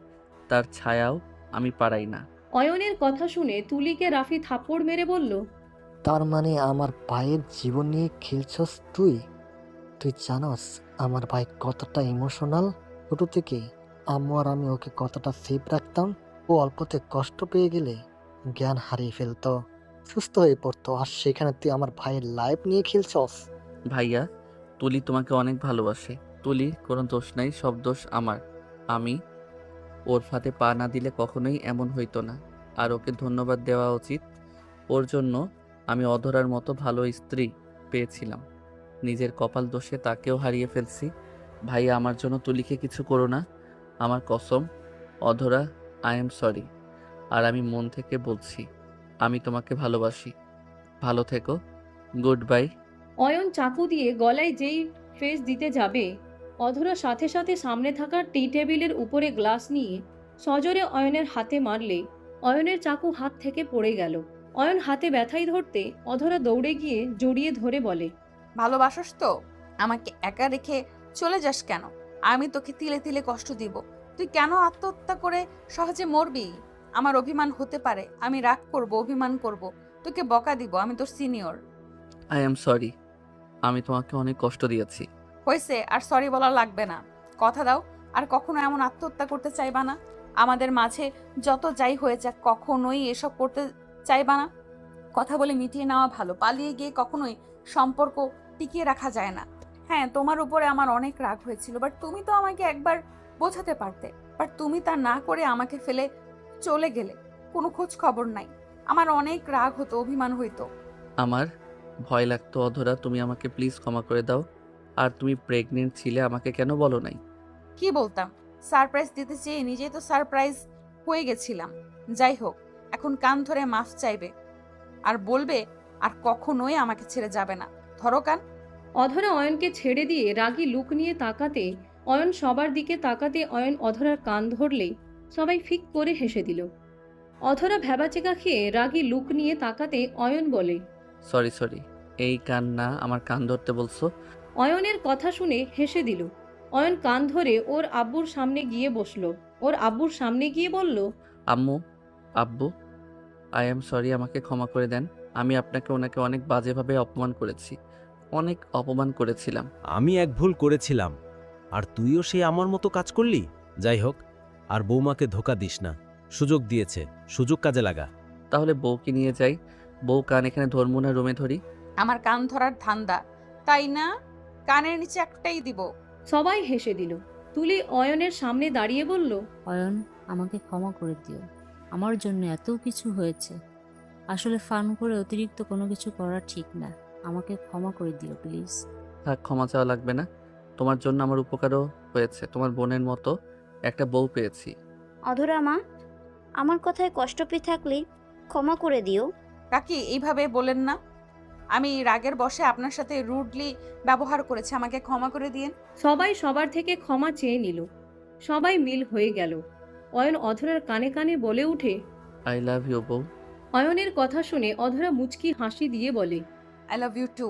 তার ছায়াও আমি পারাই না। অয়নের কথা শুনে তুলিকে রাফি থাপ্পড় মেরে বলল, তার মানে আমার ভাইয়ের জীবন নিয়ে খেলছস তুই? তুই জানোস আমার ভাই কতটা ইমোশনাল? ছোট থেকে আম্মু আর আমি ওকে কতটা সেফ রাখতাম। ও অল্পতে কষ্ট পেয়ে গেলে জ্ঞান হারিয়ে ফেলতো, সুস্থ হয়ে পড়তো, আর সেখানে তুই আমার ভাইয়ের লাইফ নিয়ে খেলছস। ভাইয়া, তুলি তোমাকে অনেক ভালোবাসে। তুলি কোনো দোষ নাই, সব দোষ আমার। আমি ওর ফাঁদে পা না দিলে কখনোই এমন হইতো না। আর ওকে ধন্যবাদ দেওয়া উচিত। ওর জন্য আমি অধরার মতো ভালো স্ত্রী পেয়েছিলাম। নিজের কপাল দোষে তাকেও হারিয়ে ফেলছি। ভাইয়া, আমার জন্য তুলিকে কিছু করো না, আমার কসম। অধরা, আই এম সরি। আর আমি মন থেকে বলছি, আমি তোমাকে ভালোবাসি। ভালো থেকো। Good bye. অয়ন চাকু দিয়ে গলায় যেই ফেস দিতে যাবে, অধরা সাথে সাথে সামনে থাকা টি টেবিলের উপরে গ্লাস নিয়ে সজোরে অয়নের হাতে মারলে অয়নের চাকু হাত থেকে পড়ে গেল। অয়ন হাতে ব্যথাই ধরতে অধরা দৌড়ে গিয়ে জড়িয়ে ধরে বলে, ভালোবাসস তো? আমাকে একা রেখে চলে যাস কেন? আমি তোকে তিলে তিলে কষ্ট দিব। তুই কেন আত্মহত্যা করে সহজে মরবি? আমার অভিমান হতে পারে, আমি রাগ করব, অভিমান করব, তোকে বকা দিব, আমি তোর সিনিয়র। আই এম সরি, আমি তোমাকে অনেক কষ্ট দিয়েছি। হয়েছে, আর সরি বলা লাগবে না। কথা দাও আর কখনো এমন আত্মহত্যা করতে চাইবা না। আমাদের মাঝে যত যাই হয়ে যাক, কখনোই এসব করতে চাইবা না। কথা বলে মিটিয়ে নেওয়া ভালো। পালিয়ে গিয়ে কখনোই সম্পর্ক টিকিয়ে রাখা যায় না। হ্যাঁ, তোমার উপরে আমার অনেক রাগ হয়েছিল, বাট তুমি তো আমাকে একবার বোঝাতে পারতে। বাট তুমি তা না করে আমাকে ফেলে চলে গেলে, কোনো খোঁজ খবর নাই। আমার অনেক রাগ হতো, অভিমান হইতো। আমার ভয় লাগতো। অধরা, তুমি আমাকে প্লিজ ক্ষমা করে দাও। আর তুমি প্রেগনেন্ট ছিলে, আমাকে কেন বলো নাই? কি বলতাম? সারপ্রাইজ দিতে চেয়ে নিজেই তো সারপ্রাইজ হয়ে গেছিলাম। যাই হোক, এখন কান ধরে মাফ চাইবে আর বলবে আর কখনোই আমাকে ছেড়ে যাবে না। ধরো কান। অধরা অয়নকে ছেড়ে দিয়ে রাগী লুক নিয়ে তাকাতে, অয়ন সবার দিকে তাকাতে অয়ন অধরার কান ধরলেই সবাই ফিক করে হেসে দিল। অধরা ভ্যাবাচেকা খেয়ে রাগী লুক নিয়ে তাকাতে অয়ন বলে, সরি সরি, এই কান না, আমার কান ধরতে বলছো? অয়নের কথা শুনে হেসে দিল। অয়ন কান ধরে ওর আব্বুর সামনে গিয়ে বসলো। ওর আব্বুর সামনে গিয়ে বলল, আম্মু, আব্বু, আই এম সরি, আমাকে ক্ষমা করে দেন। আমি আপনাকে ওনাকে অনেক বাজেভাবে অপমান করেছি, অনেক অপমান করেছিলাম। আমি এক ভুল করেছিলাম, আর তুইও সেই আমার মতো কাজ করলি। যাই হোক, আর বৌমাকে ধোকা দিস না। সুযোগ দিয়েছে, সুযোগ কাজে লাগা। তাহলে বউকে নিয়ে যাই। বউ কান এখানে ধরবো না, রুমে ধরি। আমার কান ধরার ধান্দা, তাই না? কানের নিচে একটাই দিব। সবাই হেসে দিল। তুলি অয়নের সামনে দাঁড়িয়ে বলল, অয়ন, আমাকে ক্ষমা করে দিও। আমার জন্য এত কিছু হয়েছে। আসলে ফান করে অতিরিক্ত কোনো কিছু করা ঠিক না। আমাকে ক্ষমা করে দিও প্লিজ। থাক, ক্ষমা চাওয়া লাগবে না। তোমার জন্য আমার উপকারও হয়েছে। তোমার বোনের মতো একটা বউ পেয়েছি। অধরা মা, আমার কথায় কষ্ট পেয়ে থাকলে ক্ষমা করে দিও। কাকি, এইভাবে বলেন না। আমি রাগের বশে আপনার সাথে রুডলি ব্যবহার করেছি, আমাকে ক্ষমা করে দিয়েন। সবাই সবার থেকে ক্ষমা চেয়ে নিল। সবাই মিল হয়ে গেল। অয়ন অধরার কানে কানে বলে উঠে, আই লাভ ইউ বউ। অয়নের কথা শুনে অধরা মুচকি হাসি দিয়ে বলে, আই লাভ ইউ টু।